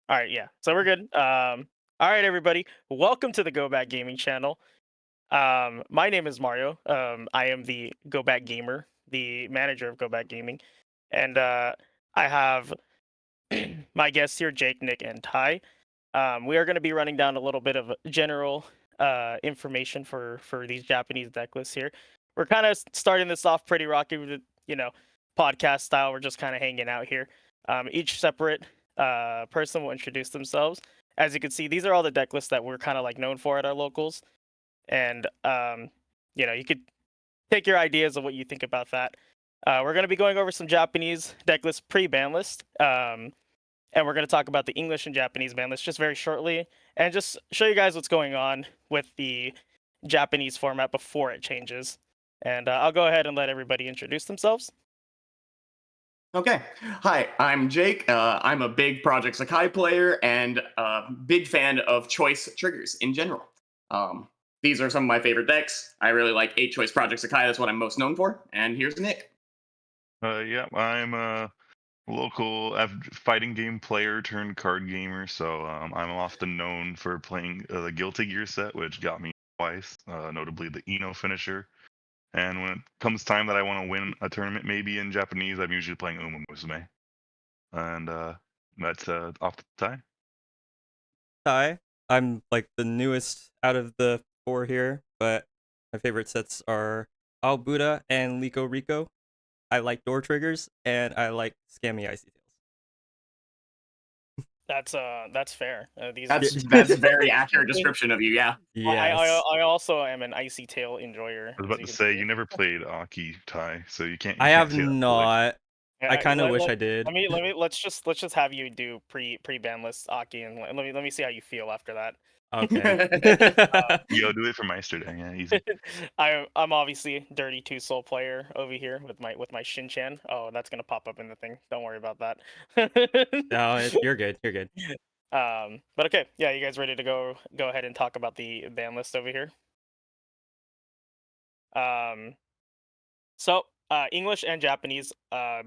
All right, yeah. So we're good. All right, everybody. Welcome to the GoBack Gaming channel. My name is Mario. I am the GoBack Gamer, the manager of GoBack Gaming, and I have my guests here, Jake, Nick, and Ty. We are going to be running down a little bit of general information for these Japanese deck lists here. We're kind of starting this off pretty rocky with podcast style. We're just kind of hanging out here. Each separate person will introduce themselves. As you can see, these are all the deck lists that we're kind of like known for at our locals, and you could take your ideas of what you think about that. We're going to be going over some Japanese deck lists pre-ban list. And we're going to talk about the English and Japanese ban list just very shortly, and just show you guys what's going on with the Japanese format before it changes. And I'll go ahead and let everybody introduce themselves. Okay. Hi, I'm Jake. I'm a big Project Sakai player and a big fan of choice triggers in general. These are some of my favorite decks. I really like 8-choice Project Sakai. That's what I'm most known for. And here's Nick. Yeah, I'm a local fighting game player turned card gamer, so I'm often known for playing the Guilty Gear set, which got me twice, notably the Eno finisher. And when it comes time that I want to win a tournament, maybe in Japanese, I'm usually playing Uma Musume. And that's off the tie. Hi, I'm like the newest out of the four here, but my favorite sets are All Buddha and Liko Rico. I like door triggers and I like scammy icy That's fair. That's a very accurate description of you. Yeah. tails. I also am an icy tail enjoyer. I was about to say, you never played Aki Tai, so you can't. You I can't have say that fully. not. I kind of wish I did. Let's just have you do pre-ban list Aki, and let me see how you feel after that. Okay. Yo, do it for Meister Day. Yeah, easy. I'm obviously dirty 2 soul player over here with my Shin-chan. Oh, that's gonna pop up in the thing. Don't worry about that. No, you're good. You're good. But okay, yeah, you guys ready to go ahead and talk about the ban list over here? So English and Japanese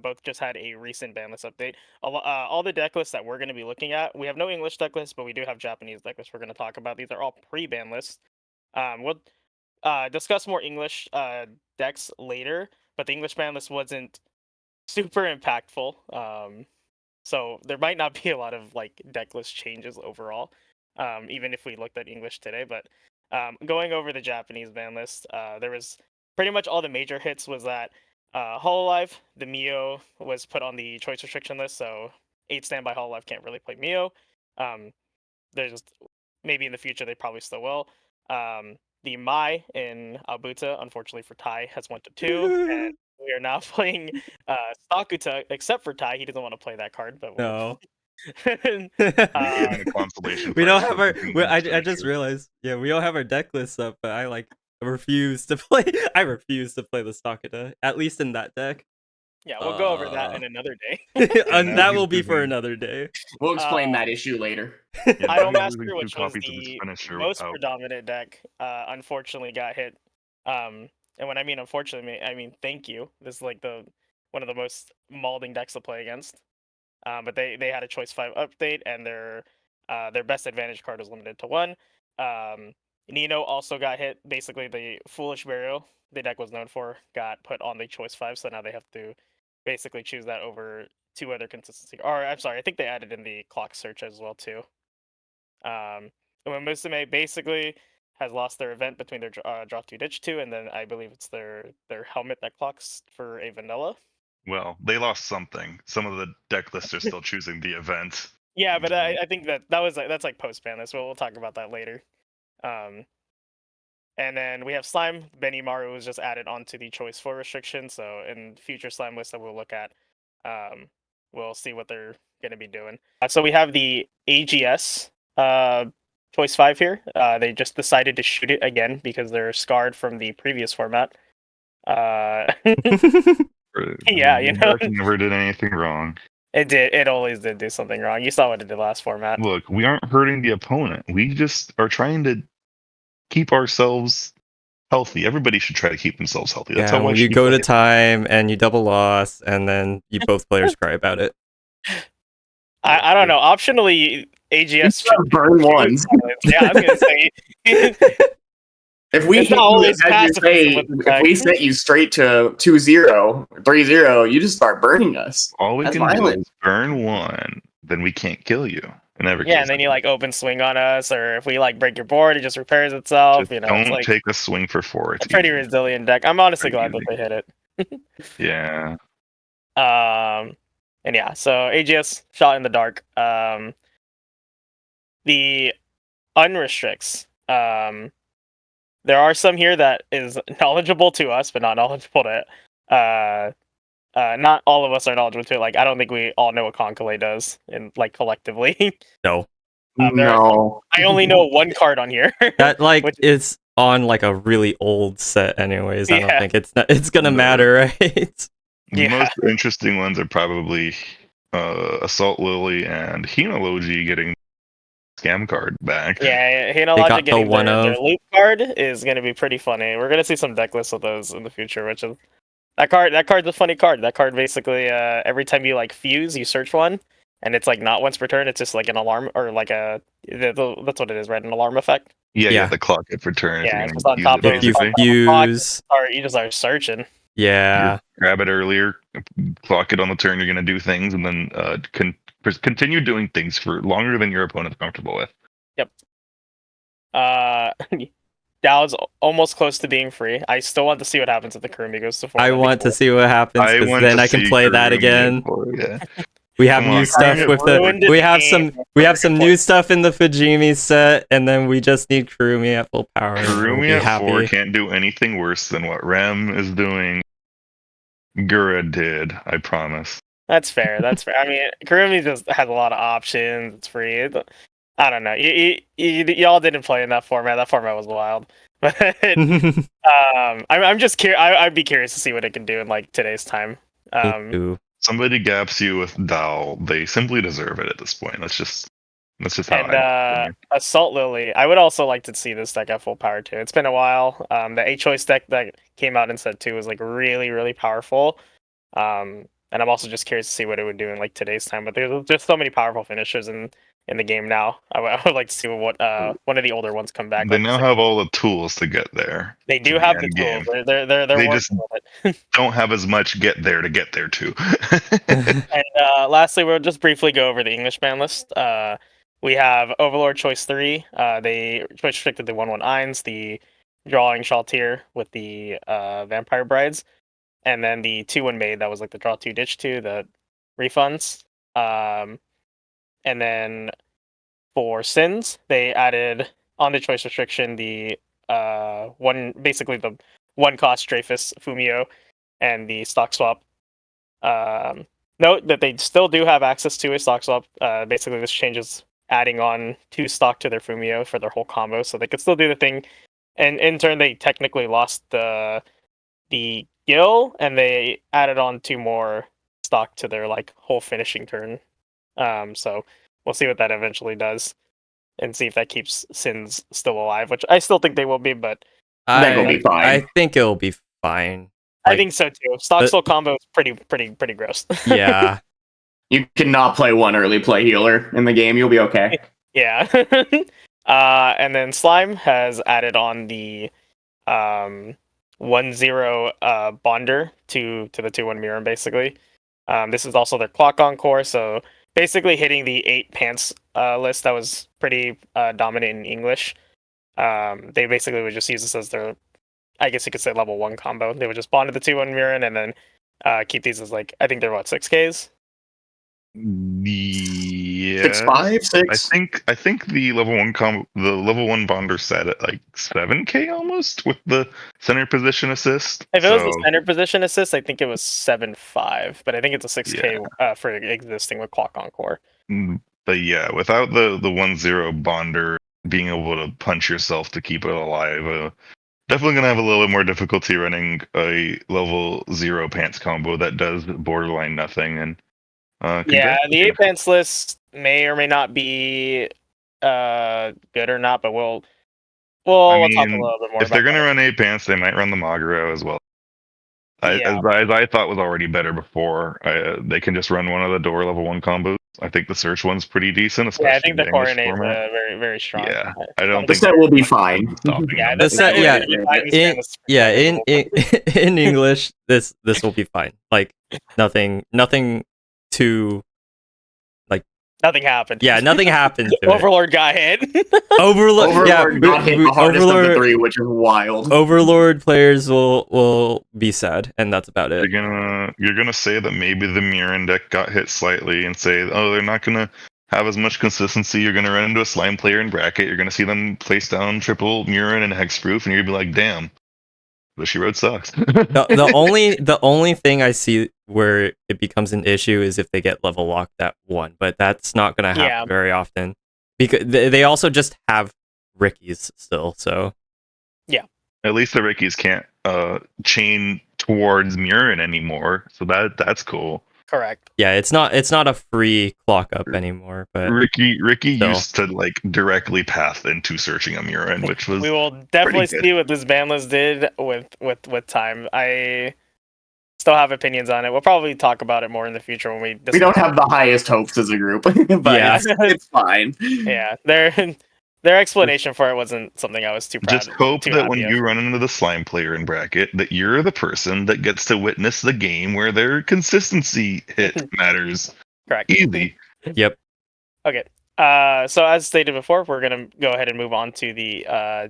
both just had a recent ban list update. All the deck lists that we're going to be looking at, we have no English deck lists, but we do have Japanese deck lists we're going to talk about. These are all pre-ban lists. We'll discuss more English decks later, but the English ban list wasn't super impactful. So there might not be a lot of like deck list changes overall, even if we looked at English today. But going over the Japanese ban list, there was pretty much all the major hits was that Hololive, the Mio was put on the choice restriction list, so 8 standby Hololive can't really play Mio. There's maybe in the future they probably still will. The Mai in Albuta, unfortunately for Tai, has 1 to 2, and we are now playing Sakuta, except for Tai. He doesn't want to play that card, but No. Gave him a consolation. We don't have our. I just finisher. realized. Yeah, we all have our deck lists up, but I refuse to play. I refuse to play the Stakata, at least in that deck. Yeah, we'll go over that in another day. And that will be for another day. We'll explain that issue later. Yeah, Idolmaster, which two was copies of his the finisher most out. predominant deck, unfortunately got hit. And when I mean unfortunately, I mean thank you. This is like one of the most mauling decks to play against. But they had a choice 5 update, and their best advantage card was limited to 1. Nino also got hit. Basically, the Foolish Burial the deck was known for got put on the choice 5, so now they have to basically choose that over 2 other consistency. Or I'm sorry, I think they added in the clock search as well too. Musume basically has lost their event between their draw 2 ditch 2, and then I believe it's their helmet that clocks for a vanilla. Well, they lost something. Some of the deck lists are still choosing the event. Yeah, but I think that's like post ban this. We'll talk about that later. And then we have Slime. Benimaru was just added onto the choice 4 restriction. So in future Slime lists that we'll look at, we'll see what they're going to be doing. So we have the AGS choice 5 here. They just decided to shoot it again because they're scarred from the previous format. Yeah, Never did anything wrong. It did. It always did do something wrong. You saw what it did last format. Look, we aren't hurting the opponent. We just are trying to keep ourselves healthy. Everybody should try to keep themselves healthy. That's how you go to time and you double loss, and then you both players cry about it. I don't know. Optionally, AGS should burn ones. Yeah, I was gonna say. If we It's hit not you, always as you pacifism say, with the if we text. set you straight to 2-0, 3-0, you just start burning us. All we That's can violent. do is burn one, then we can't kill you. It never Yeah, kills and then you. you like open swing on us, or if we like break your board, it just repairs itself. Just You know, it's don't like take a swing for 4. It's a pretty easy. resilient deck. I'm honestly Pretty glad that they hit it. Yeah. And yeah, so AGS shot in the dark. The unrestricts. There are some here that is knowledgeable to us, but not knowledgeable to. Not all of us are knowledgeable to it. Like, I don't think we all know what Conclave does, in like collectively. No. No. I only know one card on here. That like which is on like a really old set anyways. I don't Yeah. think it's gonna matter, right? The Yeah. most interesting ones are probably Assault Lily and Henology getting scam card back. Yeah, They Henologic got the getting one their of. loop card is going to be pretty funny. We're going to see some deck lists of those in the future, which is that card. That card's a funny card. That card basically, every time you like fuse, you search one, and it's like not once per turn. It's just like an alarm or like that's what it is, right? An alarm effect. Yeah, Yeah. you have to clock it for turn if Yeah, you're it's going just on to use top it, of If you basically. fuse, Or you just start searching. yeah. Grab it earlier, clock it on the turn you're going to do things, and then continue doing things for longer than your opponent's comfortable with. Yep. Dow's almost close to being free. I still want to see what happens if the Kurumi goes to 4. I want to see what happens I because want then to I can see play that Kurumi again. yeah. We have Come new on, stuff Kurumi with ruined the. the We have game. some new stuff in the Fujimi set, and then we just need Kurumi at full power. And we'll Kurumi be at 4 happy. can't do anything worse than what Rem is doing. Gura did, I promise. That's fair. That's fair. I mean, Kurumi just has a lot of options. It's free. I don't know. Y'all didn't play in that format. That format was wild. But I'm just curious. I'd be curious to see what it can do in like today's time. Me too. Somebody gaps you with Dao, they simply deserve it at this point. That's just how And I Assault Lily. I would also like to see this deck at full power too. It's been a while. The A choice deck that came out in set 2 was like really, really powerful. And I'm also just curious to see what it would do in like today's time. But there's just so many powerful finishers in the game now. I would like to see what one of the older ones come back. They like now have all the tools to get there. They do to have the end tools. game. They're They working just with it. don't have as much get there too. And lastly, we'll just briefly go over the English ban list. We have Overlord Choice 3. They choice restricted the 1/1 Eins, the Drawing Shaltir with the Vampire Brides, and then the 2/1 Maid that was like the Draw 2, Ditch 2, the refunds. And then for Sins, they added on the choice restriction the basically the 1-cost Dreyfus Fumio and the stock swap. Note that they still do have access to a stock swap. Basically, this changes adding on 2 stock to their Fumio for their whole combo, so they could still do the thing. And in turn, they technically lost the Gil, and they added on 2 more stock to their like whole finishing turn. So we'll see what that eventually does, and see if that keeps Sins still alive, which I still think they will be, but That will be fine. I think it'll be fine. I think so too. Stock swap combo is pretty gross. Yeah. You cannot play one early play healer in the game. You'll be okay. Yeah. And then Slime has added on the 1/0 bonder to the 2/1 Mirror, basically. This is also their clock encore, so basically hitting the 8 pants list that was pretty dominant in English. They basically would just use this as their, I guess you could say, level 1 combo. They would just bond to the 2/1 Mirror and then keep these as like, I think they're what, 6Ks? Yeah, 6-5, 6. I think the level 1 bonder set at like 7K almost with the center position assist. If it was the center position assist, I think it was 7.5, but I think it's a 6K for existing with clock encore. But yeah, without the 1/0 bonder, being able to punch yourself to keep it alive, definitely gonna have a little bit more difficulty running a level 0 pants combo that does borderline nothing. And yeah, the 8 pants list may or may not be good or not, but we'll talk a little bit more. If they're gonna run 8 pants, they might run the Maguro as well. As I thought was already better before. They can just run one of the door level 1 combos I think the search one's pretty decent, Yeah, I especially think in the the English coordinate is format. very very strong. Yeah, I don't The think set will be fine. stopping Yeah, them. the set- set yeah, will be fine. in in English, this will be fine. Like nothing too nothing happened. yeah, nothing happened to it. Overlord got hit. Overlord, yeah, Overlord got hit the hardest of the three, which is wild. Overlord players will be sad, and that's about it. You're gonna say that maybe the Murin deck got hit slightly, and say, oh, they're not gonna have as much consistency. You're gonna run into a slime player in bracket. You're gonna see them place down triple Murin and hexproof, and you're gonna be like, damn, Bushy Road sucks. The only thing I see where it becomes an issue is if they get level locked at 1, but that's not gonna happen Yeah. very often because they also just have Rickies still. So At least the Rickies can't chain towards Murin anymore, so that's cool. Correct. yeah, it's not a free clock up anymore. But Ricky still. used to like directly path into searching a Murin, which was We will definitely good. see what this ban list did with time. I still have opinions on it. We'll probably talk about it more in the future when we discuss. We don't have the highest hopes as a group, but Yeah. it's fine. Yeah, their explanation for it wasn't something I was too proud. Just hope too that when happy of. you run into the slime player in bracket, that you're the person that gets to witness the game where their consistency hit matters. Correct. Easy. Yep. Okay. So as stated before, we're gonna go ahead and move on to the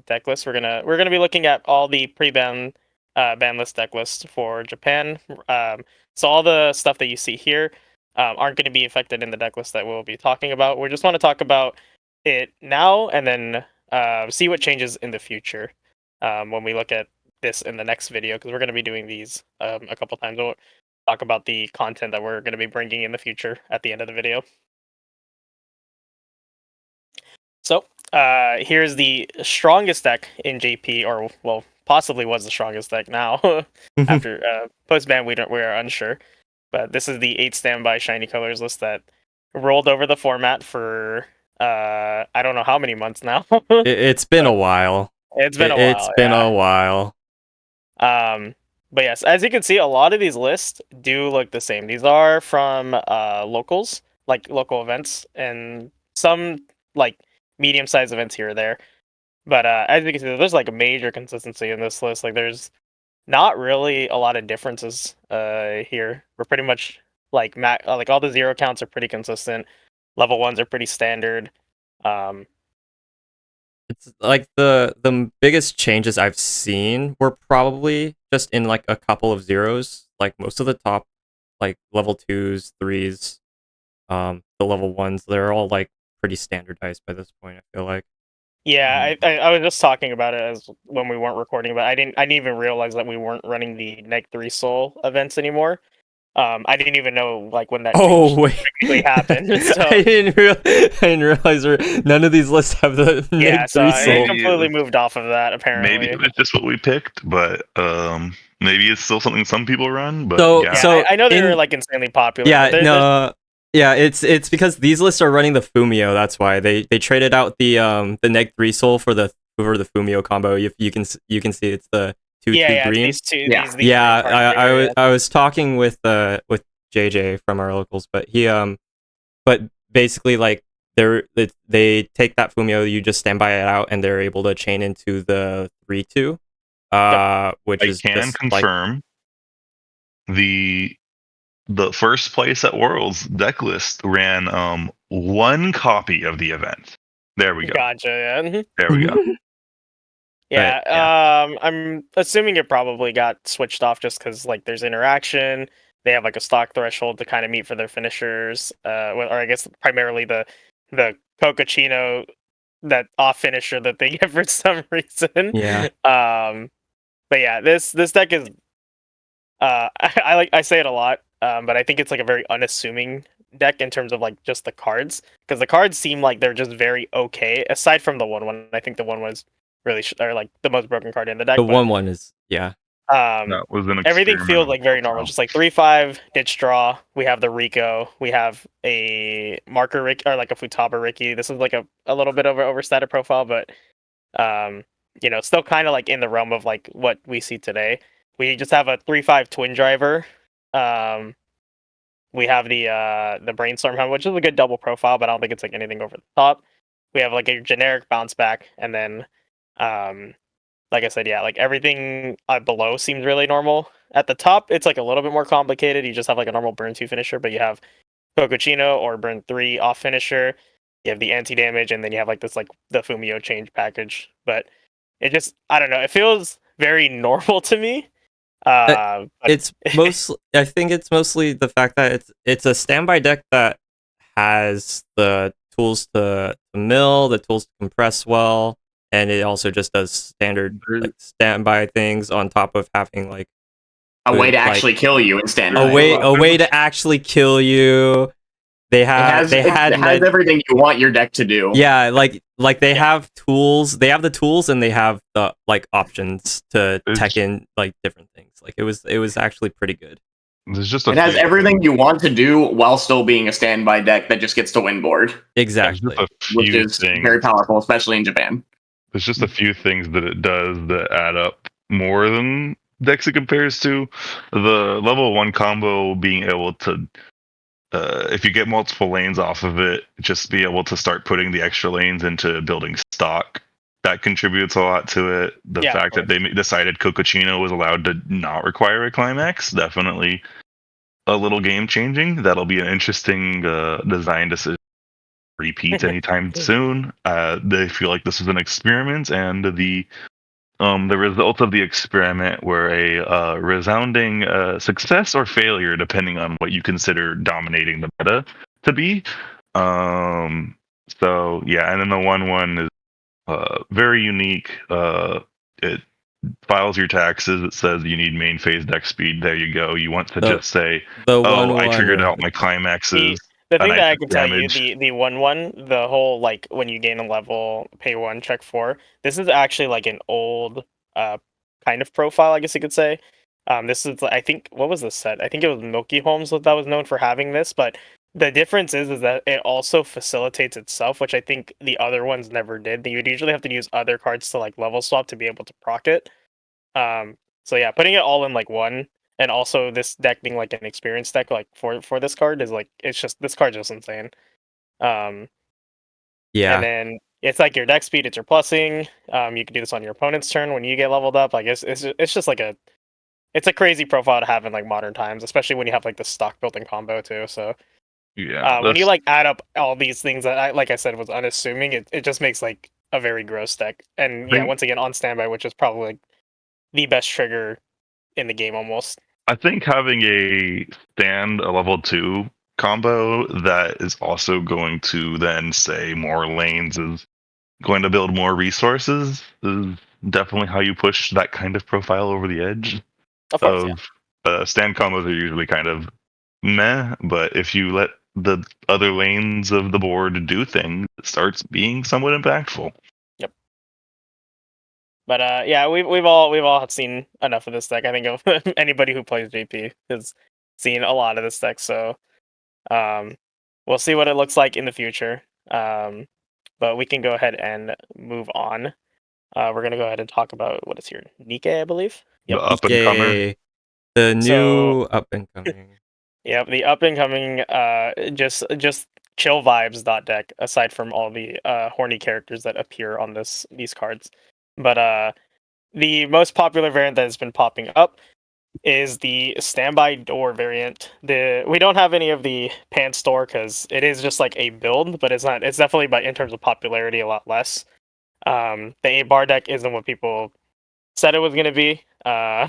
deck list. We're gonna be looking at all the pre-ban ban list deck lists for Japan. So all the stuff that you see here aren't going to be affected in the deck list that we'll be talking about. We just want to talk about it now and then see what changes in the future when we look at this in the next video, because we're going to be doing these a couple times. We'll talk about the content that we're going to be bringing in the future at the end of the video. So here's the strongest deck in JP, or well, possibly was the strongest deck now. After post ban, we are unsure, but this is the 8 standby shiny colors list that rolled over the format for I don't know how many months now. It's been a while. It's been a while. It's been a while. But yes, as you can see, a lot of these lists do look the same. These are from locals, like local events, and some like medium-sized events here or there. But as you can see, there's like a major consistency in this list. Like there's not really a lot of differences here. We're pretty much like like all the 0 counts are pretty consistent. Level 1s are pretty standard. It's like the biggest changes I've seen were probably just in like a couple of zeros. Like most of the top like level 2s, 3s, the level 1s, they're all like pretty standardized by this point, I feel like. Yeah, I was just talking about it as when we weren't recording, but I didn't even realize that we weren't running the Neg 3 Soul events anymore. I didn't even know like when that technically happened. So I didn't realize none of these lists have the yeah, Neg so 3 I Soul. completely moved off of that. Apparently, Maybe it was just what we picked, but maybe it's still something some people run. But So- yeah, yeah, I know they're like insanely popular. Yeah, but no. Yeah, it's because these lists are running the Fumio. That's why they traded out the Neg 3 Soul for the Fumio combo. You can see it's the 2/2 green. These two. Yeah. These Yeah, I was talking with JJ from our locals, but he but basically like they take that Fumio, you just stand by it out, and they're able to chain into the 3/2, which I is can just confirm the first place at Worlds deck list ran one copy of the event. There we go. Gotcha. Yeah. There we go. Yeah, I'm assuming it probably got switched off just because like there's interaction. They have like a stock threshold to kind of meet for their finishers, or I guess primarily the Cocachino, that off finisher that they get for some reason. Yeah. But yeah, this deck is I say it a lot, but I think it's like a very unassuming deck in terms of like just the cards, because the cards seem like they're just very okay aside from the 1/1. I think the 1 was really or like the most broken card in the deck. The but, 1/1 is That was an everything feels experimental like very normal, profile. just like 3/5 ditch draw. We have the Rico, we have a marker Ricky, or like a Futaba Ricky. This is like a little bit overstated profile, but still kind of like in the realm of like what we see today. We just have a 3/5 twin driver, we have the brainstorm helmet, which is a good double profile, but I don't think it's like anything over the top. We have like a generic bounce back, and then like I said, yeah, like everything below seems really normal. At the top, it's like a little bit more complicated. You just have like a normal burn 2 finisher, but you have Kokuchino or burn 3 off finisher. You have the anti damage, and then you have like this like the Fumio change package. But it just, I don't know, it feels very normal to me. But It's mostly, I think it's mostly the fact that it's a standby deck that has the tools to mill, the tools to compress well, and it also just does standard like standby things on top of having like A way to like, actually kill you in standard. a way to actually kill you. It has everything you want your deck to do. Yeah, like they have tools. They have the tools and they have the like options to tech in like different things. Like it was actually pretty good. There's just it has everything you want to do while still being a standby deck that just gets to win board. Exactly. Which is very powerful, especially in Japan. There's just a few things that it does that add up more than decks it compares to. The level 1 combo being able to if you get multiple lanes off of it, just be able to start putting the extra lanes into building stock. That contributes a lot to it. The fact that they decided Kokuchino was allowed to not require a climax, definitely a little game changing. That'll be an interesting design decision. Repeat anytime soon. They feel like this is an experiment, and the result of the experiment were a resounding success or failure, depending on what you consider dominating the meta to be. So yeah, and then the 1/1 is very unique. It files your taxes. It says you need main phase deck speed. There you go. You want to just say, I triggered out my climaxes. The thing that I can tell you, the 1/1, the whole like when you gain a level, pay 1, check 4. This is actually like an old kind of profile, I guess you could say. This is, I think, what was this set? I think it was Milky Holmes that was known for having this, but the difference is that it also facilitates itself, which I think the other ones never did. You'd usually have to use other cards to like level swap to be able to proc it. So yeah, putting it all in like one, and also this deck being like an experience deck like for this card is like, it's just, this card's just insane. Yeah. And then it's like your deck speed, it's your plussing. You can do this on your opponent's turn when you get leveled up. Like it's just like it's a crazy profile to have in like modern times, especially when you have like the stock building combo too. So yeah, when you like add up all these things that I said was unassuming, it just makes like a very gross deck. And yeah, once again on standby, which is probably like the best trigger in the game almost. I think having a level 2 combo that is also going to then say more lanes is going to build more resources is definitely how you push that kind of profile over the edge. Of course, stand combos are usually kind of meh, but if you let the other lanes of the board do things, it starts being somewhat impactful. Yep. But yeah, we've all seen enough of this deck. I think anybody who plays JP has seen a lot of this deck. So we'll see what it looks like in the future. But we can go ahead and move on. We're gonna go ahead and talk about what is here, Nikkei, I believe. Yep. The up and comer. The new up and coming. Yep, the up and coming. Just chill vibes deck. Aside from all the horny characters that appear on these cards, but the most popular variant that has been popping up is the standby door variant. We don't have any of the pants store because it is just like a build, but it's not. It's definitely, but in terms of popularity, a lot less. The 8-bar deck isn't what people said it was going to be. Well,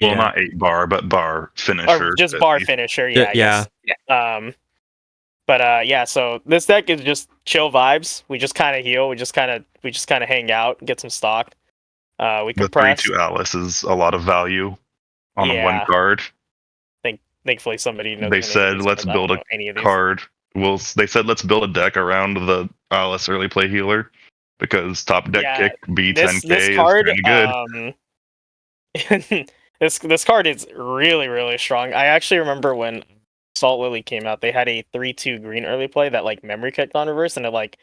not 8-bar, but bar finisher. Or just bar finisher, yeah. I guess. But yeah, so this deck is just chill vibes. We just kind of heal. We just kind of hang out, get some stock. We compress. The 3/2 Alice is a lot of value on one card. Thankfully, somebody knows. They said let's build a card. They said let's build a deck around the Alice early play healer because top deck kick B10k this card, is pretty good. This card is really, really strong. I actually remember when Salt Lily came out, they had a 3/2 green early play that like memory kicked on reverse, and it like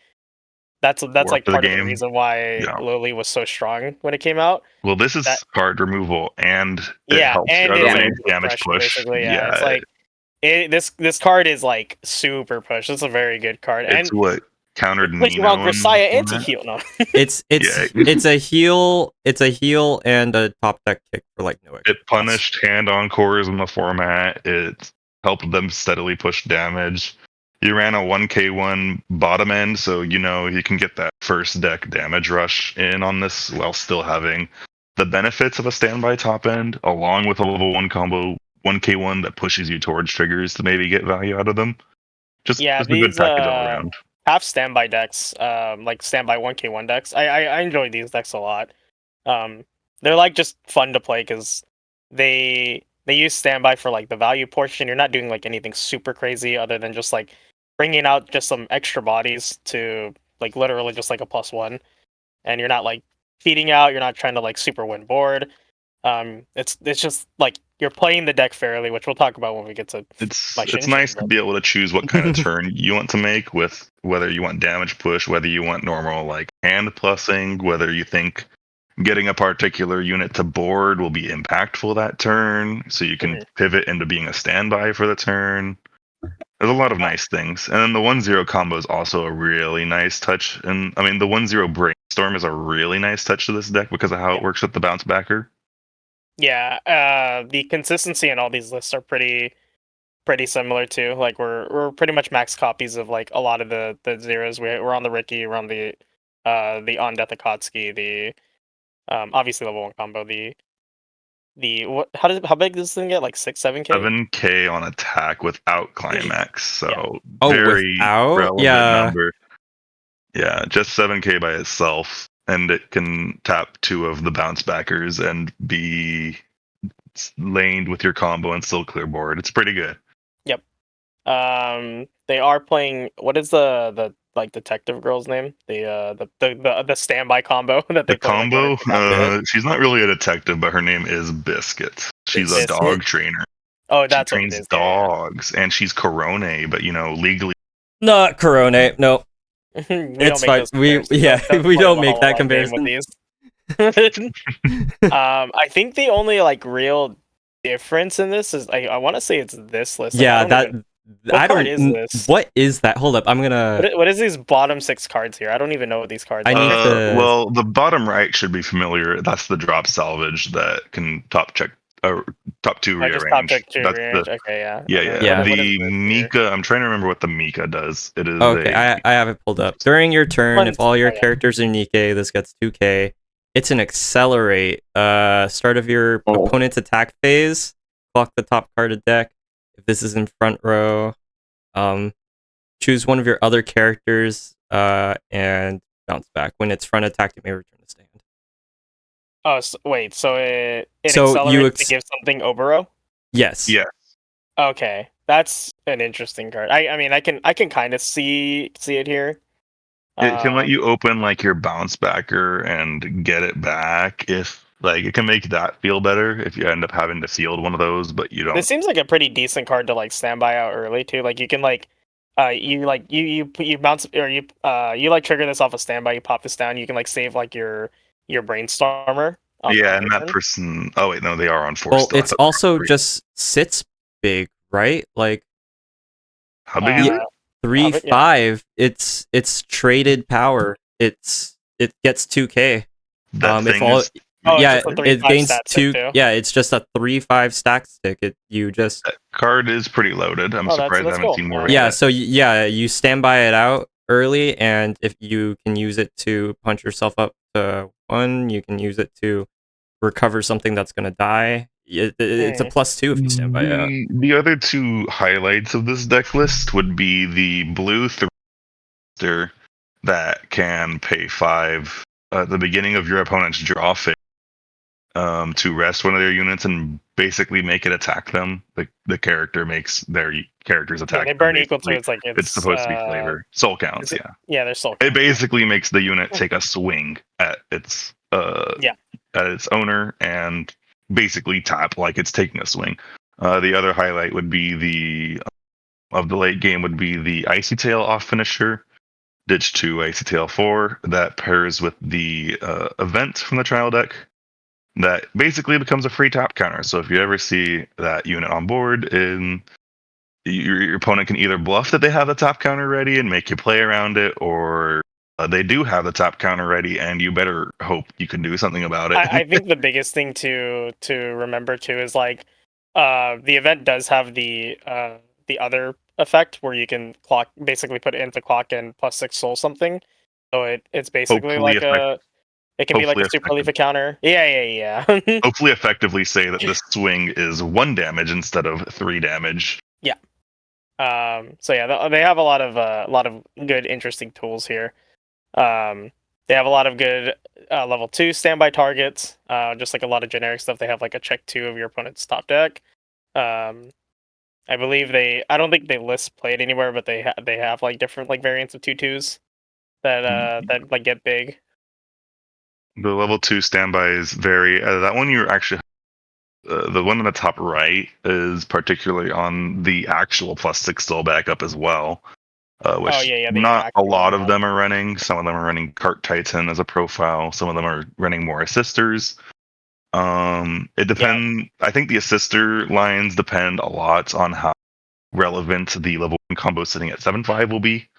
that's like part of the reason why Lily was so strong when it came out. Well, this is card removal, and it helps your other damage push. Basically, it's like This card is like super push. It's a very good card, It's and what countered it's Nino well, in Grisaya the anti format. heal. No, It's Yeah. it's a heal. It's a heal and a top deck kick for like no extra It punished hand encores in the format. It helped them steadily push damage. You ran a 1k1 bottom end, so you know you can get that first deck damage rush in on this while still having the benefits of a standby top end, along with a level 1 combo 1k1 that pushes you towards triggers to maybe get value out of them. Just yeah, a good these package all around. half standby decks, like standby 1k1 decks. I enjoy these decks a lot. They're like just fun to play because they use standby for like the value portion. You're not doing like anything super crazy other than just like bringing out just some extra bodies to like literally just like a +1, and you're not like feeding out. You're not trying to like super win board. It's just like you're playing the deck fairly, which we'll talk about when we get to my It's Shinshin. nice to But be able to choose what kind of turn you want to make, with whether you want damage push, whether you want normal like hand plussing, whether you think getting a particular unit to board will be impactful that turn, so you can pivot into being a standby for the turn. There's a lot of nice things. And then the 1-0 combo is also a really nice touch. And I mean, the 1-0 brainstorm is a really nice touch to this deck because of how it works with the bounce backer. yeah, the consistency in all these lists are pretty similar too. Like we're pretty much max copies of like a lot of the zeros. We're on the Ricky, we're on the on Death Akatsuki, the obviously level 1 combo, the what how big does this thing get? Like 6-7k? 7k on attack without climax, so Oh, very without? relevant Yeah. number. Yeah, just 7k by itself, and it can tap 2 of the bounce backers and be laned with your combo and still clear board. It's pretty good. Yep. They are playing, what is the like detective girl's name? The standby combo that they The play like one or combo, two copies. she's not really a detective, but her name is Biscuit. She's a Biscuit. dog trainer. Oh, She that's what it trains is. Yeah, dogs, and she's Corone, but you know, legally. Not Corona. No, yeah. We it's don't make fine. those We comparisons. Don't we play don't the make that Hollow game with comparison. these. I think the only like real difference in this is I want to say it's this list. Like, Yeah, what I card don't. is this? What is that? Hold up, I'm gonna. What is these bottom 6 cards here? I don't even know what these cards I are. need to. Well, the bottom right should be familiar. That's the drop salvage that can top 2 I just top rearrange. check to That's rearrange. Okay, yeah. yeah, And then yeah. what is The this here? Mika. I'm trying to remember what the Mika does. It is Okay, I have it pulled up. During your turn, if all your Oh, yeah. characters are Nikkei, this gets 2k. It's an accelerate. Start of your opponent's attack phase. Block the top card of deck. If this is in front row, choose one of your other characters. And bounce back. When it's front attack, it may return to stand. Oh, wait. So it So accelerates to give something Obero? Yes. Yeah. Okay, that's an interesting card. I mean, I can kind of see it here. It can let you open like your bounce backer and get it back if like it can make that feel better if you end up having to field one of those, but you don't. This seems like a pretty decent card to like standby out early too. Like you can like you bounce or you like trigger this off a standby. You pop this down. You can like save like your brainstormer. Yeah, and that person. Oh wait, no, they are on 4 Well, still. it's also just sits big, right? Like how big is it? 3-5. It's traded power. It gets 2k. That thing if all is, yeah, it's just a it 3/5 gains stat 2. stick, too. Yeah, it's just a 3-5 stack stick. that card is pretty loaded. I'm surprised I that's haven't cool. seen more. Yeah, yet. so you stand by it out early, and if you can use it to punch yourself up to 1, you can use it to recover something that's gonna die. It's a +2 if you stand by it out. The other 2 highlights of this deck list would be the blue thruster that can pay 5 at the beginning of your opponent's draw phase to rest one of their units and basically make it attack them. The character makes their character's attack. Yeah, they burn them, equal to it's like it's supposed to be flavor. Soul counts, yeah. Yeah, they're soul. It basically makes the unit take a swing at its at its owner and basically tap like it's taking a swing. The other highlight would be of the late game would be the Icy Tail off finisher. Ditch 2 Icy Tail 4 that pairs with the event from the trial deck that basically becomes a free tap counter. So if you ever see that unit on board in your opponent can either bluff that they have the top counter ready and make you play around it, or they do have the top counter ready, and you better hope you can do something about it. I think the biggest thing to remember too is like the event does have the other effect where you can basically put it into clock and +6 soul something. So it's basically Hopefully like it can be like a super leaf counter. Yeah. Hopefully effectively say that this swing is 1 damage instead of 3 damage. Yeah. So yeah, they have a lot of good, interesting tools here. They have a lot of good level 2 standby targets. Just like a lot of generic stuff. They have like a check 2 of your opponent's top deck. I believe I don't think they list play it anywhere, but they have like different like variants of 2/2s that like get big. The level 2 standbys vary. That one you're actually the one in the top right is particularly on the actual +6 still backup as well. Which not a lot of them are running. Some of them are running Cart Titan as a profile. Some of them are running more assisters. It depends. I think the assister lines depend a lot on how relevant the level 1 combo sitting at 7/5 will be.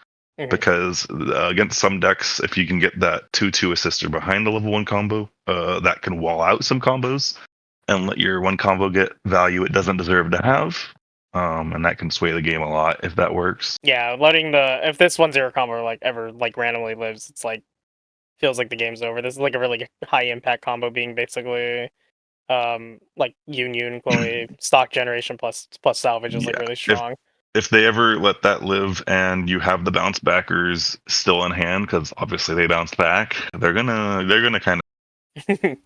Because against some decks, if you can get that 2/2 assister behind the level 1 combo, that can wall out some combos and let your 1 combo get value it doesn't deserve to have. And that can sway the game a lot if that works. Yeah, if this 1/0 combo like ever like randomly lives, it's like feels like the game's over. This is like a really high impact combo being basically like Union Chloe stock generation plus salvage is like really strong. If they ever let that live and you have the bounce backers still in hand, because obviously they bounce back, they're gonna kind of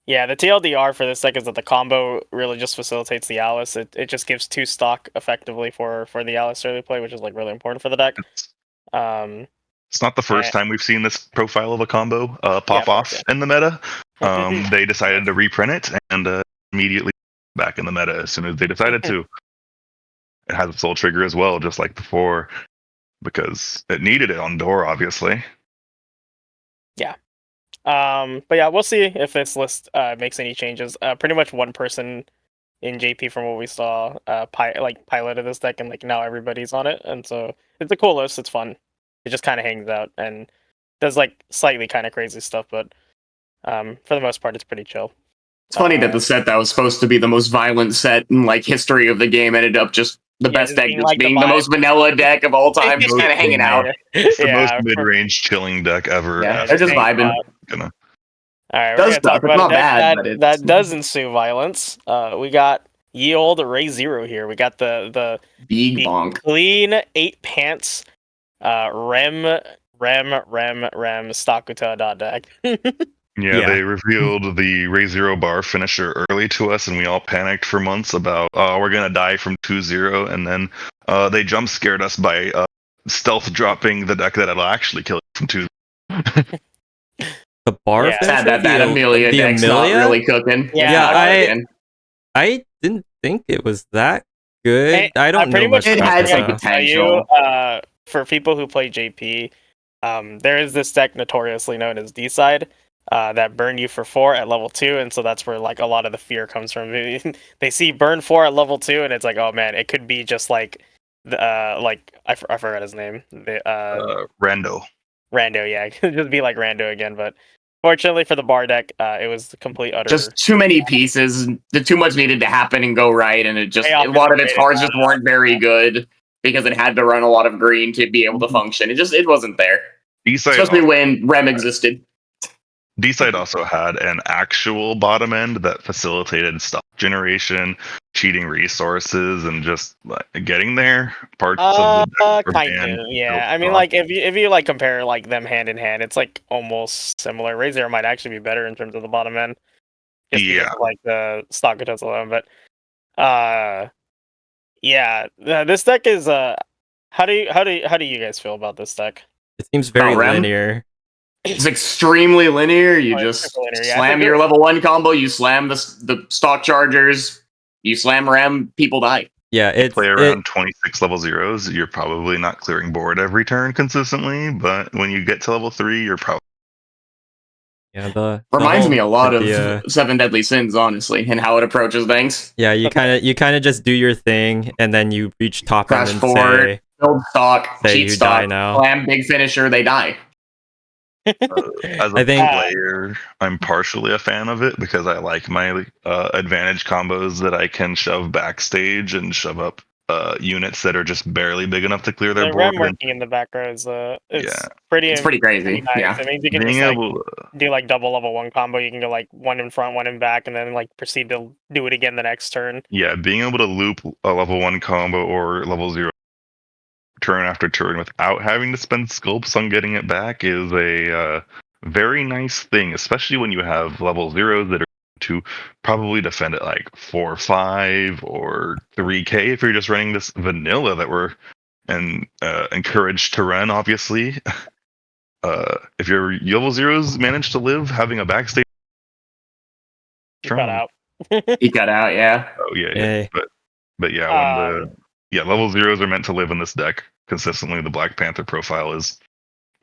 Yeah, the TLDR for this deck is that the combo really just facilitates the Alice. It just gives 2 stock effectively for the Alice early play, which is like really important for the deck. It's not the first time we've seen this profile of a combo pop off in the meta. They decided to reprint it and immediately back in the meta as soon as they decided to. It has a soul trigger as well, just like before, because it needed it on door, obviously. Yeah. But yeah, we'll see if this list makes any changes. Pretty much one person in JP from what we saw piloted this deck, and like now everybody's on it, and so it's a cool list. It's fun. It just kind of hangs out and does like slightly kind of crazy stuff, but for the most part, it's pretty chill. It's funny that the set that was supposed to be the most violent set in like history of the game ended up just the best deck, just being the most vanilla deck of all time, just kind of hanging out. It's the most mid-range chilling deck ever. Yeah, they're just vibing. All right, does stuff. It's not bad, but that does ensue violence. We got ye old Ray Zero here. We got the big bonk clean 8 pants Rem Stakuta dot deck. Yeah, they revealed the Ray Zero bar finisher early to us, and we all panicked for months about, we're going to die from 2-0, and then they jump scared us by stealth dropping the deck that'll actually kill it from 2. The bar finisher? Sad that Amelia deck's not really cooking. I didn't think it was that good. I don't know much it had some potential. For people who play JP, there is this deck notoriously known as D-Side. That burn you for 4 at level 2, and so that's where like a lot of the fear comes from. They see burn 4 at level 2, and it's like, oh man, it could be just like I forgot his name. Rando. Rando, yeah, it could just be like Rando again. But fortunately for the bar deck, it was the complete utter. Just too many pieces. Too much needed to happen and go right, and a lot of its cards just weren't very good because it had to run a lot of green to be able to function. It wasn't there, especially when Rem existed. D-Side also had an actual bottom end that facilitated stuff generation, cheating resources, and just like, getting there. Parts of the deck kind of, yeah. I mean, like if you like compare like them hand in hand, it's like almost similar. Razor might actually be better in terms of the bottom end, just because of, like the stock controls alone. But this deck is how do you guys feel about this deck? It seems very linear. It's extremely linear. You just slam your level 1 combo, you slam the stock chargers, you slam Rem, people die. Yeah, you play around 26 level 0s. You're probably not clearing board every turn consistently, but when you get to level 3, you're probably Yeah, the Reminds whole me a lot of Cynthia- Seven Deadly Sins, honestly, and how it approaches things. Yeah, you kind of just do your thing, and then you reach top Crash end and forward, build stock, say cheat you stock, die now. slam big finisher, they die. As a I think- player, I'm partially a fan of it because I like my advantage combos that I can shove backstage and shove up units that are just barely big enough to clear their The board. REM working in the back row is Yeah. It's pretty crazy. nice. Yeah. It means you can Being just like able to, do like double level 1 combo. You can go like 1 in front, 1 in back, and then like proceed to do it again the next turn. yeah, being able to loop a level 1 combo or level 0 turn after turn without having to spend sculpts on getting it back is a very nice thing, especially when you have level 0s that are to probably defend it like 4, 5, or 3k if you're just running this vanilla that we're encouraged to run, obviously. If your level 0s manage to live, having a backstage You cut out. He got out, yeah. Oh yeah. Yay. But yeah, when level 0s are meant to live in this deck consistently, the Black Panther profile is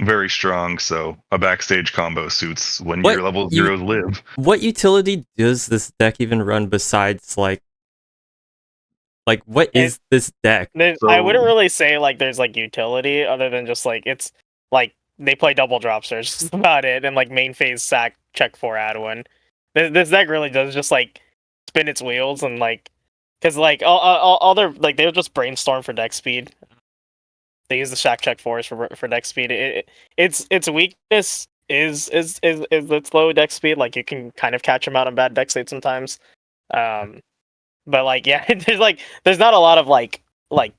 very strong, so a backstage combo suits when your level 0s live. What utility does this deck even run besides like what is this deck? I wouldn't really say like there's like utility other than just like it's like they play double drops. There's just about it, and like main phase sack check 4 add 1. This deck really does just like spin its wheels and like because like all their like they'll just brainstorm for deck speed. They use the sack check 4s for deck speed. Its weakness is its low deck speed. Like you can kind of catch them out on bad deck state sometimes. But like yeah, there's not a lot of like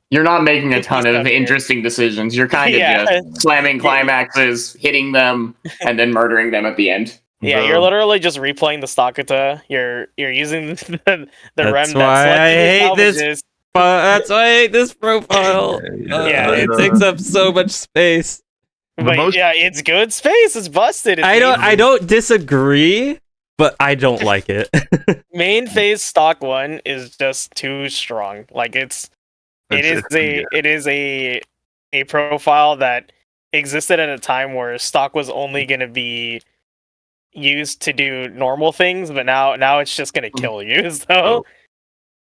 you're not making a It's ton stuff of here. interesting decisions. You're kind of Yeah. just slamming climaxes, hitting them, and then murdering them at the end. Yeah, you're literally just replaying the Stakata. You're using the That's rem why that I hate this. salvages. That's why I hate this profile. Yeah, It takes up so much space. But yeah, it's good space. It's busted. It's I don't disagree, but I don't like it. main phase stock 1 is just too strong. Like it is a profile that existed at a time where stock was only going to be used to do normal things, but now it's just going to kill you. So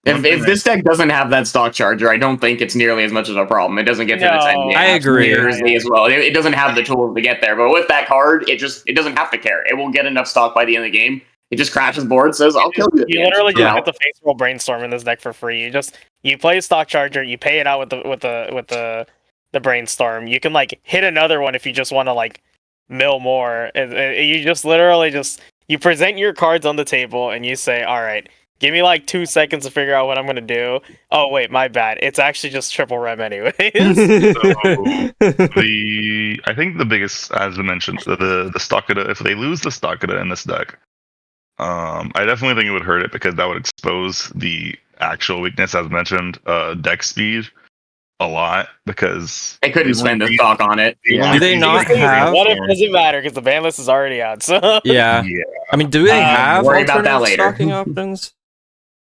If this deck doesn't have that stock charger, I don't think it's nearly as much of a problem. It doesn't get to No, its end. I agree. Nearly as well. It doesn't have the tools to get there. But with that card, it doesn't have to care. It will get enough stock by the end of the game. It just crashes board, says, "I'll kill you." You literally just get the face roll brainstorm in this deck for free. You play a stock charger, you pay it out with the brainstorm. You can like hit another one if you just want to like mill more. You just literally you present your cards on the table and you say, "All right, give me like 2 seconds to figure out what I'm gonna do." Oh wait, my bad. It's actually just triple rem anyways. I think the biggest, as I mentioned, the Stakata, if they lose the Stakata in this deck, I definitely think it would hurt it because that would expose the actual weakness, as mentioned, deck speed a lot because they couldn't spend the stock on it. Do they not have? What if it doesn't matter because the ban list is already out? So Yeah. I mean, do they have worry about that alternative later. stocking options?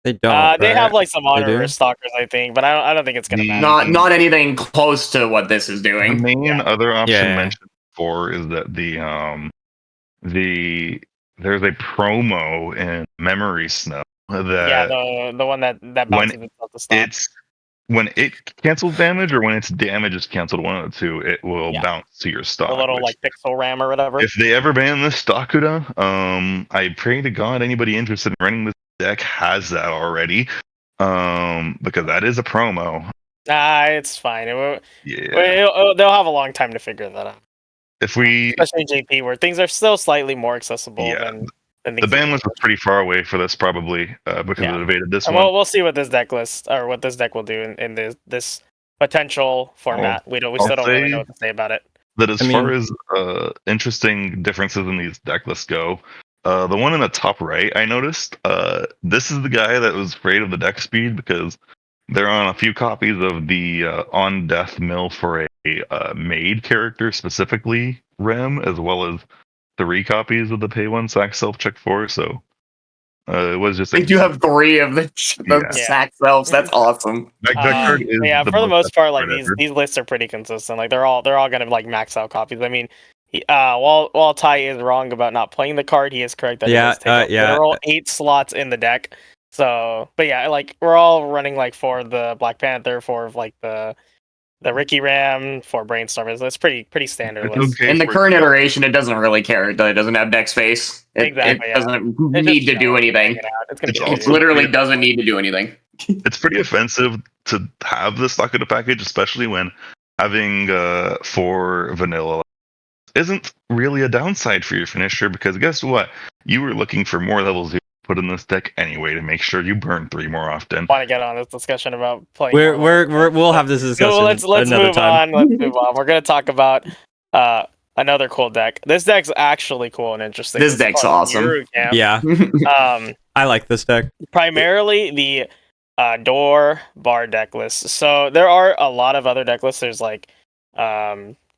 They don't. they right? have like some They do? honor stalkers, I think, but I don't think it's gonna matter. Not anything close to what this is the doing. main other option Yeah. mentioned before is that there's a promo in Memory Snow that the one that bounces itself to stop. when it cancels damage or when its damage is canceled, one of the two, it will bounce to your stock. The little like pixel ram or whatever. If they ever ban this Stakuda, I pray to God anybody interested in running this deck has that already, because that is a promo. It's fine. Yeah, They'll have a long time to figure that out. especially JP, where things are still slightly more accessible than the ban list is pretty far away for this, probably because it evaded this one. We'll see what this deck list or what this deck will do in this potential format. We still don't really know what to say about it. That as far as interesting differences in these deck lists go, the one in the top right, I noticed, this is the guy that was afraid of the deck speed because they're on a few copies of the on death mill for a maid character, specifically Rem, as well as 3 copies of the pay 1 sack self check 4. So it was just. They do have 3 of the sack selves. That's awesome. That card is for the most part, like these lists are pretty consistent. Like they're all gonna like max out copies. I mean, While Ty is wrong about not playing the card, he is correct that it Yeah, does take a yeah. literal 8 slots in the deck. So, but yeah, like we're all running like 4 of the Black Panther, 4 of like the Ricky Ram, 4 Brainstormers. That's pretty standard It's list. okay In the for current iteration, it doesn't really care that it doesn't have deck space. It Exactly, yeah. doesn't It's need just to do chilling, anything. hanging out. It's gonna It's get It also weird. literally pretty- doesn't need to do anything. it's pretty offensive to have this stuck in a package, especially when having 4 vanilla isn't really a downside for your finisher, because guess what? You were looking for more level 0 put in this deck anyway to make sure you burn 3 more often. Want to get on this discussion about playing? We'll have this discussion. No, let's another move time. on. Let's move on. We're gonna talk about another cool deck. This deck's actually cool and interesting. This It's deck's called awesome. Guru Camp. Yeah, Um, I like this deck. primarily the door bar deck list. So there are a lot of other deck lists. There's like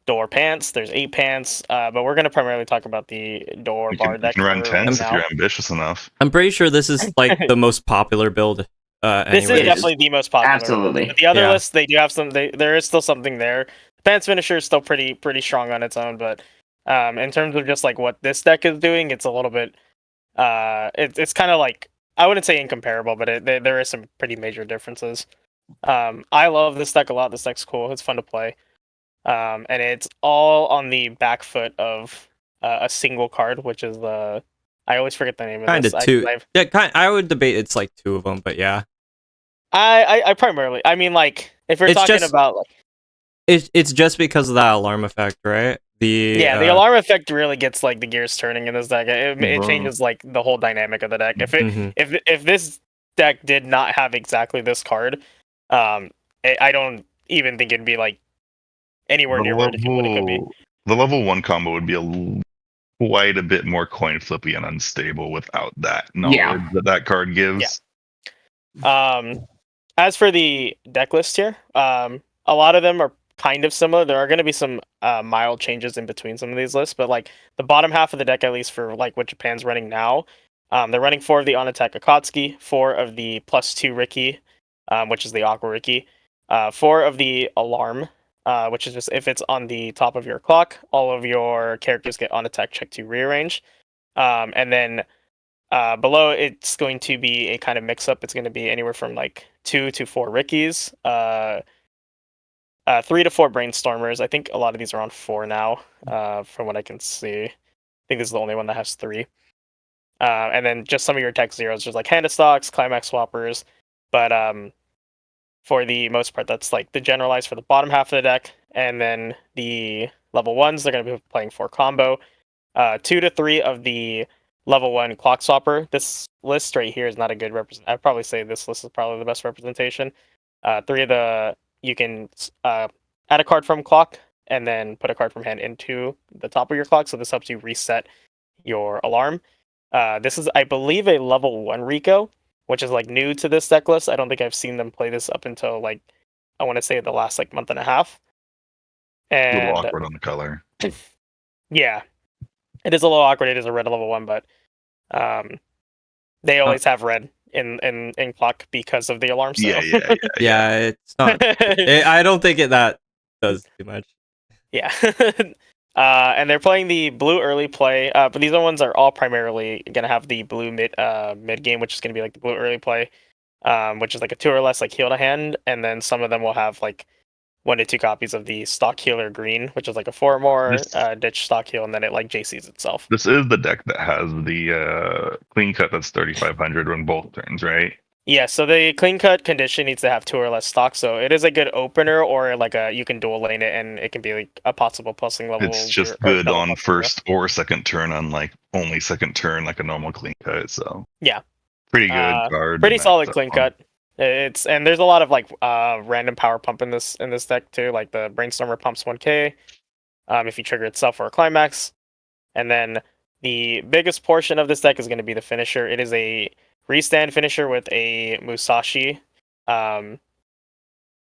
door pants. There's 8 pants. But we're gonna primarily talk about the door You bar can, deck. you can run for 10s right if now. you're ambitious enough. I'm pretty sure this is like the most popular build. This is anyways. definitely the most popular. Absolutely. But the other Yeah. lists, they do have some. There is still something there. Pants finisher is still pretty strong on its own, but in terms of just like what this deck is doing, it's a little bit. It's kind of like, I wouldn't say incomparable, but there is some pretty major differences. I love this deck a lot. This deck's cool. It's fun to play. And it's all on the back foot of a single card, which is the. I always forget the name of Kind this. of two. Yeah, I would debate it's like 2 of them, but yeah. I primarily. I mean, like, if we're It's talking just- about like. It's just because of that alarm effect, right? The alarm effect really gets like the gears turning in this deck. It Mhm. changes like the whole dynamic of the deck. Mhm. If this deck did not have exactly this card, I don't even think it'd be like anywhere near what it could be. The level 1 combo would be quite a bit more coin flippy and unstable without that knowledge that card gives. As for the deck list here, a lot of them are kind of similar. There are going to be some mild changes in between some of these lists, but like the bottom half of the deck, at least for like what Japan's running now, they're running 4 of the on attack Akatsuki, 4 of the +2 Ricky, which is the Aqua Ricky, 4 of the Alarm, which is just if it's on the top of your clock, all of your characters get on attack check to rearrange, and then below it's going to be a kind of mix up. It's going to be anywhere from like 2 to 4 Rickies, 3 to 4 Brainstormers. I think a lot of these are on 4 now, from what I can see. I think this is the only one that has 3. And then just some of your tech zeros, just like Hand of Stocks, Climax Swappers. But for the most part, that's like the generalized for the bottom half of the deck. And then the level 1s, they're going to be playing 4 combo. 2 to 3 of the level 1 Clock Swapper. This list right here is not a good represent. I'd probably say this list is probably the best representation. 3 of the, you can add a card from clock and then put a card from hand into the top of your clock. So this helps you reset your alarm. This is, I believe, a level 1 Rico, which is like new to this deck list. I don't think I've seen them play this up until like, I want to say the last like month and a half. A And little awkward on the color. yeah, it is a little awkward. It is a red level 1, but they always have red in clock because of the alarm. So. Yeah, it's not. I don't think that does too much. Yeah. And they're playing the blue early play, but these other ones are all primarily going to have the blue mid game, which is going to be like the blue early play, which is like a 2 or less like heal to hand, and then some of them will have like 1 to 2 copies of the stock healer green, which is like a 4 or more ditch stock heal, and then it like JCs itself. This is the deck that has the clean cut that's 3,500 on both turns, right? Yeah, so the clean cut condition needs to have 2 or less stock, so it is a good opener, or like you can dual lane it, and it can be like a possible plussing level. It's just good on first or second turn, unlike only second turn like a normal clean cut. So yeah, pretty good card. Pretty solid clean cut. And there's a lot of like random power pump in this deck too. Like the Brainstormer pumps 1k if you trigger itself for a climax, and then the biggest portion of this deck is going to be the finisher. It is a restand finisher with a Musashi. That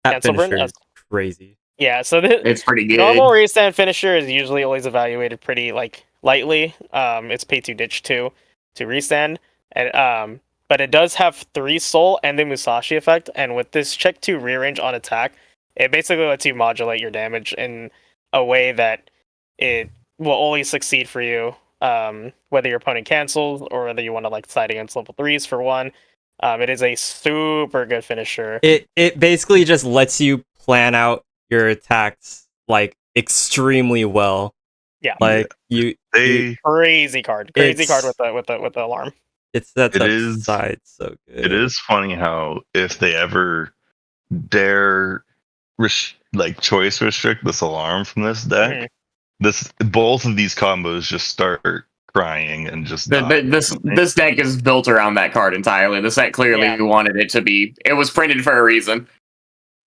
cancel burn. finisher is crazy. Yeah, so it's pretty good. Normal restand finisher is usually always evaluated pretty like lightly. It's pay 2 ditch 2 to restand, and but it does have 3 soul and the Musashi effect. And with this check 2 rearrange on attack, it basically lets you modulate your damage in a way that it will only succeed for you, whether your opponent cancels or whether you want to like side against level 3s for one. It is a super good finisher. It basically just lets you plan out your attacks like extremely well. Yeah. Like Crazy card with the alarm. It sets It up is- sides so good. It is funny how if they ever dare choice restrict this alarm from this deck, both of these combos just start crying and just This deck is built around that card entirely. The set clearly wanted it to be. It was printed for a reason.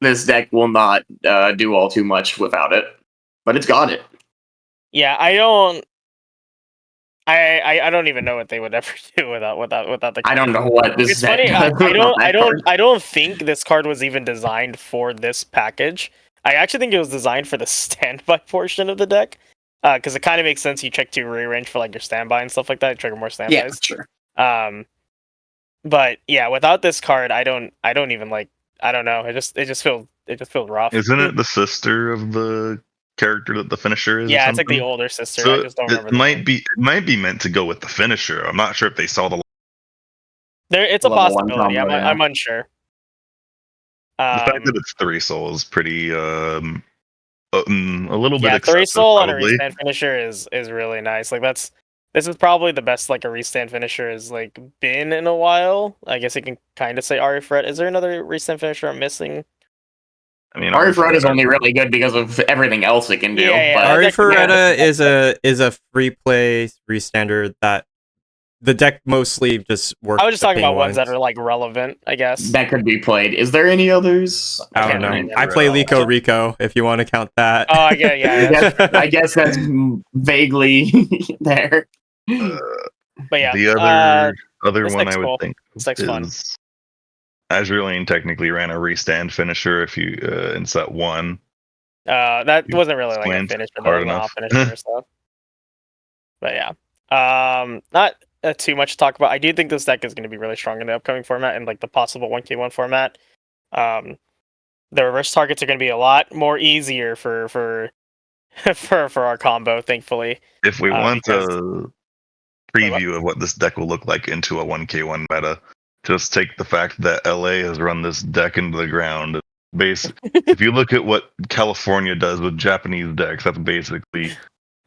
This deck will not do all too much without it, but it's got it. Yeah, I don't even know what they would ever do without the card. I don't know what this It's deck funny. does without that card. I don't think this card was even designed for this package. I actually think it was designed for the standby portion of the deck, because it kind of makes sense. You check 2 rearrange for like your standby and stuff like that. Trigger more standbys. Yeah, sure. But yeah, without this card, I don't even like. I don't know. It just feels rough. Isn't it the sister of the character that the finisher is? Yeah, it's like the older sister. So I just don't remember. It might be meant to go with the finisher. I'm not sure if they saw the. It's a Level 1 possibility. combo, yeah. I'm unsure. The fact that it's 3 souls pretty a little bit yeah, excessive. 3 soul on a probably. restand finisher is really nice. Like this is probably the best like a restand finisher has like been in a while. I guess you can kind of say Ari Fret. Is there another restand finisher I'm missing? I mean, Ari Fret is only really good because of everything else it can do. Yeah, but Ari that- Ferretta is a free play restander that the deck mostly just works. I was just the talking about ping ones that are like relevant, I guess. that could be played. Is there any others? I don't can't know. remember. I play Lico Rico if you want to count that. Oh, yeah. I guess that's vaguely there. But yeah, The other this one deck's I would cool. think This deck's fun. is Azure Lane technically ran a restand finisher if you in set 1. That wasn't really like a Explained finisher, hard that was an enough. off finisher or stuff. But yeah, not too much to talk about. I do think this deck is going to be really strong in the upcoming format and like the possible 1k1 format. The reverse targets are going to be a lot more easier for our combo, thankfully. If we want because- a preview of what this deck will look like into a 1k1 meta, just take the fact that LA has run this deck into the ground. If you look at what California does with Japanese decks, that's basically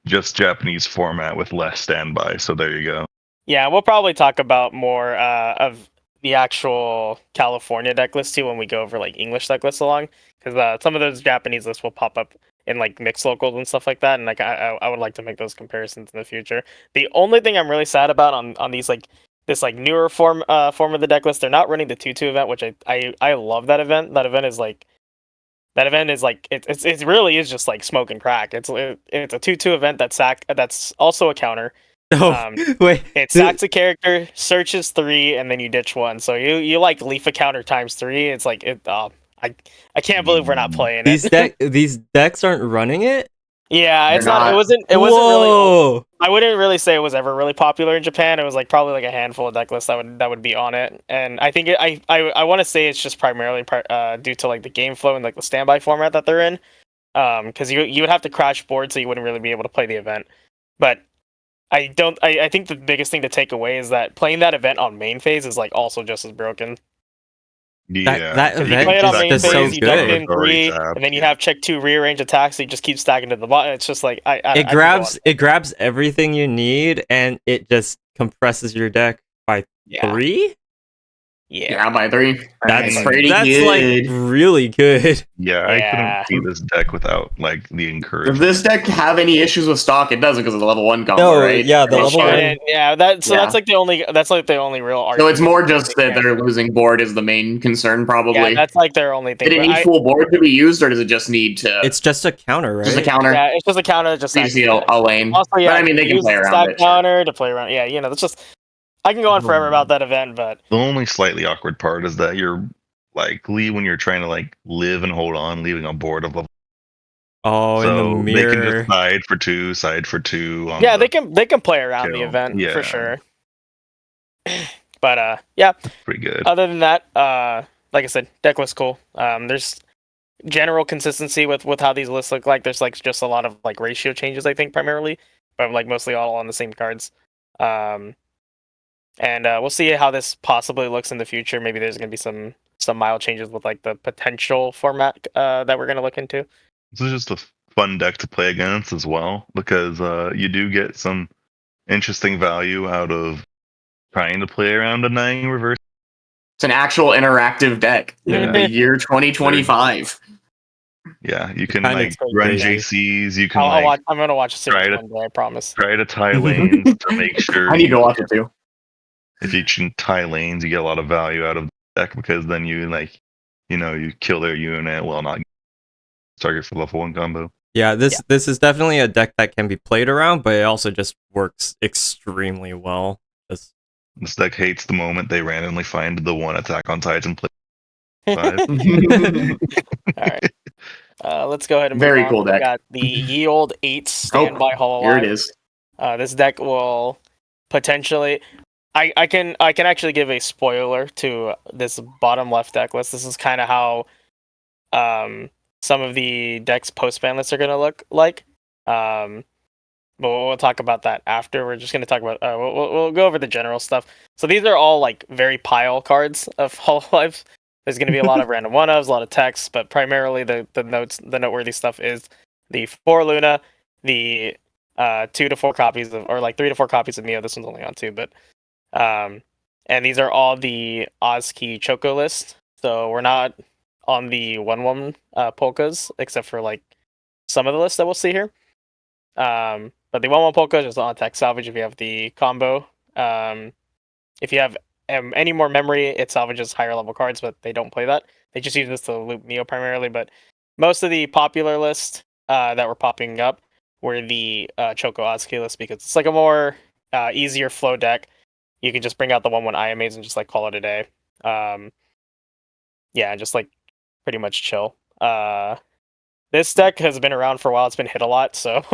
just Japanese format with less standby. So there you go. Yeah, we'll probably talk about more of the actual California deck list too when we go over like English deck lists along, because some of those Japanese lists will pop up in like mixed locals and stuff like that, and like I would like to make those comparisons in the future. The only thing I'm really sad about on these like this like newer form of the deck list, they're not running the 2/2 event, which I love that event. That event is like it really is just like smoke and crack. It's a 2/2 event that's also a counter. Oh, wait. It sacks a character, searches 3, and then you ditch 1. So you like leaf a counter times 3. It's like it. I can't believe we're not playing it. These decks aren't running it. Yeah, it's They're not. not. It wasn't really. Whoa. I wouldn't really say it was ever really popular in Japan. It was like probably like a handful of deck lists that would be on it. And I think I want to say it's just primarily due to like the game flow and like the standby format that they're in. Because you would have to crash board, so you wouldn't really be able to play the event. But I think the biggest thing to take away is that playing that event on main phase is like also just as broken. Yeah, That You event play it on is main just phase, so you dump it in good. 3, and then you have check 2 rearrange attacks, so you just keep stacking to the bottom. It's just like It grabs everything you need and it just compresses your deck by 3. Yeah, by 3. That's pretty like good. really good. Yeah, I Yeah. couldn't see this deck without like the Does encouragement. this deck have any issues with stock? It doesn't because of the level 1 combo, No, right? yeah, the It level shouldn't. Yeah, that's Yeah. like the only real argument. So it's more just they that can't they're do. losing board is the main concern, probably. Yeah, that's like their only thing. Did it But need full board to be used, or does it just need to It's just a counter, right? just a counter? yeah, it's just a counter. Just So you see a lane. Also, yeah, But I mean, they can use play the around stack it. Sure. counter to play around. Yeah, that's just. I can go on forever about that event, but The only slightly awkward part is that you're like when you're trying to like live and hold on, leaving a board of level. Oh, in the So they can mirror. just side for 2. On yeah, the, they can play around the kill. event Yeah. for sure. But yeah. pretty good. Other than that, like I said, deck was cool. There's general consistency with how these lists look like. There's like just a lot of like ratio changes, I think, primarily but like mostly all on the same cards. And we'll see how this possibly looks in the future. Maybe there's going to be some mild changes with like the potential format that we're going to look into. This is just a fun deck to play against as well, because you do get some interesting value out of trying to play around a Nang reverse. It's an actual interactive deck in Yeah. the year 2025. Yeah, you can Kinda like run crazy. JCs. You can I'll like watch. I'm going to watch a series try to- one day. I promise. try to tie lanes to make sure. I need to watch it too. If you can tie lanes, you get a lot of value out of the deck, because then you like, you kill their unit while not target for level 1 combo. Yeah, this is definitely a deck that can be played around, but it also just works extremely well. This deck hates the moment they randomly find the one Attack on Titan play 5. All right. Let's go ahead and move Very on. cool deck. We got the ye old 8 standby hollow. Here it is. This deck will potentially. I can actually give a spoiler to this bottom left deck list. This is kind of how some of the decks post ban lists are going to look like. But we'll talk about that after. We're just going to talk about. We'll go over the general stuff. So these are all like very pile cards of Hololive. There's going to be a lot of random one-ofs, a lot of text, but primarily the noteworthy stuff is the 4 Luna, the 2 to 4 copies of, or like 3 to 4 copies of Mio. This one's only on 2, but and these are all the Ozki Choco list. So we're not on the 1/1 polkas, except for like some of the lists that we'll see here. But the 1/1 polka is just on tech salvage if you have the combo. If you have any more memory, it salvages higher level cards, but they don't play that. They just use this to loop Neo primarily. But most of the popular lists that were popping up were the Choco Ozki list, because it's like a more easier flow deck. You can just bring out the 1/1 IMAs and just like call it a day. Yeah, just like pretty much chill. This deck has been around for a while. It's been hit a lot, so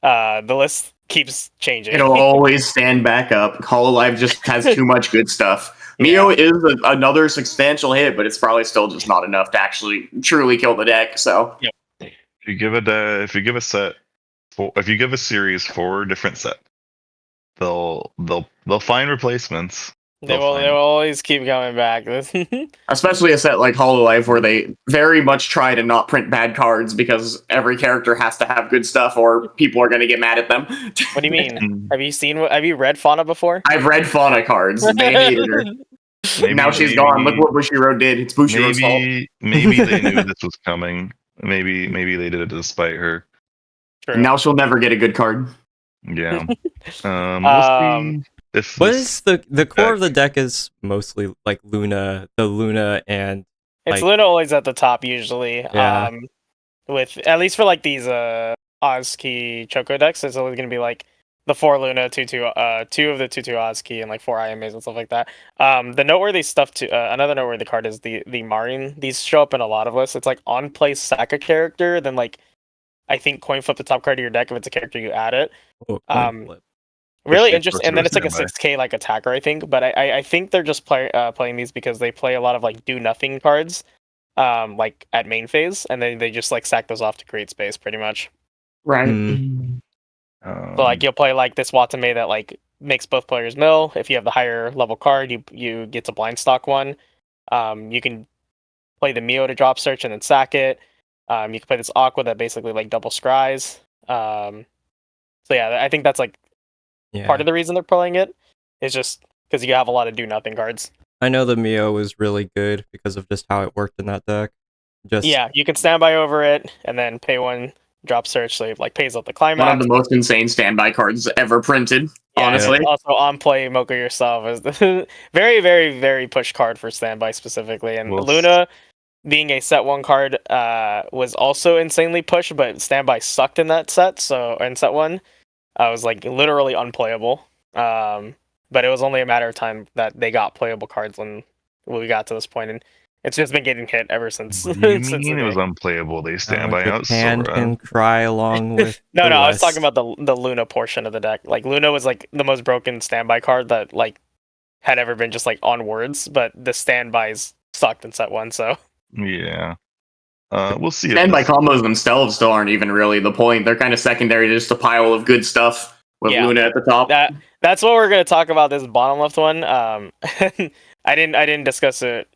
the list keeps changing. It'll always stand back up. Hololive just has too much good stuff. Mio is another substantial hit, but it's probably still just not enough to actually truly kill the deck. So If you give a series 4 different sets, they'll find replacements. They will always keep coming back. especially a set like Hololive, where they very much try to not print bad cards because every character has to have good stuff, or people are going to get mad at them. What do you mean? Have you read Fauna before? I've read Fauna cards. They hated her. Now she's gone. Look what Bushiroad did. It's Bushiroad's fault. Maybe they knew this was coming. Maybe they did it to spite her. True. And now she'll never get a good card. Yeah. We'll see if What this- is the core of the deck is mostly like Luna, and It's like- Luna always at the top usually. Yeah. With at least for like these Ozki Choco decks, it's always gonna be like the 4 Luna, 2 of the 2 Ozki, and like 4 IMAs and stuff like that. The noteworthy stuff to another noteworthy card is the Marin. These show up in a lot of lists. It's like on play sack a character, then like I think coin flip the top card of your deck if it's a character you add it. Oh, coin flip. Really Which interesting, is and then it's like a standby. 6K like attacker, I think. But I think they're just playing these because they play a lot of like do nothing cards, like at main phase, and then they just like sack those off to create space, pretty much. Right. So like you'll play like this Watame that like makes both players mill. If you have the higher level card, you get to blind stock one. You can play the Mio to drop search and then sack it. You can play this Aqua that basically like double scries. So yeah, I think that's like part of the reason they're playing it. Is just because you have a lot of do nothing cards. I know the Mio was really good because of just how it worked in that deck. Yeah, you can standby over it and then pay 1 drop search, so it like pays out the One climax. of the most insane standby cards ever printed, Yeah, honestly. Also on play Mocha yourself is the very, very, very push card for standby specifically. And Well, Luna being a set 1 card was also insanely pushed, but standby sucked in that set. So in set 1, I was like literally unplayable. But it was only a matter of time that they got playable cards when we got to this point, and it's just been getting hit ever since. What do you since mean the it was day. unplayable? They stand by Japan out can cry along with. No, the I was West. talking about the Luna portion of the deck. Like Luna was like the most broken standby card that like had ever been just like on words, but the standbys sucked in set 1. So Yeah. We'll see. Standby combos themselves still aren't even really the point. They're kind of secondary to just a pile of good stuff with Yeah. Luna at the top. That's what we're gonna talk about, this bottom left one. I didn't discuss it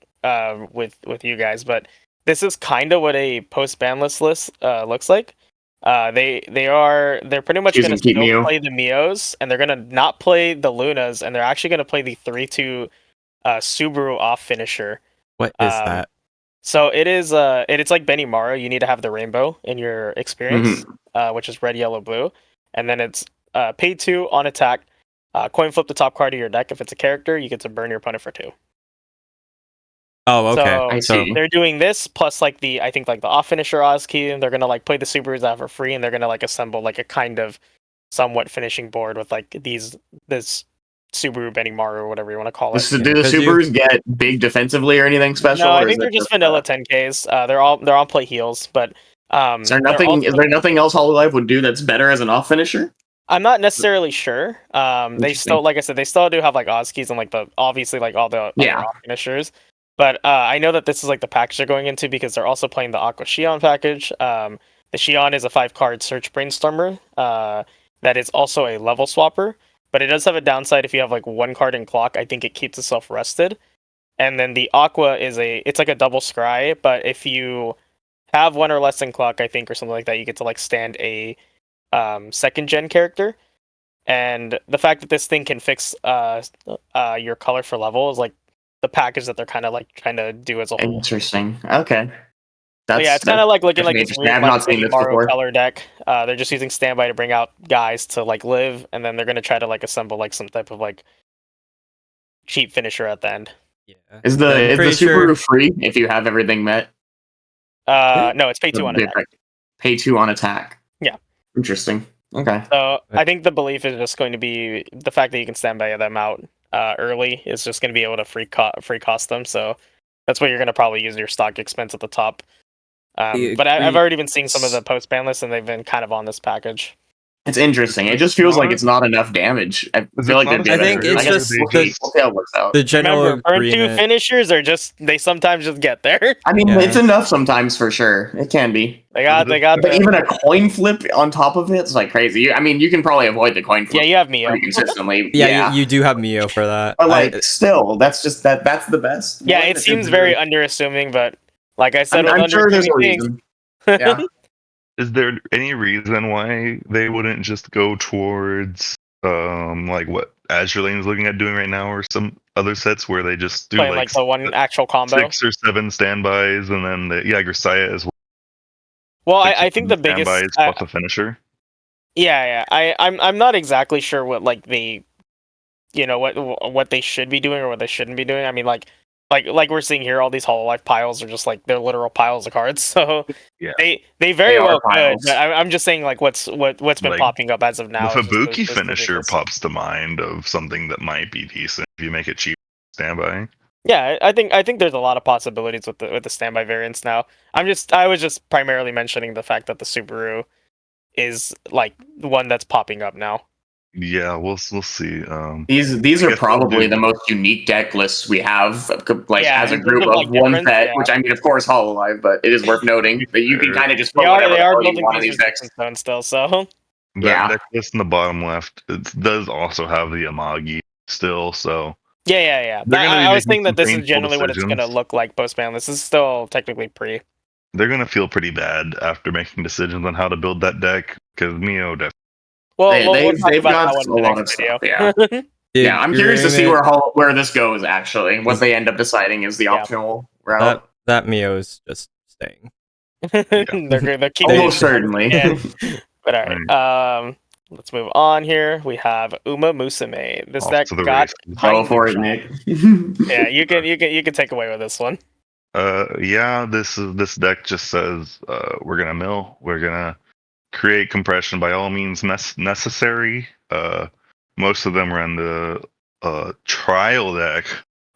with you guys, but this is kind of what a post banlist list looks like. They're pretty much Choosing gonna keep still Mio. play the Mios, and they're gonna not play the Lunas, and they're actually gonna play the 3-2 Subaru off finisher. What is that? So it's like Benny Mara. You need to have the rainbow in your experience, which is red, yellow, blue, and then it's pay 2 on attack. Coin flip the top card of your deck. If it's a character, you get to burn your opponent for 2. Oh, okay. So I see. they're doing this plus like the off finisher Oz key, and they're gonna like play the Subarus out for free, and they're gonna like assemble like a kind of somewhat finishing board with like this Subaru Benny Mara or whatever you want to call it. Do the Subarus get big defensively or anything special? No, I or think is they're it just vanilla 10Ks. They're on play heals, but Is there nothing else Hololive would do that's better as an off finisher? I'm not necessarily sure. They Interesting. still, like I said, they still do have like Oz keys and like obviously like all the Yeah. other off finishers. But I know that this is like the package they're going into because they're also playing the Aqua Xion package. The Xion is a 5-card search brainstormer that is also a level swapper, but it does have a downside if you have like 1 card in clock. I think it keeps itself rested. And then the Aqua it's like a double scry, but if you have 1 or less in clock, I think, or something like that, you get to like stand a second gen character. And the fact that this thing can fix your color for level is like the package that they're kind of like trying to do as a whole. Interesting. Okay. But yeah, it's kind of like looking like this interesting. weird I've like not seen Benny this Mara before. color deck. They're just using standby to bring out guys to like live, and then they're gonna try to like assemble like some type of like cheap finisher at the end. Yeah. Is the pretty Subaru free if you have everything met? No, it's pay 2 on attack. Pay 2 on attack. Yeah. Interesting. Okay. So I think the belief is just going to be the fact that you can standby them out early is just going to be able to free cost them. So that's what you're going to probably use your stock expense at the top. But I've already been seeing some of the post ban lists, and they've been kind of on this package. It's interesting. It just feels like it's not enough damage. I feel like I think it's just we'll see how it works out. the general Remember, burn 2 agreement. finishers are they sometimes just get there. I mean, Yeah. it's enough sometimes for sure. It can be. They got But even a coin flip on top of it's like crazy. I mean, you can probably avoid the coin flip you have Mio. pretty consistently. Yeah, you do have Mio for that. But like, still, that's just that's the best. Yeah, it seems very underassuming, but like I said, I'm with sure there's a underassuming things- reason. Yeah. Is there any reason why they wouldn't just go towards like what Azure Lane's looking at doing right now, or some other sets where they just do playing like the one actual combo. 6 or 7 standbys, and then Grisaya as well. Well, 6 or I think the 7 biggest standbys plus a finisher. Yeah. I'm not exactly sure what like what they should be doing or what they shouldn't be doing. I mean, like we're seeing here, all these Hololive piles are just like they're literal piles of cards. So Yeah. they very well could. piles. But I'm just saying like what's been Like, popping up as of now. The is just Fubuki this finisher ridiculous. pops to mind of something that might be decent if you make it cheap standby. Yeah, I think there's a lot of possibilities with the standby variants now. I was just primarily mentioning the fact that the Subaru is like the one that's popping up now. Yeah, we'll see. These I are guess probably we'll do- the most unique deck lists we have, like Yeah, as a in group terms of of, like, one difference, set. yeah. Which I mean, of course, Hololive, but it is worth noting that you can kind of just put They whatever the are hell you building want in these these decks. resistance zones still. So That Yeah. deck list in the bottom left, it does also have the Amagi still, so yeah. They're gonna be I was making thinking that some this is painful generally what it's going to decisions. look like post ban. This is still technically pre. they're gonna feel pretty bad after making decisions on how to build that deck, because Mio definitely. Well, They've talk about got that one in a the lot next of video. stuff, Yeah, I'm curious to see where this goes. Actually, what they end up deciding is the Yeah. optional route. that Mio is just staying. They're keeping Almost it- certainly. Yeah. But all right, let's move on here. We have Uma Musume. This Off deck to the got races. Go kind for of it, Nick. Yeah, you can take away with this one. This deck just says we're gonna mill, we're gonna create compression by all means necessary. Most of them run the trial deck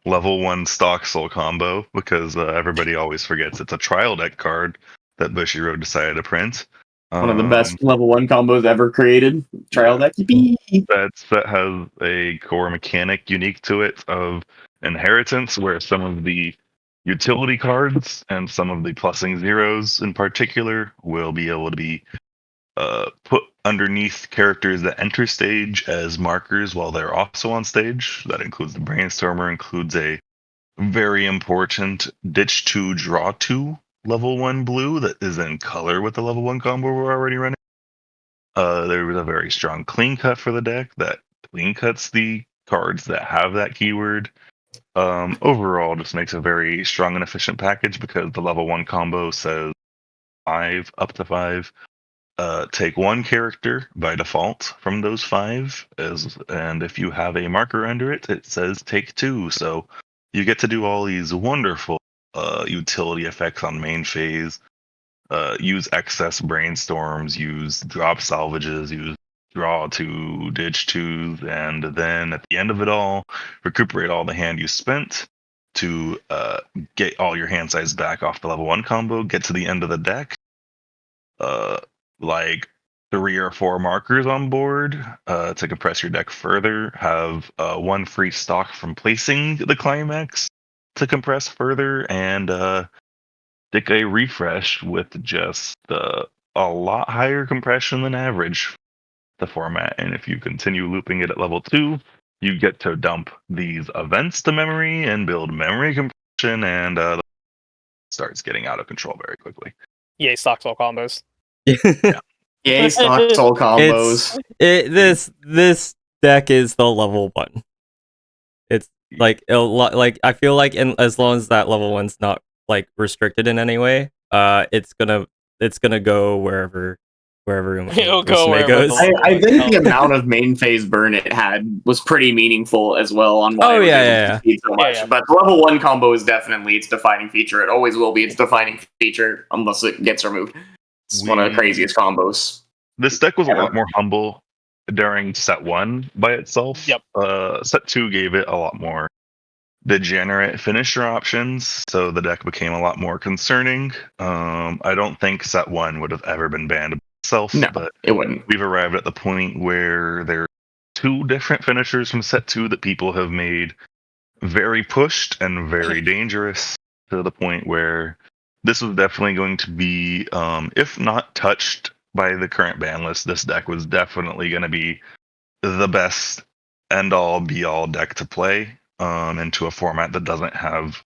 level 1 stock soul combo because everybody always forgets it's a trial deck card that Bushiroad decided to print. One of the best level 1 combos ever created. Trial deck. Yippee. That has a core mechanic unique to it of inheritance, where some of the utility cards, and some of the plussing zeros in particular will be able to be put underneath characters that enter stage as markers while they're also on stage. That includes the Brainstormer, includes a very important Ditch 2, Draw 2 level 1 blue that is in color with the level 1 combo we're already running. There was a very strong clean cut for the deck that clean cuts the cards that have that keyword. Overall, just makes a very strong and efficient package because the level 1 combo says 5 up to 5. Take one character by default from those 5, and if you have a marker under it, it says take 2. So you get to do all these wonderful utility effects on main phase. Use excess brainstorms, use drop salvages, use draw 2, ditch 2, and then at the end of it all, recuperate all the hand you spent to get all your hand size back off the level 1 combo, get to the end of the deck, like 3 or 4 markers on board to compress your deck further, have 1 free stock from placing the climax to compress further, and stick a refresh with just a lot higher compression than average the format. And if you continue looping it at level 2, you get to dump these events to memory and build memory compression, and starts getting out of control very quickly. Yay, stocks all combos. Yay, stock soul combos. This deck is the level 1. It's like a lot. Like I feel like, as long as that level 1's not like restricted in any way, it's gonna go wherever It'll go Musume wherever goes. the- I think the amount of main phase burn it had was pretty meaningful as well on why Oh, it was yeah, able yeah, to succeed so much. yeah. But the level 1 combo is definitely its defining feature. It always will be its defining feature unless it gets removed. It's one of the craziest combos. This deck was a Ever. lot more humble during set 1 by itself. Yep. Set 2 gave it a lot more degenerate finisher options, so the deck became a lot more concerning. I don't think set 1 would have ever been banned by itself, No, but it wouldn't. we've arrived at the point where there are 2 different finishers from set 2 that people have made very pushed and very dangerous, to the point where this was definitely going to be, if not touched by the current ban list, this deck was definitely going to be the best end-all be-all deck to play into a format that doesn't have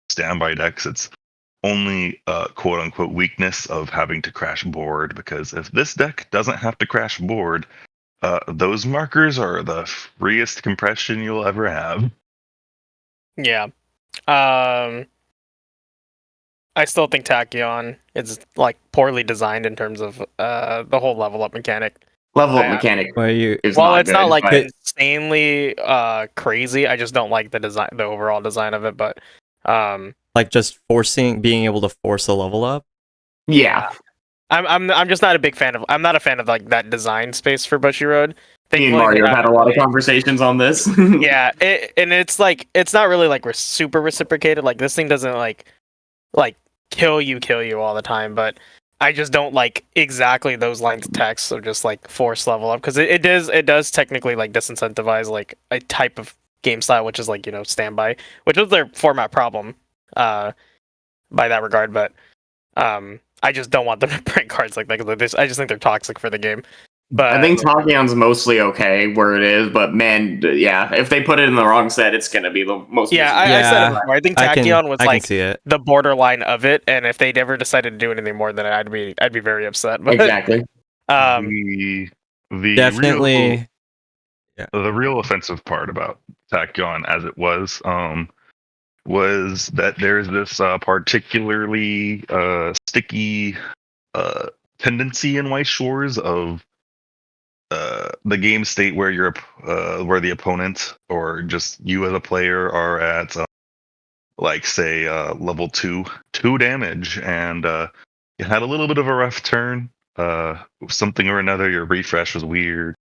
standby decks. It's only quote-unquote weakness of having to crash board, because if this deck doesn't have to crash board, those markers are the freest compression you'll ever have. Yeah. I still think Tachyon is like poorly designed in terms of the whole level up mechanic. Level up Yeah. mechanic Where you is Well, not it's not good, like but insanely crazy. I just don't like the design, the overall design of it. But like just being able to force a level up. yeah. I'm just not a big fan of. I'm not a fan of like that design space for Bushy Road. Me and Thankfully, Mario they have had a have- lot of conversations on this. Yeah, and it's like it's not really like we're super reciprocated. Like this thing doesn't like kill you all the time, but I just don't like exactly those lines of text of just like force level up, because it does technically like disincentivize like a type of game style, which is like, you know, standby, which was their format problem by that regard. But I just don't want them to print cards like that, because I just think they're toxic for the game. But I think Takyon's mostly okay where it is, but man, yeah, if they put it in the wrong set, it's gonna be the most. yeah, miserable. I said it Yeah, before. I think I can Tachyon was like see it. the borderline of it, and if they never decided to do anything more than it, I'd be very upset. But Exactly. The Definitely. the real offensive part about Tachyon as it was that there's this particularly sticky tendency in Weiss Schwarz of the game state where where the opponent or just you as a player are at like say level 2 damage, and you had a little bit of a rough turn, something or another, your refresh was weird,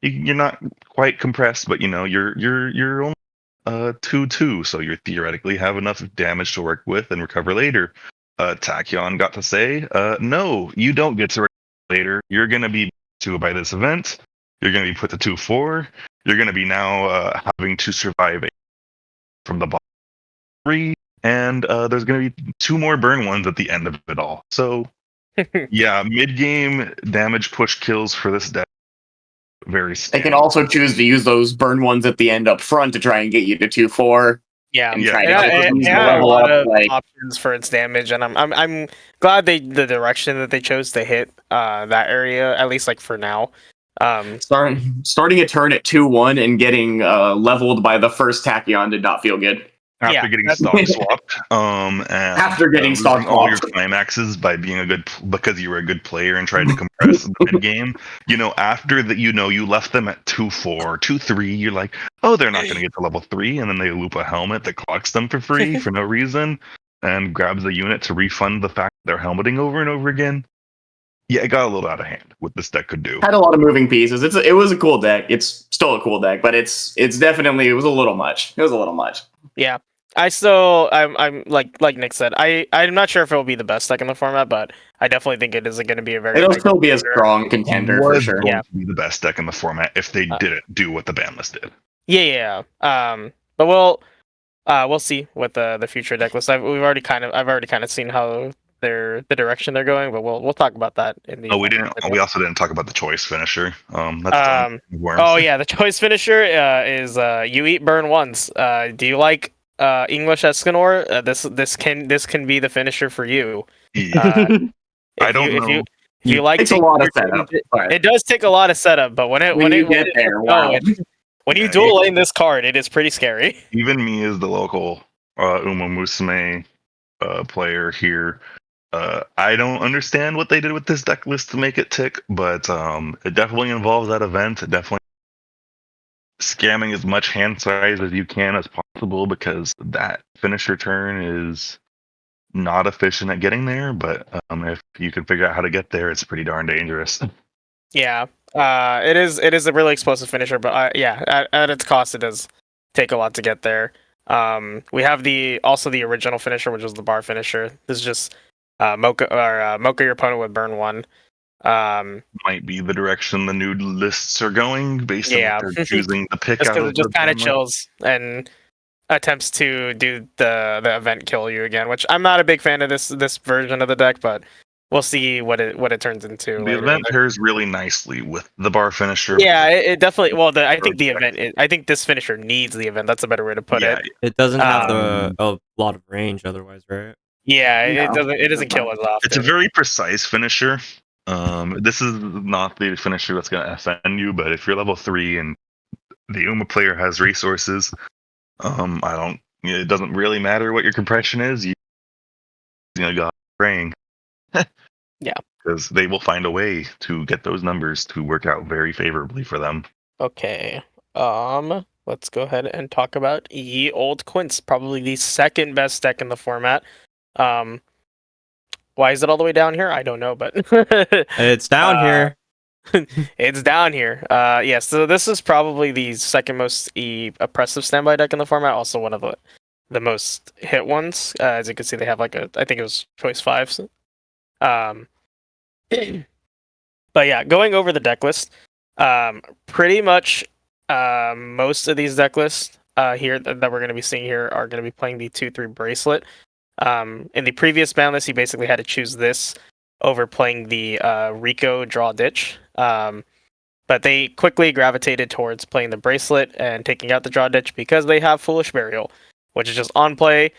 you're not quite compressed, but you know you're only 2/2, so you theoretically have enough damage to work with and recover later. Tachyon got to say, no, you don't get to recover later. You're gonna be 2 by this event. You're gonna be put to 2/4. You're gonna be now having to survive from the bottom 3 and there's going to be 2 more burn ones at the end of it all. So yeah, mid-game damage push kills for this deck. Very They can standard. also choose to use those burn ones at the end up front to try and get you to 2/4. Yeah, And Yeah, try to yeah, get it- these it to had a level lot up. of Like, options for its damage, and I'm glad the direction that they chose to hit that area, at least like for now. starting a turn at 2-1 and getting leveled by the first Tachyon did not feel good. after Yeah, getting that's- stock swapped, and After getting stock losing all your swapped. climaxes by being because you were a good player and tried to compress the mid game. After that, you left them at 2-4, 2-3. You're like, oh, they're not going to get to level 3, and then they loop a helmet that clocks them for free for no reason, and grabs a unit to refund the fact that they're helmeting over and over again. Yeah, it got a little out of hand. What this deck could do. Had a lot of moving pieces. It was a cool deck. It's still a cool deck, but it was a little much. It was a little much. Yeah, I'm like Nick said, I'm not sure if it will be the best deck in the format, but I definitely think it is going to be a very. It'll big still be a contender. strong contender for Was sure. going Yeah. to be the best deck in the format if they didn't do what the ban list did. Yeah. But we'll see what the future deck list. I've already kind of seen how the direction they're going, but we'll talk about that in the. Oh, we also didn't talk about the choice finisher. That's worms. Oh yeah, the choice finisher is you eat burn ones. Do you like English Escanor? This can be the finisher for you. Yeah. If I don't you, know. If you like Takes a taking lot your of setup. turn, But it does take a lot of setup, but when you get there, wow. when you Yeah, dual lane this card, it is pretty scary. Even me as the local Uma Musume player here, I don't understand what they did with this deck list to make it tick, but it definitely involves that event. It definitely scamming as much hand size as you can as possible, because that finisher turn is not efficient at getting there, but if you can figure out how to get there, it's pretty darn dangerous. Yeah, it is a really explosive finisher, but yeah, at its cost, it does take a lot to get there. We have also the original finisher, which was the bar finisher. This is just mocha your opponent with burn one. Might be the direction the new lists are going based on Yeah. what they're choosing to pick Just out because of it just the kind of ban list. chills and attempts to do the event kill you again, which I'm not a big fan of this version of the deck, but we'll see what it turns into. The later. event pairs really nicely with the bar finisher. Yeah, it definitely. Well, I think the Yeah. event. I think this finisher needs the event. That's a better way to put Yeah, it. It doesn't have Um, a lot of range otherwise, right? Yeah, it No, doesn't. It doesn't that's kill as often. it's a very precise finisher. This is not the finisher that's going to offend you, but if you're level 3 and the Uma player has resources, it doesn't really matter what your compression is. You got praying. Yeah. Because they will find a way to get those numbers to work out very favorably for them. Okay. Let's go ahead and talk about Ye Old Quince, probably the second best deck in the format. Why is it all the way down here? I don't know, but It's down here. it's down here. Yeah, so this is probably the second most oppressive standby deck in the format. Also one of the most hit ones. As you can see, they have I think it was choice 5s. But yeah, going over the deck list, pretty much most of these deck lists here that we're going to be seeing here are going to be playing the 2/3 bracelet. In the previous ban list, you basically had to choose this over playing the Rico draw ditch. But they quickly gravitated towards playing the bracelet and taking out the draw ditch because they have Foolish Burial, which is just on play,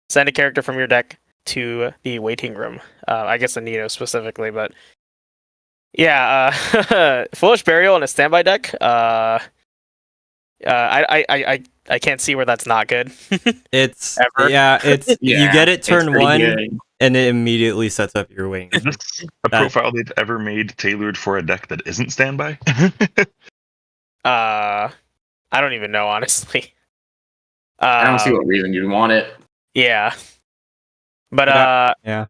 send a character from your deck to the waiting room. I guess the Nito specifically, but yeah, Foolish Burial in a standby deck. I can't see where that's not good. It's Ever. it's you get it it's turn pretty 1 good. and it immediately sets up your wing. Is this a That- profile they've ever made tailored for a deck that isn't standby? I don't even know, honestly. I don't see what reason you'd want it. Yeah, but yeah.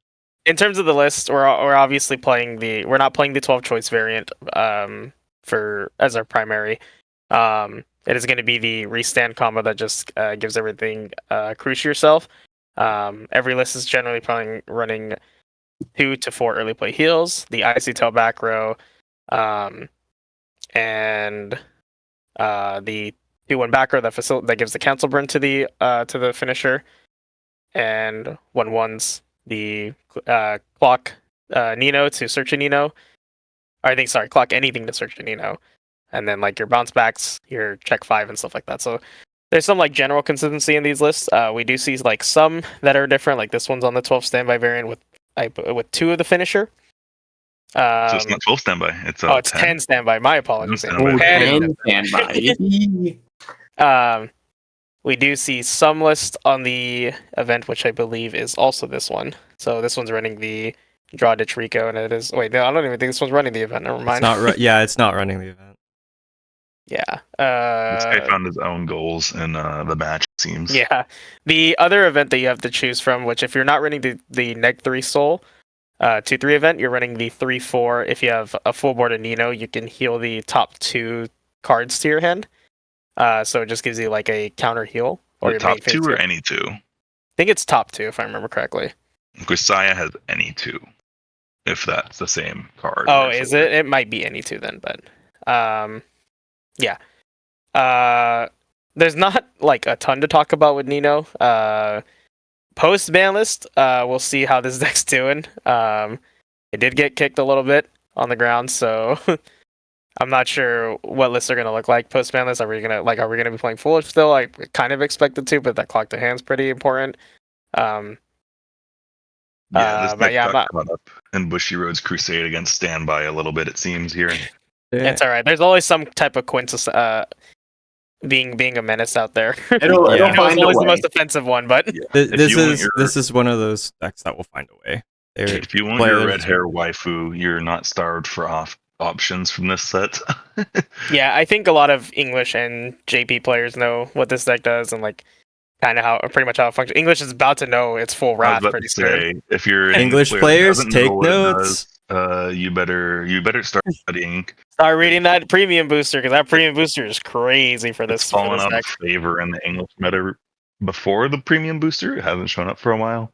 in terms of the list, we're obviously playing we're not playing the 12 choice variant for as our primary. It is going to be the restand combo that just gives everything cruise yourself. Every list is generally running 2 to 4 early play heals, the icy tail back row, and the 2/1 back row that gives the cancel burn to the finisher, and 1/1's the clock Nino to search a Nino. Or I think, sorry, clock anything to search a Nino. And then like your bounce backs, your check 5 and stuff like that. So there's some like general consistency in these lists. We do see like some that are different. Like this one's on the 12 standby variant with 2 of the finisher. So it's not 12 standby. It's it's 10 standby. My apologies. Standby. 10 standby. We do see some list on the event, which I believe is also this one. So this one's running the draw ditch Rico, and it is. Wait, no, I don't even think this one's running the event. Never mind. It's not. Yeah, it's not running the event. Yeah. This guy found his own goals in the match, it seems. Yeah. The other event that you have to choose from, which if you're not running the neg 3 soul 2-3 event, you're running the 3-4. If you have a full board of Nino, you can heal the top 2 cards to your hand. So it just gives you like a counter heal. Or your top main phase 2 or heal. any 2? I think it's top 2 if I remember correctly. Guisaya has any 2. If that's the same card. Oh, is it? It might be any 2 then, but yeah. There's not like a ton to talk about with Nino. Post ban list, we'll see how this deck's doing. It did get kicked a little bit on the ground, so I'm not sure what lists are gonna look like post ban list. Are we gonna be playing Foolish still? I kind of expected to, but that clock to hand's pretty important. This deck got caught up in Bushiroad's crusade against standby a little bit, it seems here. It's all right. There's always some type of Quintus being a menace out there. It'll find it's always a the way. most offensive one, but This is one of those decks that will find a way. If you want your red hair waifu, you're not starved for options from this set. Yeah, I think a lot of English and JP players know what this deck does and like kind of pretty much how it functions. English is about to know its full wrath pretty soon. If you're an English player players, that doesn't take know what it notes. does, you better start studying. Start reading that premium booster because that premium booster is crazy for this. It's fallen out deck. of favor in the English meta before the premium booster. It hasn't shown up for a while.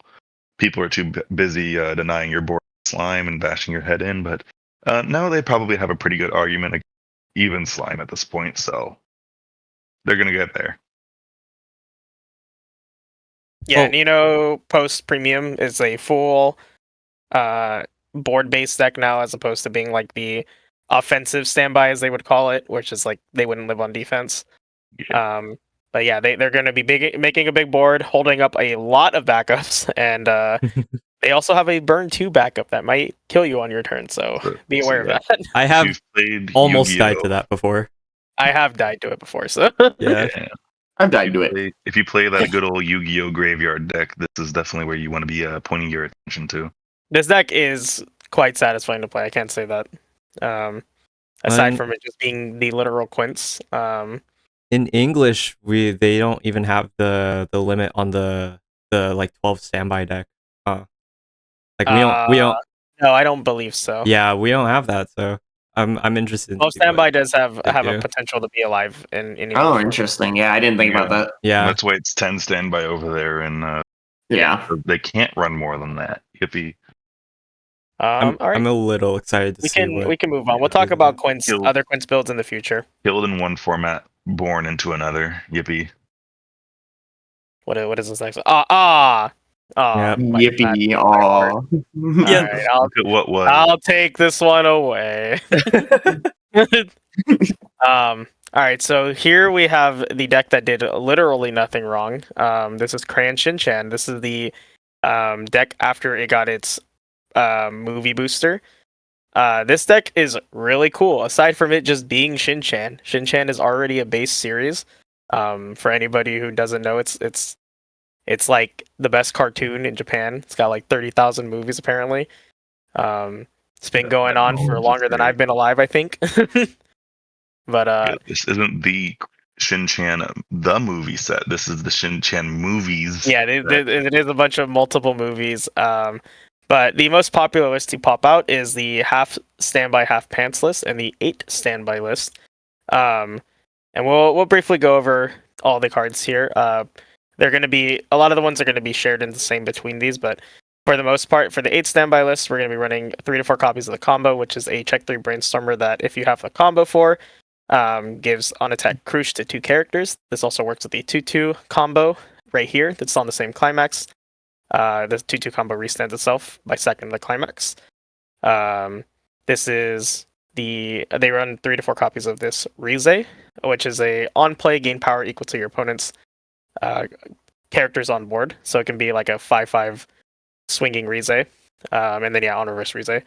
People are too busy denying your board slime and bashing your head in, but now they probably have a pretty good argument against even slime at this point, so they're gonna get there. Yeah, Nino post premium is a full board based deck now, as opposed to being like the offensive standby, as they would call it, which is like they wouldn't live on defense. Yeah. But yeah, they're going to be making a big board, holding up a lot of backups, and they also have a burn 2 backup that might kill you on your turn. So be aware of that. I have almost Yu-Gi-Oh! died to that before. I have died to it before, so Yeah. I've died to it. If you play that good old Yu-Gi-Oh! Graveyard deck, this is definitely where you want to be pointing your attention to. This deck is quite satisfying to play. I can't say that. Aside from it just being the literal quints. In English, they don't even have the limit on the like 12 standby deck. Like we don't. No, I don't believe so. Yeah, we don't have that, so I'm interested. Well, standby does have a potential to be alive in English. Oh, interesting. Yeah, I didn't think about that. Yeah, that's why it's 10 standby over there, and yeah, they can't run more than that. Yippee! All right. I'm a little excited to see. We can move on. We'll talk about quints, other quints builds in the future. Killed in one format, born into another. Yippee! What is this next? Yippee! Aw. Yeah. Right, Look at what was. I'll take this one away. All right, so here we have the deck that did literally nothing wrong. This is Crayon Shin-Chan. This is the deck after it got its movie booster. This deck is really cool. Aside from it just being Shin-Chan, Shin-Chan is already a base series. For anybody who doesn't know, it's like the best cartoon in Japan. It's got like 30,000 movies apparently. It's been going on for longer than I've been alive, I think. But this isn't the Shin-Chan the movie set. This is the Shin-Chan movies. Yeah, it is a bunch of multiple movies. But the most popular list to pop out is the half standby, half pants list and the 8 standby list. And we'll briefly go over all the cards here. They're going to be a lot of the ones are going to be shared in the same between these, but for the most part, for the 8 standby list, we're going to be running 3 to 4 copies of the combo, which is a check 3 brainstormer that if you have the combo for, gives on attack crush to 2 characters. This also works with the 2/2 combo right here that's on the same climax. The 2/2 combo restands itself by second the climax. This is they run 3 to 4 copies of this Rize, which is a on play gain power equal to your opponent's characters on board. So it can be like a 5/5 swinging Rize, and then on reverse Rize.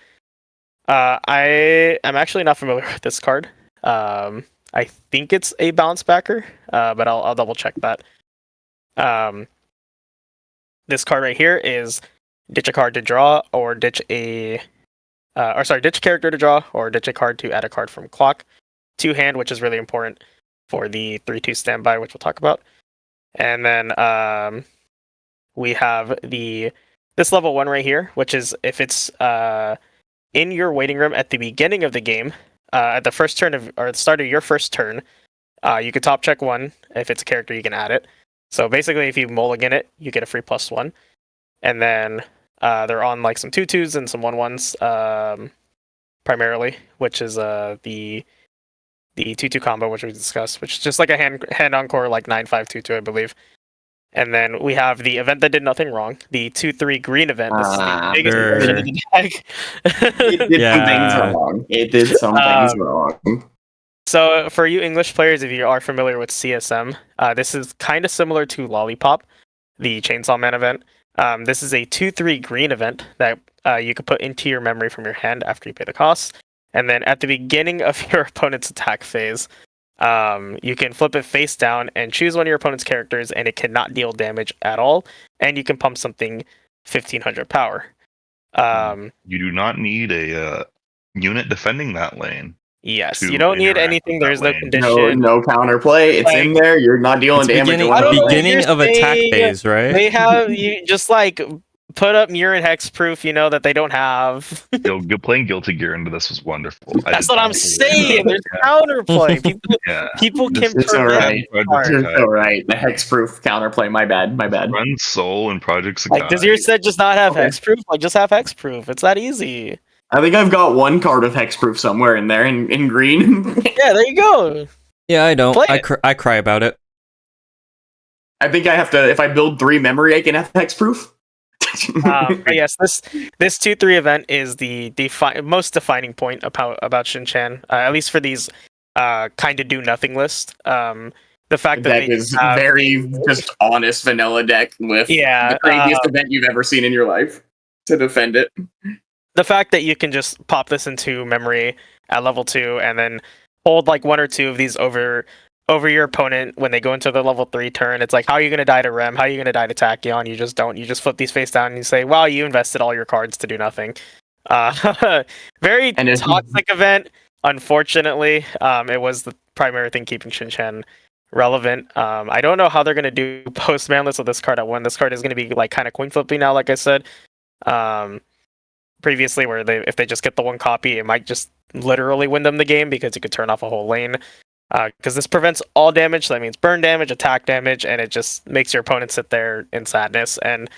I am actually not familiar with this card. I think it's a bounce backer, but I'll double check that. This card right here is ditch a card to draw, or ditch a ditch a character to draw, or ditch a card to add a card from clock to hand, which is really important for the 3/2 standby, which we'll talk about. And then we have this level 1 right here, which is if it's in your waiting room at the beginning of the game, at the first turn or the start of your first turn, you can top check 1. If it's a character, you can add it. So basically, if you mulligan it, you get a free +1. And then they're on like some 2/2s and some 1/1s primarily, which is the 2/2 combo, which we discussed, which is just like a hand encore like 9/5/2/2, I believe. And then we have the event that did nothing wrong, the 2/3 green event. This is the biggest version of the deck. It did some things wrong. It did some things wrong. So for you English players, if you are familiar with CSM, this is kind of similar to Lollipop, the Chainsaw Man event. This is a 2/3 green event that you can put into your memory from your hand after you pay the cost. And then at the beginning of your opponent's attack phase, you can flip it face down and choose one of your opponent's characters, and it cannot deal damage at all. And you can pump something 1500 power. You do not need a unit defending that lane. Yes, you don't need anything. There's no condition. No counterplay. It's in there. You're not dealing damage. Beginning of attack phase, right? They have you just like put up Murin hexproof, that they don't have. Playing Guilty Gear into this was wonderful. That's what I'm saying. There's counterplay. People can. It's alright. It's alright. The hexproof counterplay. My bad. Run Soul and Project Sakai. Like, does your set just not have hexproof? Like, just have hexproof. It's that easy. I think I've got one card of hexproof somewhere in there in green. Yeah, there you go. Yeah, I don't. I cry about it. I think I have to. If I build 3 memory, I can have hexproof. But yes, this 2/3 event is the most defining point about Shin-Chan, at least for these kind of do nothing list. The fact that they is very just honest vanilla deck with the craziest event you've ever seen in your life to defend it. The fact that you can just pop this into memory at level 2 and then hold like 1 or 2 of these over your opponent when they go into the level 3 turn. It's like, how are you going to die to Rem? How are you going to die to Tachyon? You just don't. You just flip these face down and you say, wow, you invested all your cards to do nothing. Very toxic event. Unfortunately, it was the primary thing keeping Shin-Chan relevant. I don't know how they're going to do post-manless with this card at 1. This card is going to be like kind of coin flipping now, like I said. Previously, where if they just get the 1 copy, it might just literally win them the game because you could turn off a whole lane. Because this prevents all damage, so that means burn damage, attack damage, and it just makes your opponent sit there in sadness. And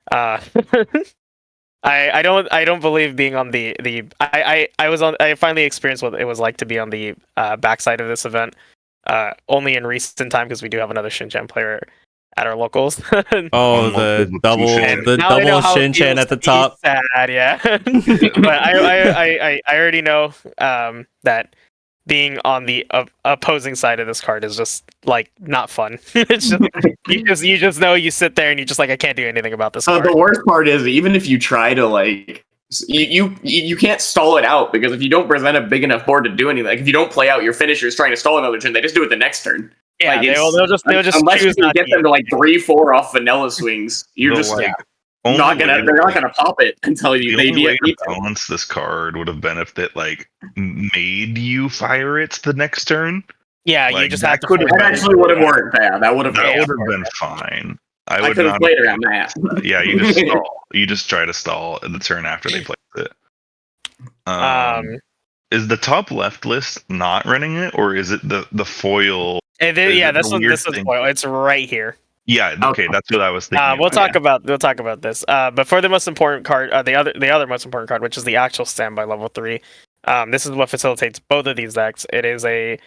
I don't believe being on I finally experienced what it was like to be on the backside of this event. Only in recent time, because we do have another Shin-Chan player at our locals. The double Shin-Chan at the top. Sad, yeah. But I already know that being on the opposing side of this card is just like not fun. It's just you just know, you sit there and you just like, I can't do anything about this card. The worst part is, even if you try to like, you can't stall it out, because if you don't present a big enough board to do anything, like if you don't play out your finishers trying to stall another turn, they just do it the next turn. Yeah, like they'll just unless you can get them to like 3-4 off vanilla swings, you're just like, they're not gonna pop it until they balance this card would have been if it like made you fire it the next turn. Yeah, like, you just have to. That actually would have worked. Yeah, that would have been fine. I could have played around that. Yeah, you just stall. You just try to stall the turn after they play it. Is the top left list not running it, or is it the foil? This is foil. It's right here. Yeah, okay, that's what I was thinking. We'll talk about this. But for the most important card, the other most important card, which is the actual standby level 3. This is what facilitates both of these decks. It is a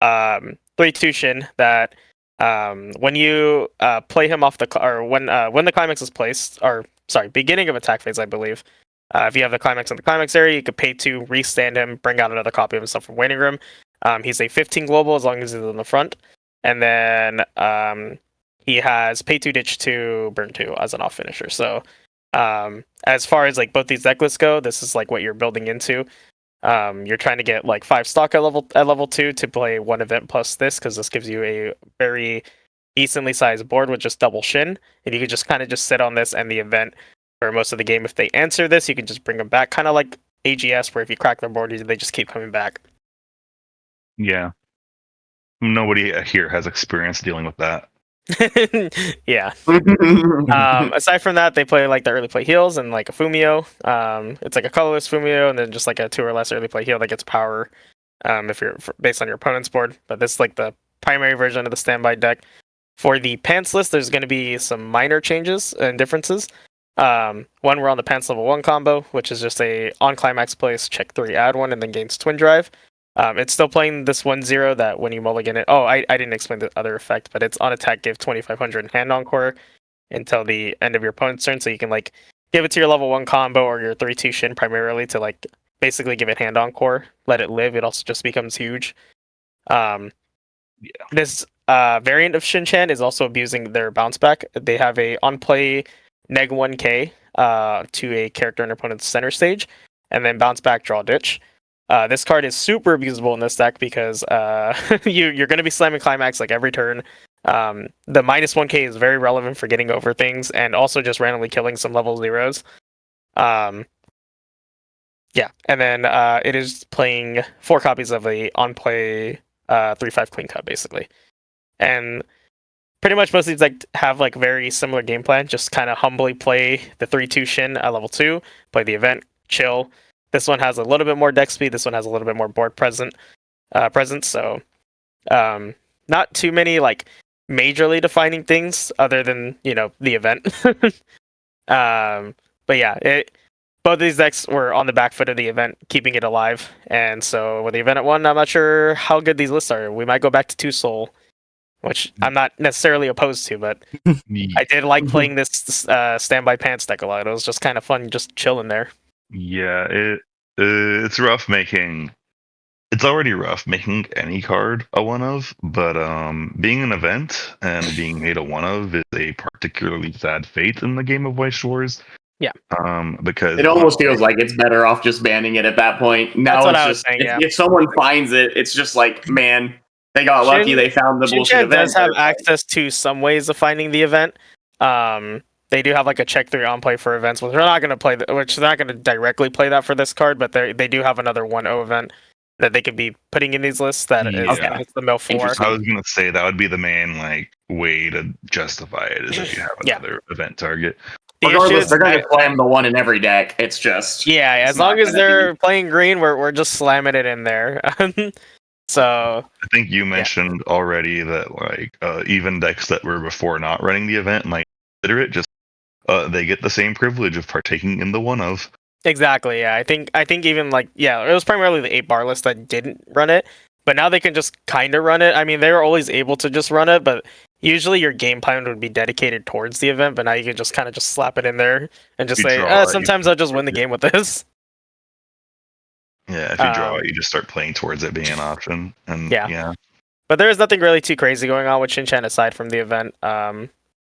3/2 Shin that When you play him off the or when the climax is placed, or sorry, beginning of attack phase, I believe. If you have the climax in the climax area, you could pay 2, restand him, bring out another copy of himself from waiting room. He's a 15 global as long as he's in the front, and then he has pay 2, ditch 2, burn 2 as an off finisher. So as far as like both these deck lists go, this is like what you're building into. You're trying to get like 5 stock at level 2 to play 1 event plus this, because this gives you a very decently sized board with just double Shin, and you can just kind of just sit on this and the event for most of the game. If they answer this, you can just bring them back, kind of like AGS, where if you crack their board, they just keep coming back. Yeah. Nobody here has experience dealing with that. Yeah. Aside from that, they play like the early play heals and like a Fumio. It's like a colorless Fumio, and then just like a 2 or less early play heal that gets power if you're based on your opponent's board. But this is like the primary version of the standby deck. For the pants list, there's going to be some minor changes and differences. One, we're on the pants level 1 combo, which is just a on climax place, check 3, add 1, and then gains twin drive. It's still playing this 1/0 that when you mulligan it. Oh, I didn't explain the other effect, but it's on attack, give 2500 in hand encore until the end of your opponent's turn. So you can like give it to your level 1 combo or your 3/2 Shin primarily to like basically give it hand encore, let it live. It also just becomes huge. This variant of Shin-Chan is also abusing their bounce back. They have a on play neg 1k to a character in opponent's center stage, and then bounce back, draw ditch. This card is super abusable in this deck because you're going to be slamming climax like every turn. The minus 1k is very relevant for getting over things and also just randomly killing some level 0s. Yeah, and then it is playing 4 copies of the on play 3/5 clean cut basically, and pretty much most of these like have like very similar game plan. Just kind of humbly play the 3/2 Shin at level 2, play the event, chill. This one has a little bit more deck speed. This one has a little bit more board presence. So not too many like majorly defining things other than the event. But yeah, both of these decks were on the back foot of the event, keeping it alive. And so with the event at 1, I'm not sure how good these lists are. We might go back to 2 Soul, which I'm not necessarily opposed to, but I did like playing this standby pants deck a lot. It was just kind of fun, just chilling there. Yeah, it's rough making. It's already rough making any card a 1-of, but being an event and being made a 1-of is a particularly sad fate in the game of Weiss Schwarz. Yeah. Because it almost feels like it's better off just banning it at that point. Now That's what it's I was just saying, yeah. if someone finds it, it's just like, man, they got lucky. They found the bullshit Shin-Chan event. does have access to some ways of finding the event. They do have like a check 3 on play for events, which they're not going to play. Which they're not going to directly play that for this card, but they do have another 1/0 event that they could be putting in these lists. That is it's the mill 4. I was gonna say that would be the main like way to justify it is if you have another event target. Regardless, they're going to slam the 1 in every deck. It's just as long as they're playing green, we're just slamming it in there. So I think you mentioned already that like even decks that were before not running the event might consider it. Just they get the same privilege of partaking in the 1-of. Exactly. Yeah, I think even like it was primarily the 8-bar list that didn't run it, but now they can just kind of run it. I mean, they were always able to just run it, but usually your game plan would be dedicated towards the event. But now you can just kind of just slap it in there and just say, sometimes I'll just win the game with this. Yeah, if you draw it, you just start playing towards it being an option. And yeah. But there is nothing really too crazy going on with Shin-Chan aside from the event.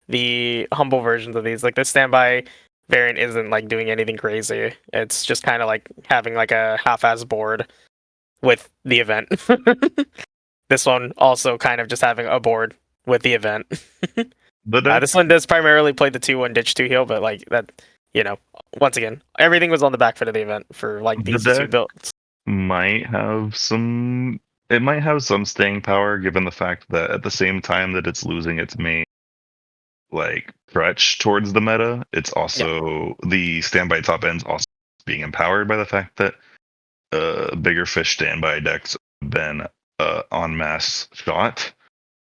The humble versions of these, like the standby variant, isn't like doing anything crazy. It's just kind of like having like a half-ass board with the event. This one also kind of just having a board with the event. But this one does primarily play the 2/1 ditch 2 heal, but like that, once again, everything was on the back foot of the event for like these 2 builds. Might have some. It might have some staying power, given the fact that at the same time that it's losing its main like crutch towards the meta, it's also the standby top ends also being empowered by the fact that bigger fish standby decks have been en masse shot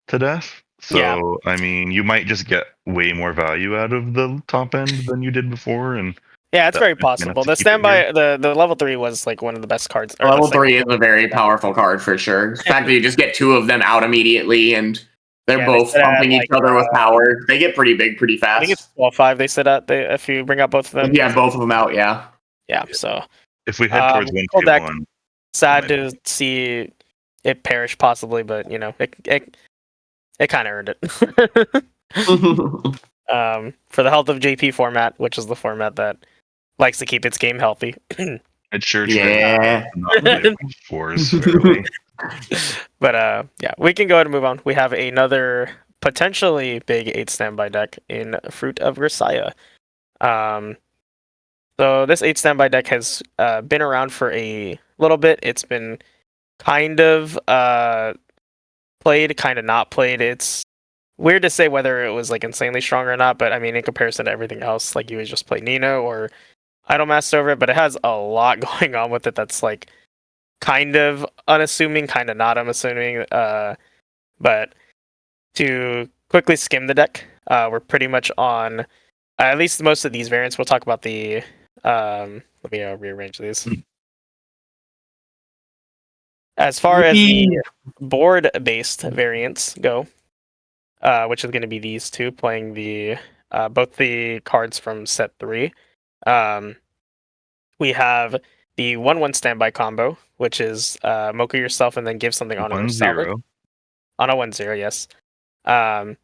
to death. So I mean, you might just get way more value out of the top end than you did before, and it's very possible. The standby, the level 3 was like one of the best cards. Level 3 is a very powerful card for sure. The fact that you just get 2 of them out immediately and They're Yeah, they both sit at, pumping each like, other with power. They get pretty big pretty I think it's fast. 12-5 they sit at, if you bring out both of them. Yeah, both of them out. Yeah. Yeah, so If we head towards cool deck. 1v1, Sad might to see it perish possibly, but you know, it kind of earned it. For the health of JP format, which is the format that likes to keep its game healthy. I'd sure try Yeah. to not play fours fairly. But yeah, we can go ahead and move on. We have another potentially big 8 standby deck in Fruit of Grisaya. So this 8 standby deck has been around for a little bit. It's been kind of played, kind of not played. It's weird to say whether it was like insanely strong or not, but I mean in comparison to everything else, like you would just play Nino or Idolmaster over it, but it has a lot going on with it that's like kind of unassuming, kind of not unassuming. But to quickly skim the deck, we're pretty much on at least most of these variants. We'll talk about the let me rearrange these. As far as the board-based variants go, which is going to be these two playing the both the cards from set 3. We have the 1/1 standby combo, which is Mocha yourself and then give something on a 1-0. On a 1/0, yes.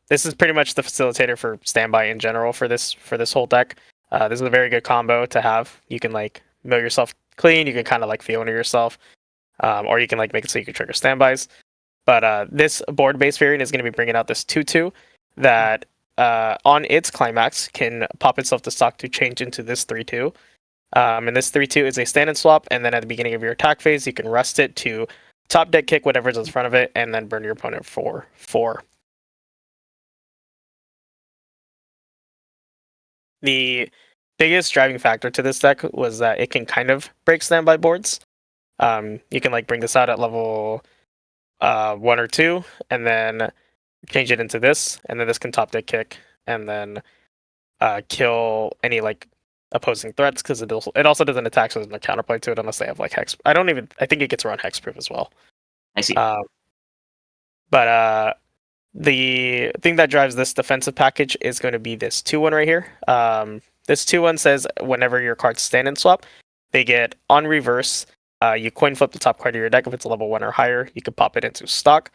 This is pretty much the facilitator for standby in general for this whole deck. This is a very good combo to have. You can like mill yourself clean. You can kind of like Fiona yourself, or you can like make it so you can trigger standbys. But this board-based variant is going to be bringing out this 2/2 that on its climax can pop itself to stock to change into this 3/2. And this 3/2 is a stand and swap, and then at the beginning of your attack phase, you can rest it to top deck kick whatever's in front of it, and then burn your opponent for 4. The biggest driving factor to this deck was that it can kind of break standby boards. You can like bring this out at level 1 or 2, and then change it into this, and then this can top deck kick, and then kill any like opposing threats because it also doesn't attack, so there's no counterplay to it unless they have like hex. I think it gets around hexproof as well. I see. But the thing that drives this defensive package is going to be this 2/1 right here. This 2/1 says whenever your cards stand and swap, they get on reverse. You coin flip the top card of your deck if it's a level 1 or higher. You can pop it into stock.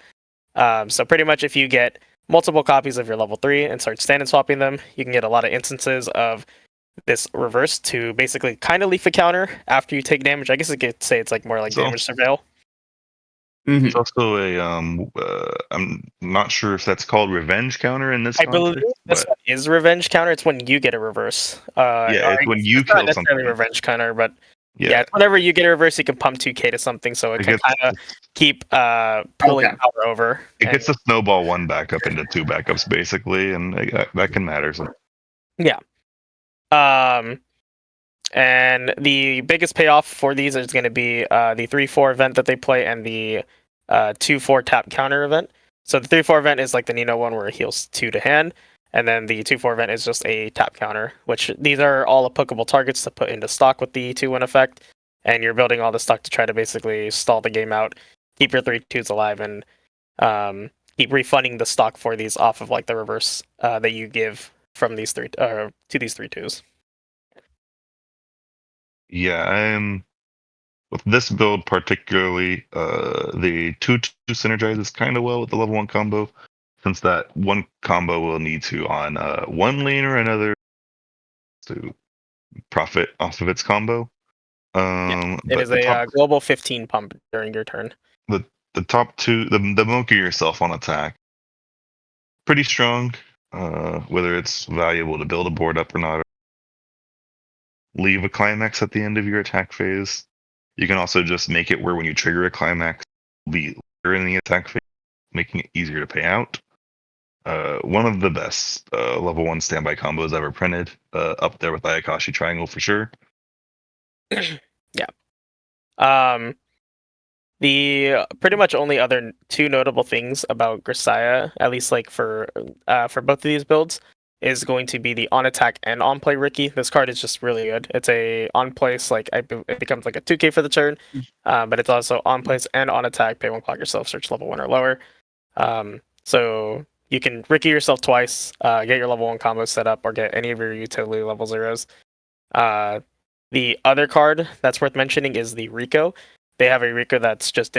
So pretty much if you get multiple copies of your level 3 and start stand and swapping them, you can get a lot of instances of this reverse to basically kind of leaf a counter after you take damage. I guess I could say it's like more like damage surveil. It's also a I'm not sure if that's called revenge counter in this I context, believe this one is revenge counter. It's when you get a reverse. Yeah, it's when you kill not necessarily something. revenge counter, but yeah, whenever you get a reverse, you can pump 2k to something, so it can kind of keep pulling power over. It gets a snowball 1 backup into 2 backups basically, and that can matter. Yeah. And the biggest payoff for these is going to be the 3/4 event that they play and the 2/4 tap counter event. So the 3/4 event is like the Nino one where it heals 2 to hand, and then the 2/4 event is just a tap counter, which these are all applicable targets to put into stock with the 2/1 effect, and you're building all the stock to try to basically stall the game out, keep your 3/2s alive, and keep refunding the stock for these off of like the reverse that you give from these to these 3/2s. Yeah, with this build particularly, the 2/2 synergizes kind of well with the level 1 combo, since that one combo will need to on one lane or another to profit off of its combo. It is a global 15 pump during your turn. The top 2, the Mocha yourself on attack, pretty strong. Whether it's valuable to build a board up or not. Leave a climax at the end of your attack phase. You can also just make it where when you trigger a climax, be later in the attack phase, making it easier to pay out. One of the best level 1 standby combos ever printed, up there with Ayakashi Triangle for sure. Yeah. The pretty much only other 2 notable things about Grisaya, at least like for both of these builds, is going to be the on attack and on play Ricky. This card is just really good. It's a on place, like it becomes like a 2k for the turn, but it's also on place and on attack. Pay 1 clock yourself, search level 1 or lower. So you can Ricky yourself twice, get your level 1 combo set up, or get any of your utility level 0s. The other card that's worth mentioning is the Rico. They have a Rico that's just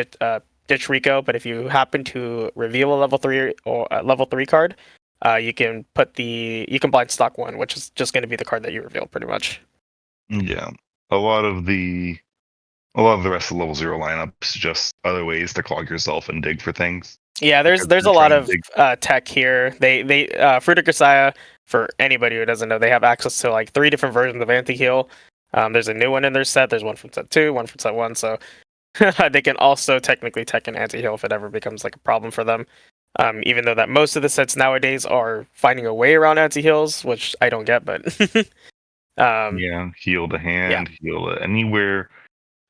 ditch Rico, but if you happen to reveal a level 3 or level 3 card, you can blind stock 1, which is just going to be the card that you reveal, pretty much. Yeah, a lot of the rest of the level 0 lineups just other ways to clog yourself and dig for things. Yeah, there's a lot of tech here. They Fruita Grisaya, for anybody who doesn't know, they have access to like 3 different versions of anti-heal. There's a new one in their set. There's one from set 2, one from set 1. So they can also technically tech an anti-heal if it ever becomes like a problem for them. Even though that most of the sets nowadays are finding a way around anti-heals, which I don't get, but yeah, heal the hand, heal it anywhere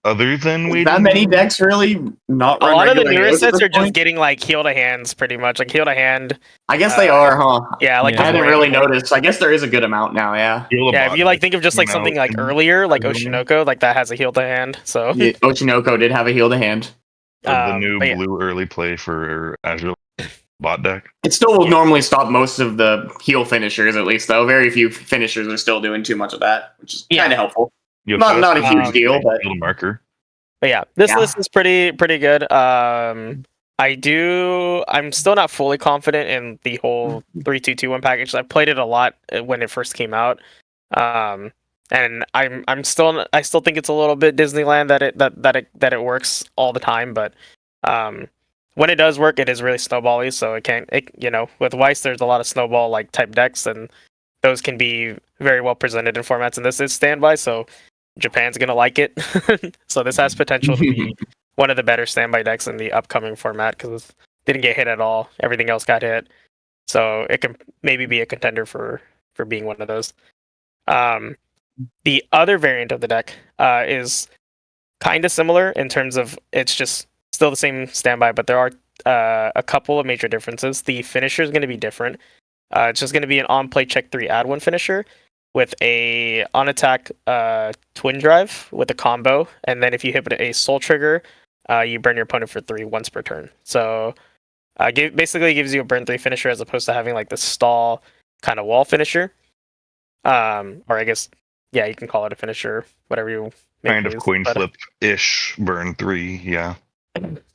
other than waiting. That many decks really not run. A lot of the newer sets are just getting like heal to hands, pretty much, like heal to hand. I guess they are, huh? Yeah, like I hadn't really noticed. I guess there is a good amount now. Yeah. Yeah, if you like think of just like something like earlier, like Oshinoko, like that has a heal to hand. So yeah, Oshinoko did have a heal to hand. The new blue early play for Azure bot deck. It still will normally stop most of the heal finishers, at least, though. Very few finishers are still doing too much of that, which is kind of helpful. Not a huge deal, but marker. But yeah, this list is pretty good. I'm still not fully confident in the whole 3-2-2-1 package. I played it a lot when it first came out. And I still think it's a little bit Disneyland that it works all the time, but when it does work, it is really snowbally. So with Weiss, there's a lot of snowball like type decks, and those can be very well presented in formats. And this is standby, so Japan's gonna like it. So this has potential to be one of the better standby decks in the upcoming format because it didn't get hit at all. Everything else got hit, so it can maybe be a contender for being one of those. The other variant of the deck is kind of similar in terms of it's just still the same standby, but there are a couple of major differences. The finisher is going to be different. It's just going to be an on-play check 3 add 1 finisher with a on-attack twin drive with a combo, and then if you hit a soul trigger, you burn your opponent for 3 once per turn. So basically gives you a burn 3 finisher as opposed to having like the stall kind of wall finisher. Or I guess, yeah, you can call it a finisher, whatever you kind of coin flip-ish burn 3, yeah.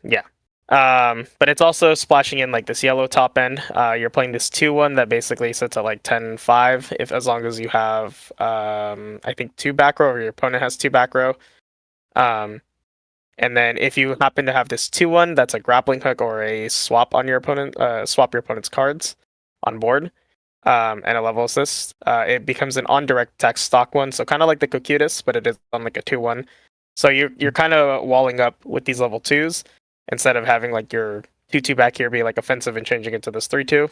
Yeah. But it's also splashing in like this yellow top end. You're playing this 2-1 that basically sits at like 10-5 as long as you have I think 2 back row or your opponent has 2 back row. And then if you happen to have this 2-1 that's a grappling hook or a swap on your opponent, swap your opponent's cards on board, and a level assist, it becomes an on direct attack stock 1, so kind of like the Cocutus, but it is on like a 2-1. So you're kind of walling up with these level 2s. Instead of having like your 2-2 back here be like offensive and changing it to this 3-2.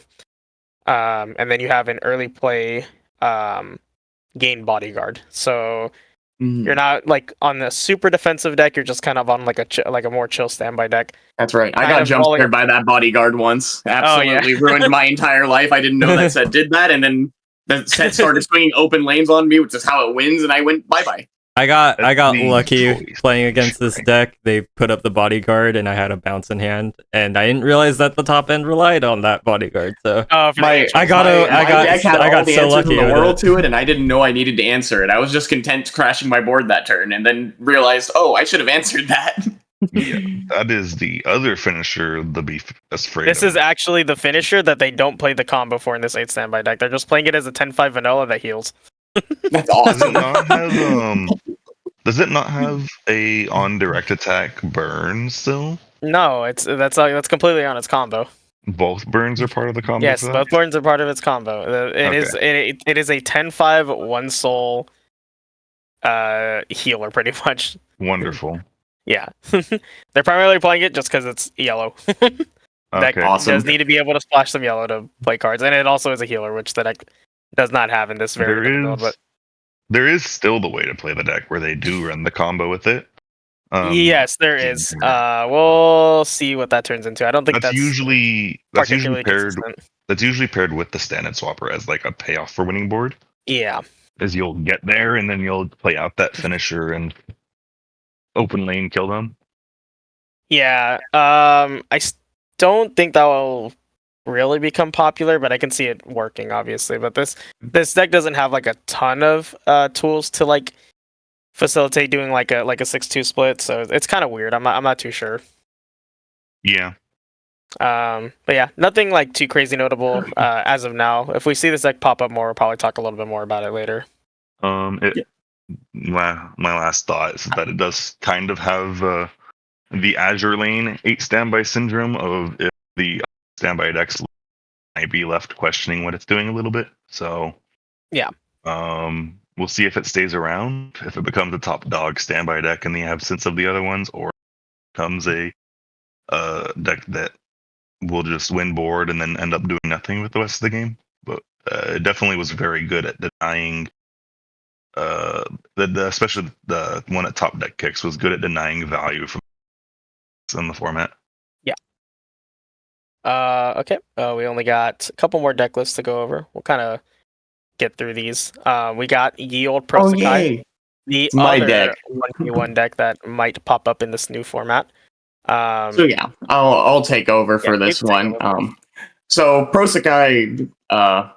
And then you have an early play gain bodyguard. So you're not like on the super defensive deck, you're just kind of on like a more chill standby deck. That's right. I got jump scared by that bodyguard once. Absolutely ruined my entire life. I didn't know that set did that, and then the set started swinging open lanes on me, which is how it wins, and I went bye-bye. I got lucky playing against this deck. They put up the bodyguard, and I had a bounce in hand, and I didn't realize that the top end relied on that bodyguard. So I got so lucky in the world to it, and I didn't know I needed to answer it. I was just content crashing my board that turn, and then realized, I should have answered that. Yeah, that is the other finisher the beef is afraid This is actually the finisher that they don't play the combo for in this 8 standby deck. They're just playing it as a 10-5 vanilla that heals. That's awesome. Does it not have a on direct attack burn still? No, that's completely on its combo. Both burns are part of the combo. Yes, both burns are part of its combo. It is a 10-5 one soul healer, pretty much. Wonderful. Yeah, they're primarily playing it just because it's yellow. That awesome. does need to be able to splash some yellow to play cards, and it also is a healer, which the deck does not have in this very build. But there is still the way to play the deck where they do run the combo with it. Yes, there is. We'll see what that turns into. I don't think that's usually paired. That's usually paired with the stand-in swapper as like a payoff for winning board. Yeah, as you'll get there and then you'll play out that finisher and open lane kill them. Yeah. I don't think that will really become popular, but I can see it working obviously. But this deck doesn't have like a ton of tools to like facilitate doing like a 6-2 split, so it's kind of weird. I'm not too sure. Yeah. But yeah, nothing like too crazy notable as of now. If we see this deck pop up more, we'll probably talk a little bit more about it later. My last thought is that it does kind of have the Azure Lane 8 standby syndrome of if the standby decks might be left questioning what it's doing a little bit. So yeah, we'll see if it stays around, if it becomes a top dog standby deck in the absence of the other ones, or becomes a deck that will just win board and then end up doing nothing with the rest of the game. But it definitely was very good at denying. Especially the one at top deck kicks was good at denying value from in the format. Yeah. Okay. We only got a couple more deck lists to go over. We'll kind of get through these. We got Ye Old Pro Sakai, the It's my other deck. 1v1 deck that might pop up in this new format. So yeah, I'll take over for this one. So Pro Sakai,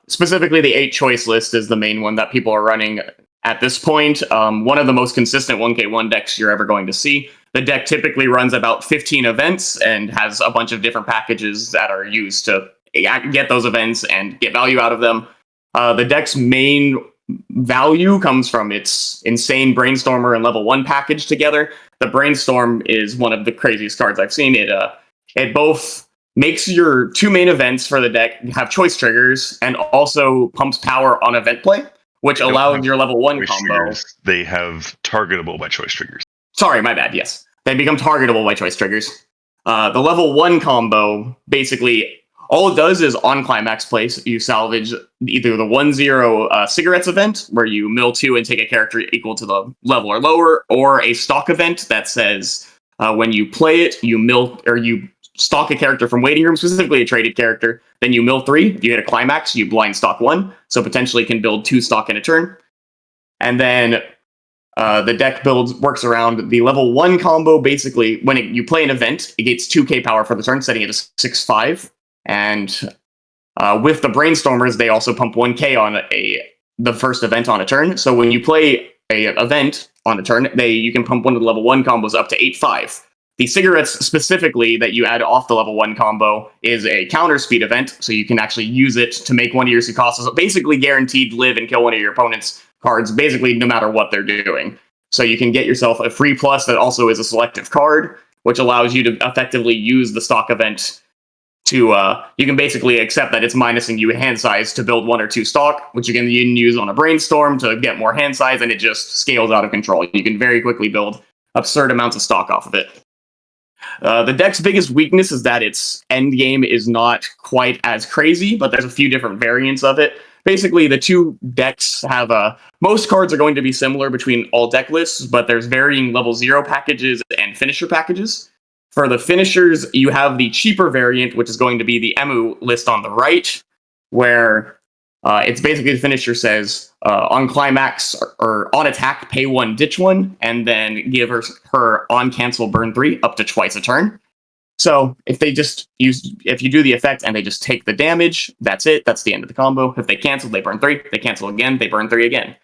specifically the 8 choice list is the main one that people are running at this point. One of the most consistent 1k1 decks you're ever going to see. The deck typically runs about 15 events and has a bunch of different packages that are used to get those events and get value out of them. The deck's main value comes from its insane Brainstormer and level 1 package together. The Brainstorm is one of the craziest cards I've seen. It both makes your 2 main events for the deck have choice triggers and also pumps power on event play, which allows your level 1 combo. Triggers. They have targetable by choice triggers. Sorry, my bad, yes. They become targetable by choice triggers. The level 1 combo, basically, all it does is on climax place, you salvage either the 1-0 cigarettes event, where you mill 2 and take a character equal to the level or lower, or a stock event that says when you play it, you mill or you stock a character from waiting room, specifically a traded character, then you mill 3. If you hit a climax, you blind stock 1, so potentially can build 2 stock in a turn. And then the deck works around the level 1 combo. Basically, when you play an event, it gets 2k power for the turn, setting it to 6/5. And with the Brainstormers, they also pump 1k on the first event on a turn. So when you play a event on a turn, you can pump one of the level 1 combos up to 8/5. The cigarettes specifically that you add off the level 1 combo is a counter speed event, so you can actually use it to make one of your Sukasa's basically guaranteed live and kill one of your opponent's cards, basically no matter what they're doing. So you can get yourself a free plus that also is a selective card, which allows you to effectively use the stock event to, you can basically accept that it's minusing you hand size to build 1 or 2 stock, which you can use on a Brainstorm to get more hand size, and it just scales out of control. You can very quickly build absurd amounts of stock off of it. The deck's biggest weakness is that its end game is not quite as crazy, but there's a few different variants of it. Basically, the 2 decks have most cards are going to be similar between all deck lists, but there's varying level 0 packages and finisher packages. For the finishers, you have the cheaper variant, which is going to be the Emu list on the right, where it's basically the finisher says on climax or on attack, pay 1, ditch 1, and then give her on cancel burn 3 up to twice a turn. So if you do the effect and they just take the damage, that's it. That's the end of the combo. If they cancel, they burn 3. They cancel again, they burn 3 again.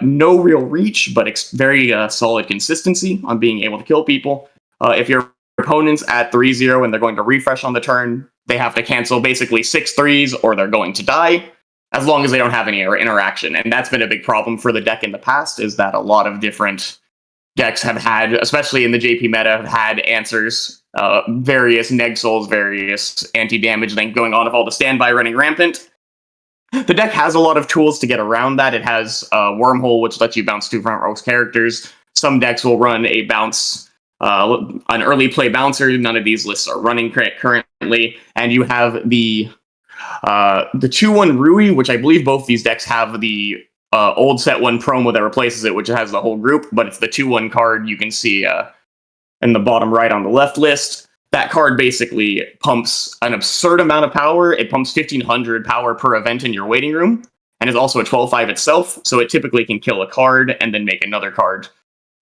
No real reach, but very solid consistency on being able to kill people. If your opponent's at 3-0 and they're going to refresh on the turn, they have to cancel basically 6 3s or they're going to die, as long as they don't have any interaction. And that's been a big problem for the deck in the past, is that a lot of different decks have had, especially in the JP meta, have had answers, various neg souls, various anti-damage things going on with all the standby running rampant. The deck has a lot of tools to get around that. It has Wormhole, which lets you bounce 2 front row characters. Some decks will run a bounce, an early play bouncer. None of these lists are running currently. And you have the 2-1 Rui, which I believe both these decks have the old set 1 promo that replaces it, which has the whole group, but it's the 2-1 card you can see in the bottom right on the left list. That card basically pumps an absurd amount of power. It pumps 1,500 power per event in your waiting room, and is also a 12/5 itself, so it typically can kill a card and then make another card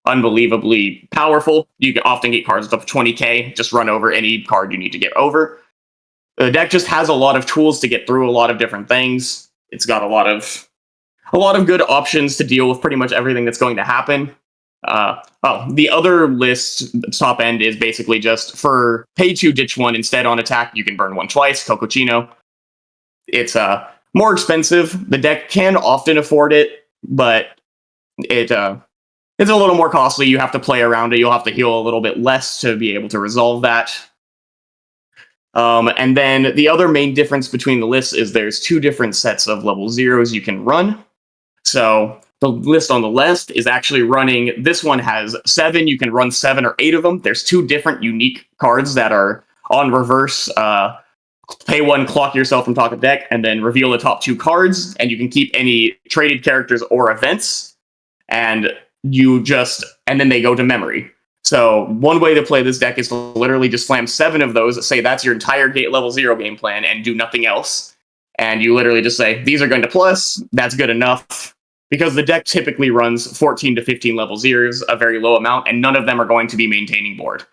unbelievably powerful. You can often get cards up to 20k, just run over any card you need to get over. The deck just has a lot of tools to get through a lot of different things. It's got a lot of good options to deal with pretty much everything that's going to happen. The other list, top end, is basically just for pay 2, ditch 1. Instead, on attack, you can burn 1 twice, Cocochino. It's more expensive. The deck can often afford it, but it's a little more costly. You have to play around it. You'll have to heal a little bit less to be able to resolve that. And then the other main difference between the lists is there's 2 different sets of level 0s you can run. So the list on the left is actually running, this one has 7. You can run 7 or 8 of them. There's 2 different unique cards that are on reverse. Pay 1, clock yourself from top of deck, and then reveal the top 2 cards, and you can keep any traded characters or events, and then they go to memory. So one way to play this deck is to literally just slam 7 of those, say that's your entire gate level 0 game plan, and do nothing else. And you literally just say, these are going to plus, that's good enough. Because the deck typically runs 14 to 15 level 0s, a very low amount, and none of them are going to be maintaining board.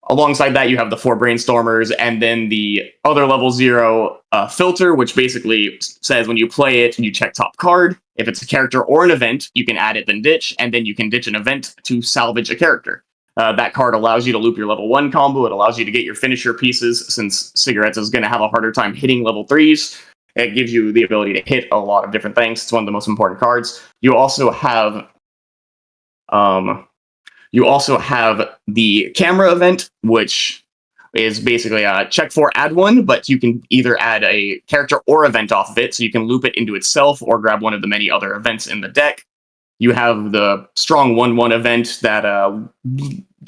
Alongside that, you have the 4 Brainstormers, and then the other level 0 filter, which basically says when you play it, you check top card. If it's a character or an event, you can add it, then ditch, and then you can ditch an event to salvage a character. That card allows you to loop your level 1 combo. It allows you to get your finisher pieces, since Cigarettes is going to have a harder time hitting level 3s. It gives you the ability to hit a lot of different things. It's one of the most important cards. You also have the camera event, which is basically a check 4, add 1, but you can either add a character or event off of it, so you can loop it into itself or grab one of the many other events in the deck. You have the strong 1/1 event that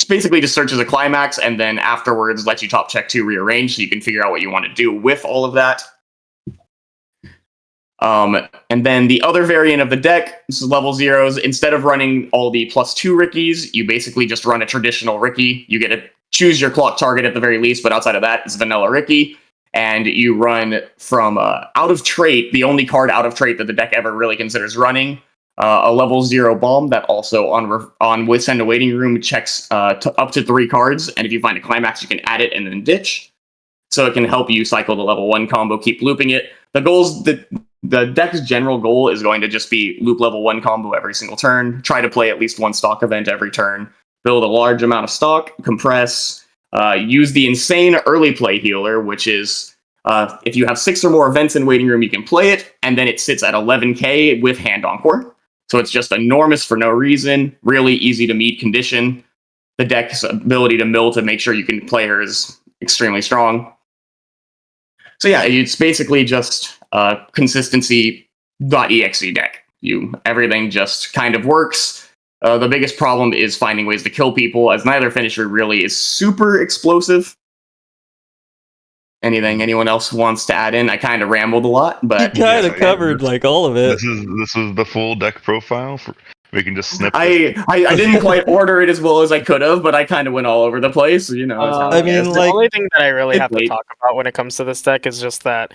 basically just searches a climax, and then afterwards lets you top check 2, rearrange, so you can figure out what you want to do with all of that. And then the other variant of the deck, this is level 0s. Instead of running all the +2 Rickies, you basically just run a traditional Ricky. You get to choose your clock target at the very least, but outside of that, it's vanilla Ricky. And you run from out of trait, the only card out of trait that the deck ever really considers running, a level 0 bomb that also on Withsend a Waiting Room checks up to 3 cards. And if you find a climax, you can add it and then ditch. So it can help you cycle the level 1 combo, keep looping it. The deck's general goal is going to just be loop level 1 combo every single turn, try to play at least 1 stock event every turn, build a large amount of stock, compress, use the insane early play healer, which is if you have 6 or more events in Waiting Room, you can play it, and then it sits at 11k with Hand Encore. So it's just enormous for no reason, really easy to meet condition. The deck's ability to mill to make sure you can play her is extremely strong. So yeah, it's basically just consistency.exe deck. Everything just kind of works. The biggest problem is finding ways to kill people, as neither finisher really is super explosive. Anyone else wants to add in? I kind of rambled a lot, but you kind of covered like all of it. This is the full deck profile. We can just snip. I didn't quite order it as well as I could have, but I kind of went all over the place. You know, I mean, the only thing that I really have to talk about when it comes to this deck is just that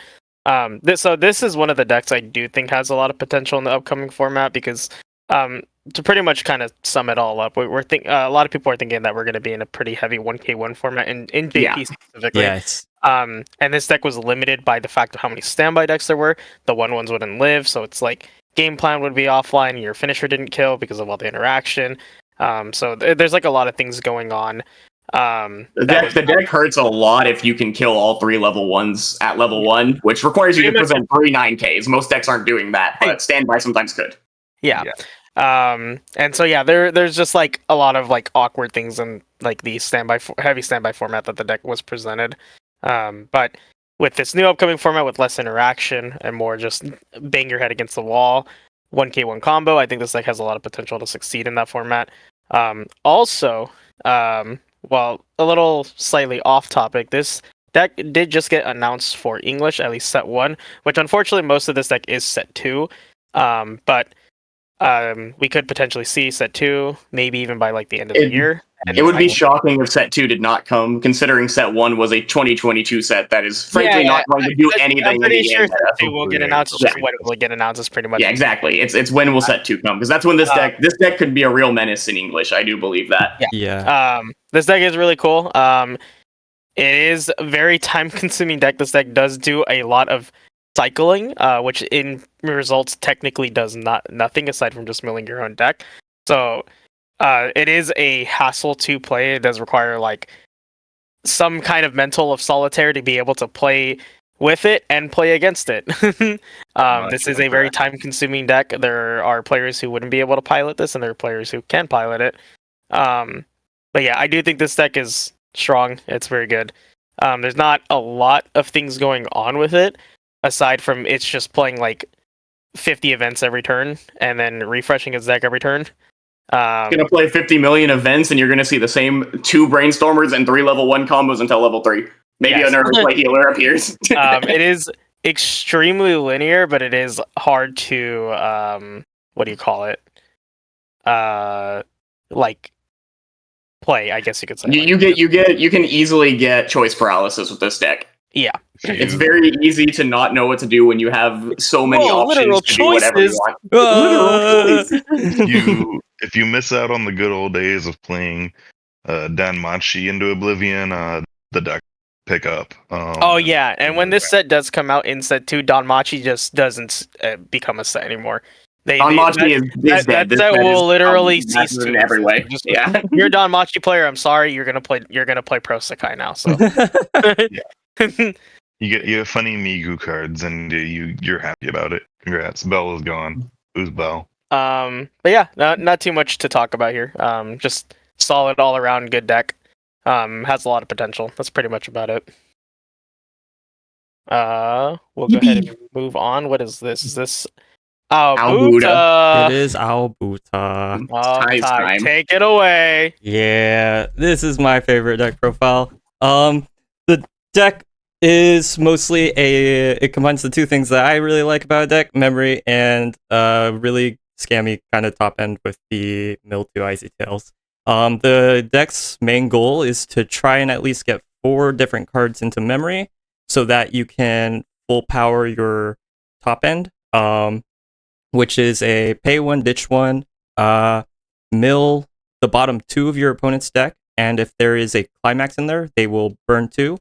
this is one of the decks I do think has a lot of potential in the upcoming format, because to pretty much kind of sum it all up, a lot of people are thinking that we're going to be in a pretty heavy 1k1 format in JP specifically. Yes. And this deck was limited by the fact of how many standby decks there were. The 1/1s wouldn't live, so it's like game plan would be offline. Your finisher didn't kill because of all the interaction. So there's like a lot of things going on. The deck hurts a lot if you can kill all 3 level 1s at level 1, which requires you to present 3 9Ks. Most decks aren't doing that, but standby sometimes could. Yeah. And so yeah, there's just like a lot of like awkward things in like the heavy standby format that the deck was presented. But with this new upcoming format with less interaction and more just bang your head against the wall, 1k1 combo, I think this deck has a lot of potential to succeed in that format. Also, well, a little slightly off topic, this deck did just get announced for English, at least set 1, which unfortunately most of this deck is set 2. But we could potentially see set 2, maybe even by like the end of the year. It would be shocking if set 2 did not come, considering set 1 was a 2022 set that is frankly not going to do anything. I'm pretty sure set 2 will get announced. Just when it will get announced is pretty much. Yeah, exactly. It's when will set 2 come, because that's when this deck could be a real menace in English. I do believe that. Yeah. This deck is really cool. It is a very time-consuming deck. This deck does do a lot of cycling, which in results technically does nothing aside from just milling your own deck. So it is a hassle to play. It does require like some kind of mental of solitaire to be able to play with it and play against it. This is a very time-consuming deck. There are players who wouldn't be able to pilot this, and there are players who can pilot it. But yeah, I do think this deck is strong. It's very good. There's not a lot of things going on with it, aside from it's just playing like 50 events every turn and then refreshing its deck every turn. Gonna play 50 million events, and you're gonna see the same 2 brainstormers and 3 level 1 combos until level 3. Maybe Yes. another play healer appears. It is extremely linear, but it is hard to what do you call it? Like play, I guess you could say. You can easily get choice paralysis with this deck. Yeah. It's very easy to not know what to do when you have so many literal options to do whatever you choices. want. Literal choice. If you miss out on the good old days of playing Danmachi into Oblivion, the deck pick up. Oh yeah, and when this set does come out in set 2, Danmachi just doesn't become a set anymore. Danmachi is dead. That set will literally cease to in every way. Just, Yeah. You're a Danmachi player. I'm sorry. You're gonna play Pro Sakai now. So you get funny Migu cards, and you're happy about it. Congrats. Bell is gone. Who's Bell? But yeah, not too much to talk about here. Just solid all around good deck. Has a lot of potential. That's pretty much about it. We'll go ahead and move on. What is this? Is this Albuda? It is Albuta. Time. Take it away. Yeah, this is my favorite deck profile. The deck is mostly it combines the two things that I really like about a deck: memory and really scammy kind of top end with the mill 2 Icy Tails. The deck's main goal is to try and at least get 4 different cards into memory so that you can full power your top end, which is a pay 1, ditch 1, mill the bottom 2 of your opponent's deck, and if there is a climax in there, they will burn 2,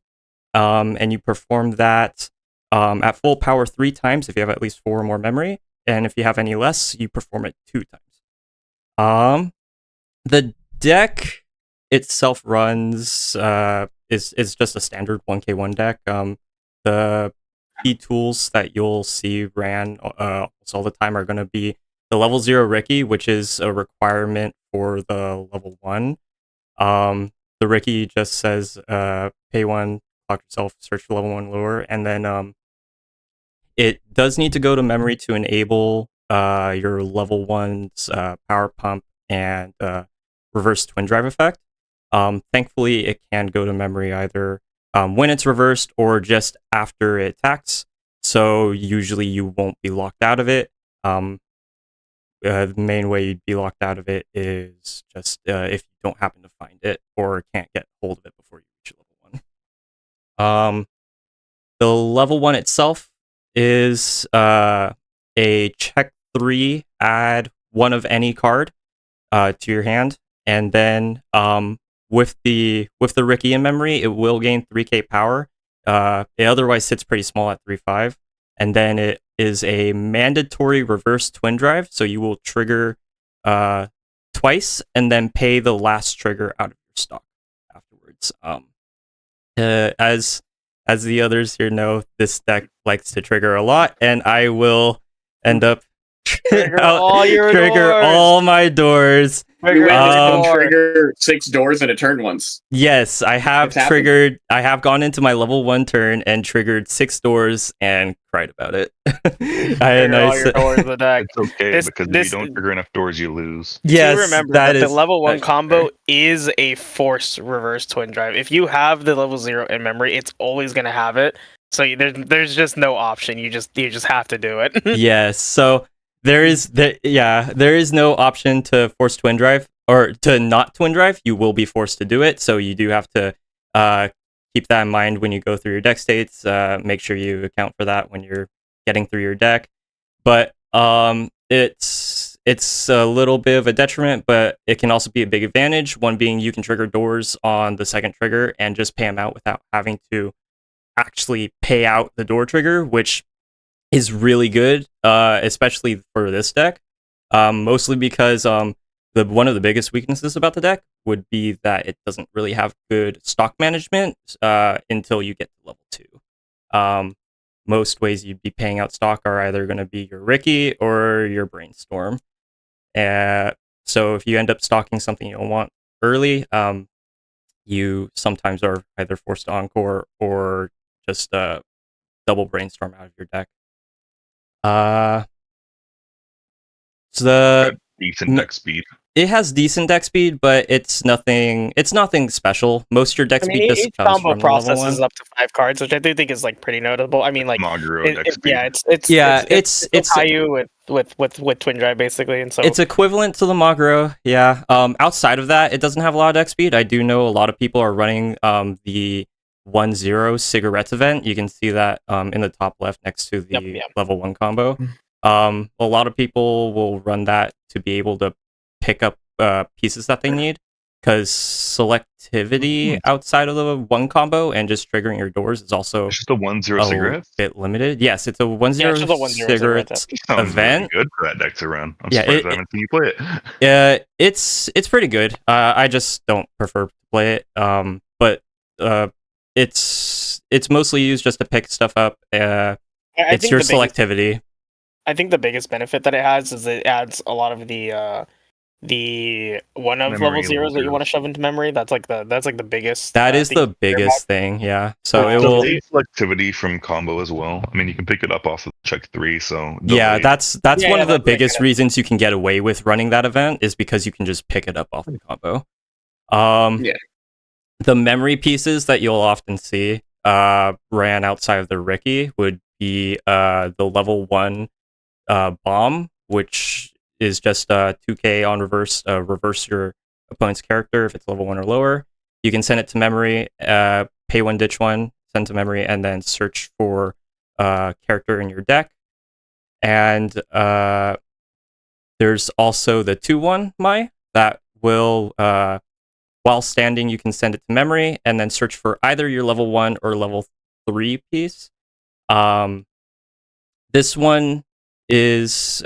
and you perform that at full power 3 times if you have at least 4 or more memory, and if you have any less, you perform it 2 times. The deck itself runs is just a standard 1k1 deck. The key tools that you'll see ran almost all the time are going to be the level 0 Ricky, which is a requirement for the level 1. The Ricky just says pay 1, clock yourself, search for level 1 lure, and then it does need to go to memory to enable your level 1's power pump and reverse twin drive effect. Thankfully, it can go to memory either when it's reversed or just after it attacks. So usually you won't be locked out of it. The main way you'd be locked out of it is just if you don't happen to find it or can't get hold of it before you reach level 1. The level 1 itself is a check 3, add 1 of any card to your hand, and then with the Ricky in memory, it will gain 3k power. It otherwise sits pretty small at 3.5, and then it is a mandatory reverse twin drive, so you will trigger twice and then pay the last trigger out of your stock afterwards. As the others here know, this deck likes to trigger a lot, and I will end up Trigger all my doors. Trigger 6 doors in a turn once. Yes, I have triggered. I have gone into my level 1 turn and triggered 6 doors and cried about it. All your doors in the deck. It's okay because if you don't trigger enough doors, you lose. Yes, do remember that the level 1 combo is a force reverse twin drive. If you have the level 0 in memory, it's always going to have it. So there's just no option. You just have to do it. Yes. So there is no option to force twin drive or to not twin drive. You will be forced to do it. So you do have to keep that in mind when you go through your deck states. Make sure you account for that when you're getting through your deck. But it's it's a little bit of a detriment, but it can also be a big advantage. One being you can trigger doors on the second trigger and just pay them out without having to actually pay out the door trigger, which is really good, especially for this deck. Mostly because one of the biggest weaknesses about the deck would be that it doesn't really have good stock management until you get to level 2. Most ways you'd be paying out stock are either going to be your Ricky or your Brainstorm. So if you end up stocking something you don't want early, you sometimes are either forced to encore or just double Brainstorm out of your deck. So Got decent deck speed. it has decent deck speed, but it's nothing special. Most of your deck I mean, speed just each comes combo from the level processes 1. up to 5 cards, which I do think is like pretty notable. I mean, like, Maguro deck speed. yeah, it's Caillou with Twin Drive basically, and so it's equivalent to the Maguro. Yeah. Outside of that, it doesn't have a lot of deck speed. I do know a lot of people are running the 1-0 cigarettes event. You can see that in the top left next to the Yep. level 1 combo. A lot of people will run that to be able to pick up pieces that they need, because selectivity outside of the 1 combo and just triggering your doors is also It's just a 1-0 a cigarette. bit limited. Yes, it's a 1-0 Yeah, it's just a 1-0 cigarettes Sounds event. really good for that deck to run. I'm Yeah, surprised I haven't seen you play it. It's pretty good. I just don't prefer to play it. But it's mostly used just to pick stuff up. I It's think your the biggest- selectivity. I think the biggest benefit that it has is it adds a lot of the one of Memory level zeros that you linkers. want to shove into memory. That's like the biggest. That is thing the to care about. biggest thing. Yeah. So it It will. delays selectivity from combo as well. I mean, you can pick it up off of check 3, so Yeah, delayed. that's Yeah, one yeah, of the that's biggest kinda- reasons you can get away with running that event is because you can just pick it up off the combo. Yeah. The memory pieces that you'll often see ran outside of the Ricky would be the level 1 bomb, which is just 2k on reverse your opponent's character if it's level 1 or lower. You can send it to memory, pay 1, ditch 1, send to memory, and then search for character in your deck. And there's also the 2-1 Mai that will, while standing, you can send it to memory and then search for either your level 1 or level 3 piece. This one is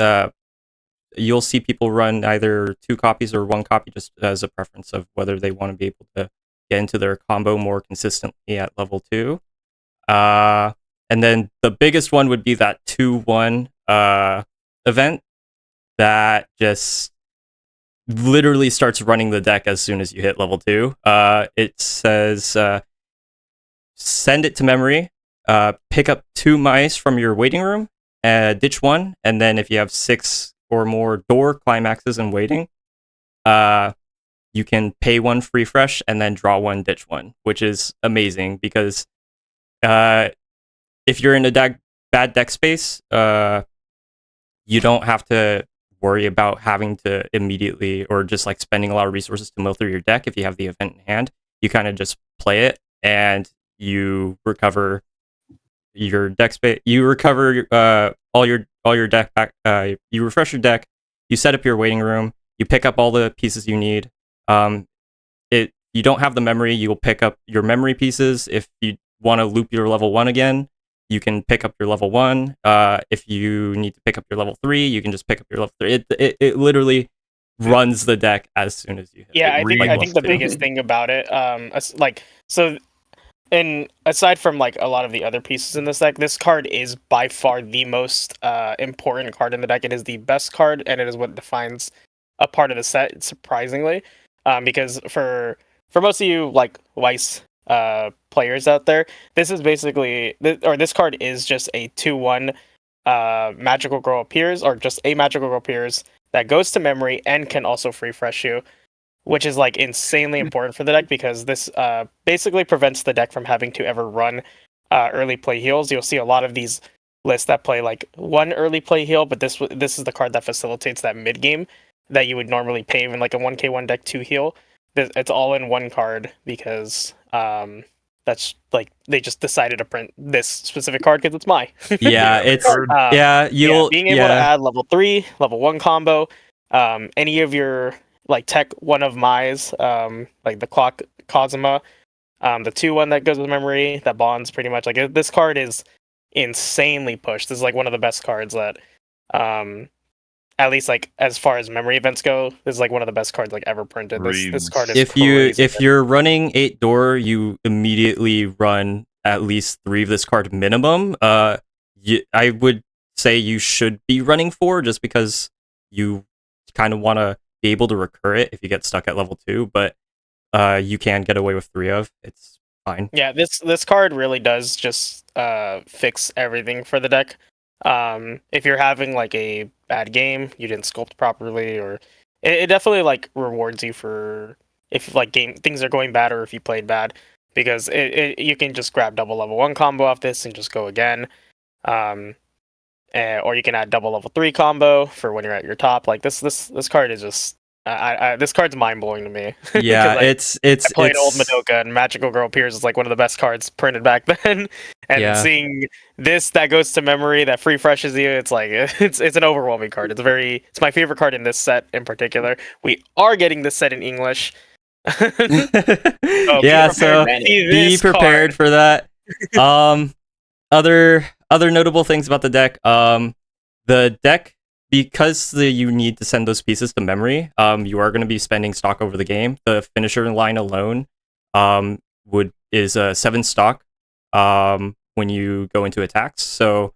you'll see people run either 2 copies or 1 copy, just as a preference of whether they want to be able to get into their combo more consistently at level 2. And then the biggest one would be that 2-1 event that just literally starts running the deck as soon as you hit level 2. It says send it to memory, pick up 2 mice from your waiting room, ditch 1, and then if you have 6 or more door climaxes in waiting, you can pay 1 free fresh and then draw 1, ditch 1, which is amazing because if you're in a bad deck space, you don't have to worry about having to immediately or just like spending a lot of resources to mill through your deck. If you have the event in hand, you kind of just play it and you recover your deck space. You recover all your deck back. You refresh your deck. You set up your waiting room. You pick up all the pieces you need. You don't have the memory. You will pick up your memory pieces. If you want to loop your level 1 again, you can pick up your level 1. If you need to pick up your level 3, you can just pick up your level 3. It literally runs the deck as soon as you hit. Yeah, It I think the biggest thing about it, and aside from like a lot of the other pieces in this deck, this card is by far the most important card in the deck. It is the best card, and it is what defines a part of the set, surprisingly. Because for most of you like Weiss players out there, this is basically this card is just a 2-1 magical girl appears, or just a magical girl appears that goes to memory and can also free fresh you, which is like insanely important for the deck because this basically prevents the deck from having to ever run early play heals. You'll see a lot of these lists that play like 1 early play heal, but this is the card that facilitates that mid game that you would normally pay in like a 1k1 deck 2 heal. It's all in 1 card because that's like they just decided to print this specific card because it's my. Yeah, it's Card. yeah. You'll being able to add level 3, level 1 combo, any of your like tech one of Mai's, like the clock Cosima, the 2-1 that goes with memory, that bonds pretty much. Like this card is insanely pushed. This is like one of the best cards that, at least like as far as memory events go, this is like one of the best cards like ever printed. This card is crazy. If you're running 8 door, you immediately run at least 3 of this card minimum. I would say you should be running 4 just because you kind of want to be able to recur it if you get stuck at level 2, but you can get away with 3 of. It's fine. Yeah, this card really does just fix everything for the deck. If you're having like a bad game, you didn't sculpt properly, or it definitely like rewards you for if like things are going bad or if you played bad, because you can just grab double level 1 combo off this and just go again. Or you can add double level 3 combo for when you're at your top. Like this card is just this card's mind blowing to me. Yeah, I played Old it's Madoka, and Magical Girl Piers is like one of the best cards printed back then. And Yeah. seeing this that goes to memory that free freshes you, it's like it's an overwhelming card. It's my favorite card in this set in particular. We are getting this set in English. Yeah, so be prepared for that. Other notable things about the deck. The deck, because you need to send those pieces to memory, you are going to be spending stock over the game. The finisher line alone is a 7 stock when you go into attacks. So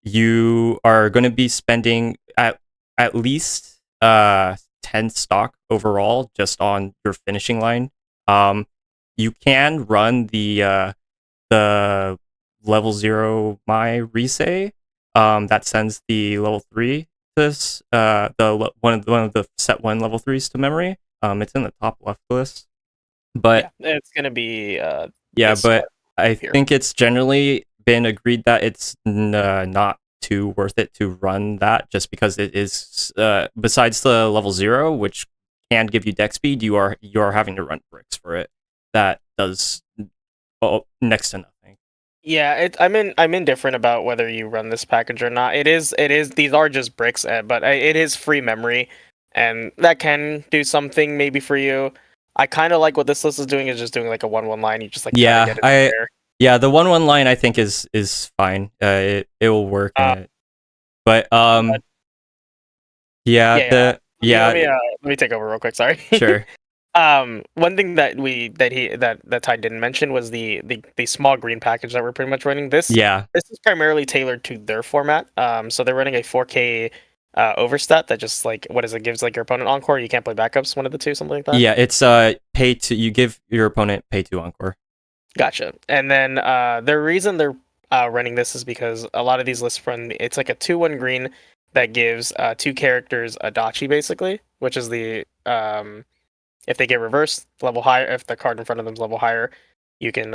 you are going to be spending at least 10 stock overall just on your finishing line. You can run the level 0 my Risei that sends the level 3 this one of the set 1 level 3s to memory. It's in the top left list, but yeah, it's gonna be but I think it's generally been agreed that it's not too worth it to run that, just because it is besides the level 0, which can give you deck speed, you are having to run bricks for it. That does next to nothing. Yeah, I'm indifferent about whether you run this package or not. It is these are just bricks, but it is free memory, and that can do something maybe for you. I kind of like what this list is doing, is just doing like a 1/1 line. You just like Yeah, try to get it there. Yeah, the 1/1 line I think is fine. It will work. But Let me take over real quick. Sorry. Sure. One thing that Ty didn't mention was the small green package that we're pretty much running. This is primarily tailored to their format. So they're running a 4K overstat that just like gives like your opponent encore. You can't play backups, one of the two, something like that. Yeah, it's you give your opponent pay 2 encore. Gotcha. And then the reason they're running this is because a lot of these lists it's like a 2/1 green that gives 2 characters a dachi basically, which is the if they get reversed level higher, if the card in front of them is level higher, you can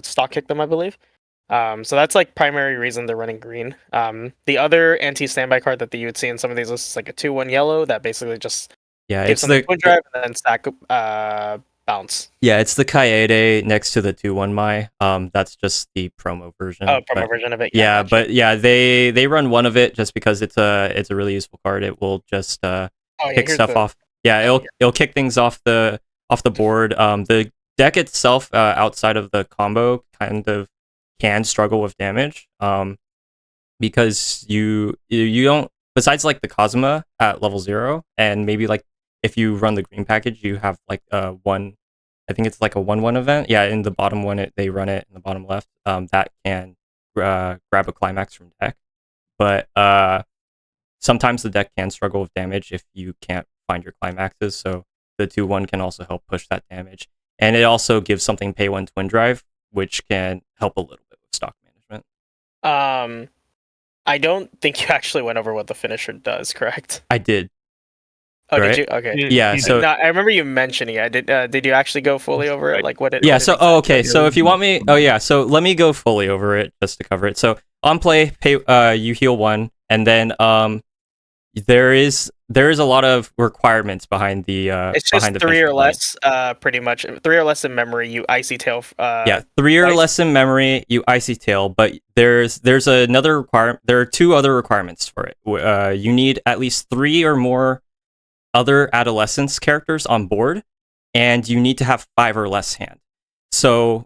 stock kick them, I believe. So that's like primary reason they're running green. The other anti-standby card that you would see in some of these lists is like a 2/1 yellow that basically just gives them the twin drive and then stack bounce. Yeah, it's the Kaede next to the 2/1 Mai. That's just the promo version. Oh, version of it. Yeah, gotcha. But yeah, they run one of it just because it's a really useful card. It will just kick stuff off. Yeah, it'll kick things off the board. The deck itself, outside of the combo, kind of can struggle with damage. Because you don't, besides like the Cosima at level 0, and maybe like if you run the green package, you have like one. I think it's like a 1/1 event. Yeah, in the bottom one, they run it in the bottom left. That can grab a climax from deck, but sometimes the deck can struggle with damage if you can't find your climaxes. So the 2/1 can also help push that damage, and it also gives something pay 1 twin drive, which can help a little bit with stock management. I don't think you actually went over what the finisher does, correct? I did. Oh, right? did you? Okay. Yeah. So no, I remember you mentioning it. Did you actually go fully over it? Like what? Yeah. So okay. So if you want me, so let me go fully over it just to cover it. So on play, pay you heal 1, and then there is a lot of requirements behind the it's just 3 or less, pretty much 3 or less in memory. You icy tail. 3 or less in memory. You icy tail, but there's another requirement. There are 2 other requirements for it. You need at least 3 or more other adolescence characters on board, and you need to have 5 or less hand. So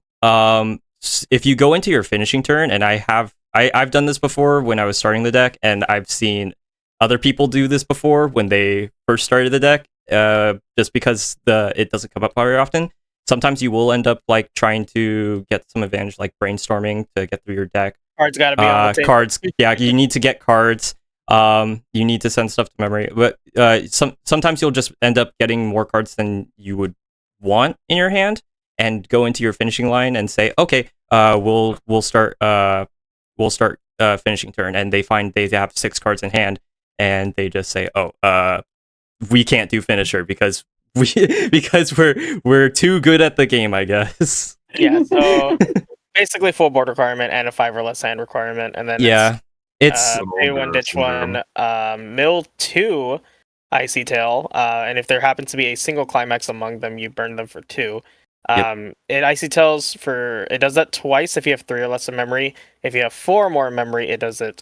if you go into your finishing turn, and I've done this before when I was starting the deck, and I've seen other people do this before when they first started the deck, just because it doesn't come up very often. Sometimes you will end up like trying to get some advantage, like brainstorming to get through your deck. Cards got to be on the table. Cards, yeah, you need to get cards. You need to send stuff to memory, but sometimes you'll just end up getting more cards than you would want in your hand, and go into your finishing line and say, okay, we'll start finishing turn, and they find they have 6 cards in hand, and they just say, oh, we can't do finisher because we're too good at the game, I guess. Yeah, so basically full board requirement and a 5 or less hand requirement, and then it's pay 1, ditch 1, mill 2 Icy Tail, and if there happens to be a single climax among them, you burn them for 2. It Icy Tails it does that twice if you have 3 or less in memory. If you have 4 or more in memory, it does it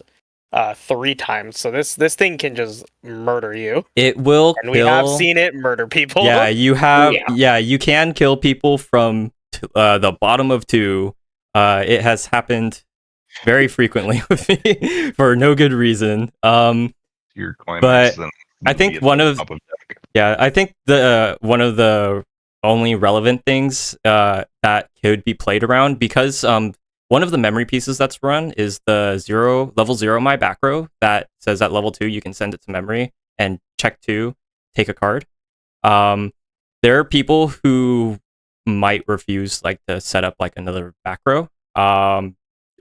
3 times. So this thing can just murder you. It will, and we have seen it murder people. Yeah, you have. Yeah, you can kill people from the bottom of 2. It has happened very frequently with me for no good reason. Your climax, but I think one of the only relevant things that could be played around, because one of the memory pieces that's run is the level 0 my back row that says at level 2 you can send it to memory and check 2, take a card. There are people who might refuse like to set up like another back row,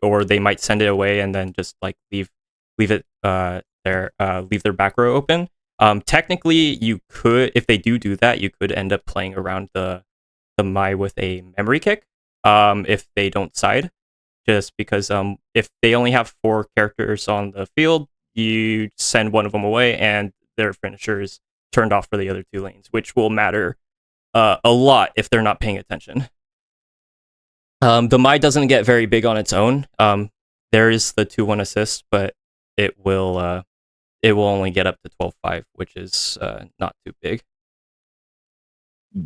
or they might send it away and then just like leave it leave their back row open. Technically, you could, if they do that, you could end up playing around the Mai with a memory kick, if they don't side. Just because if they only have 4 characters on the field, you send one of them away and their finisher is turned off for the other 2 lanes, which will matter a lot if they're not paying attention. The Mai doesn't get very big on its own. There is the 2-1 assist, but it will only get up to 12-5, which is not too big.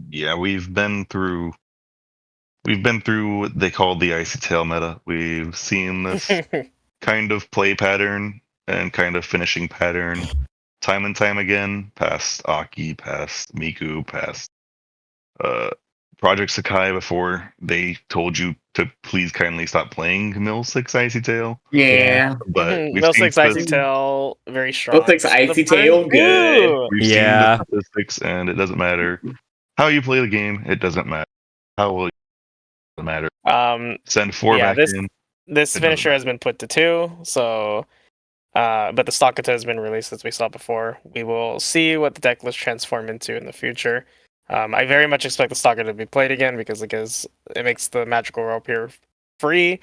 Yeah, we've been through what they call the Icy Tail meta. We've seen this kind of play pattern and kind of finishing pattern time and time again, past Aki, past Miku, past Project Sakai, before they told you to please kindly stop playing Mill 6 Icy Tail. Yeah. But Mill 6 Icy Tail, very strong. Mill 6 Icy Tail, good. We've seen the statistics, and it doesn't matter how you play the game. It doesn't matter how well you doesn't matter. Send 4 back in. This finisher has been put to 2, so but the Stakata has been released, as we saw before. We will see what the deck lists transform into in the future. I very much expect the Stalker to be played again because it makes the magical rope here free,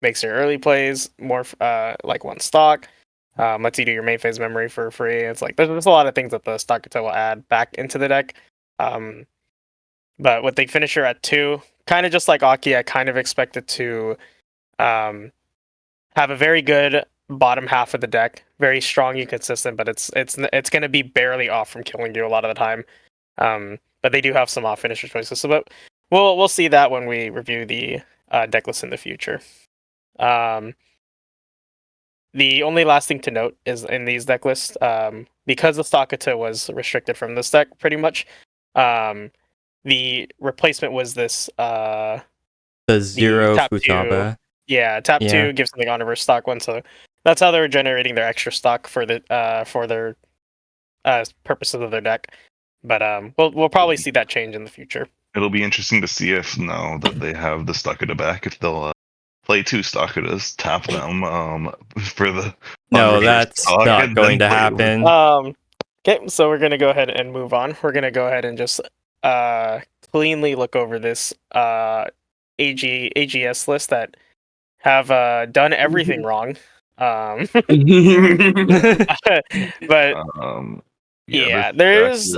makes your early plays more like 1 stock, lets you do your main phase memory for free. It's like there's a lot of things that the Stalker will add back into the deck. But with the finisher at 2, kind of just like Aki, I kind of expect it to have a very good bottom half of the deck, very strong and consistent, but it's going to be barely off from killing you a lot of the time. But they do have some off finisher choices. So, but we'll see that when we review the deck list in the future. The only last thing to note is in these deck lists, because the Stakata was restricted from this deck pretty much, the replacement was this the 0 Futaba. Yeah, tap 2 gives something on reverse stock 1, so that's how they're generating their extra stock for their purposes of their deck. But we'll probably see that change in the future. It'll be interesting to see if now that they have the Stakata back, if they'll play 2 Stakatas, tap them for the. No, that's not going to happen. Okay, so we're gonna go ahead and move on. We're gonna go ahead and just cleanly look over this AGS list that have done everything wrong. But yeah, there's.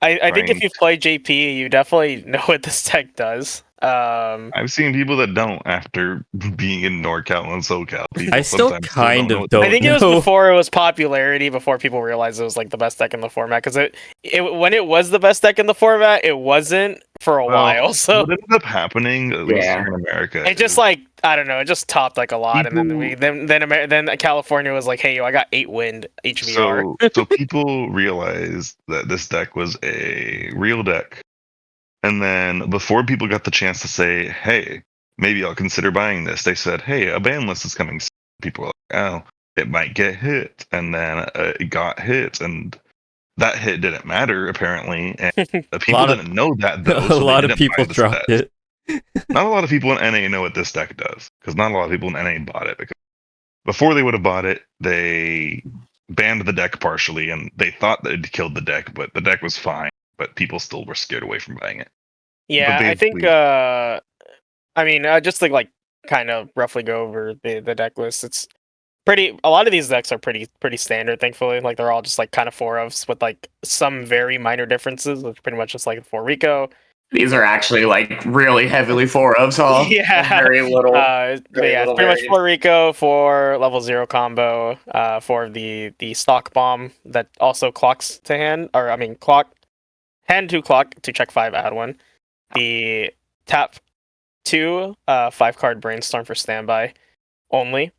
I think if you play JP, you definitely know what this deck does. I've seen people that don't after being in NorCal and SoCal. People I still sometimes kind don't know of what don't I think it was know. before it was popularity, before people realized it was like the best deck in the format. Because when it was the best deck in the format, it wasn't for a while. So what ended up happening, at least Yeah. here in America, it just is like I don't know, it just topped like a lot, and people- then California was like, hey, yo, I got 8 wind HVR. so people realized that this deck was a real deck. And then before people got the chance to say, hey, maybe I'll consider buying this, they said, hey, a ban list is coming soon. People were like, oh, it might get hit. And then it got hit. And that hit didn't matter, apparently. And people of- didn't know that, though. A So they lot of didn't people buy this dropped deck. it. Not a lot of people in NA know what this deck does. Because not a lot of people in NA bought it. Because before they would have bought it, they banned the deck partially. And they thought that it killed the deck, but the deck was fine. But people still were scared away from buying it. Yeah, I think. basically- I mean, just to like kind of roughly go over the deck list. It's pretty. A lot of these decks are pretty standard. Thankfully, like they're all just like kind of 4-ofs with like some very minor differences. It's pretty much just like 4 Rico. These are actually like really heavily 4-ofs, huh? Yeah. Very little. But yeah, it's pretty much 4 Rico, 4 level 0 combo, 4 of the stock bomb that also clocks to hand, or I mean hand to clock to check 5, add 1. The tap 2 5-card brainstorm for standby only.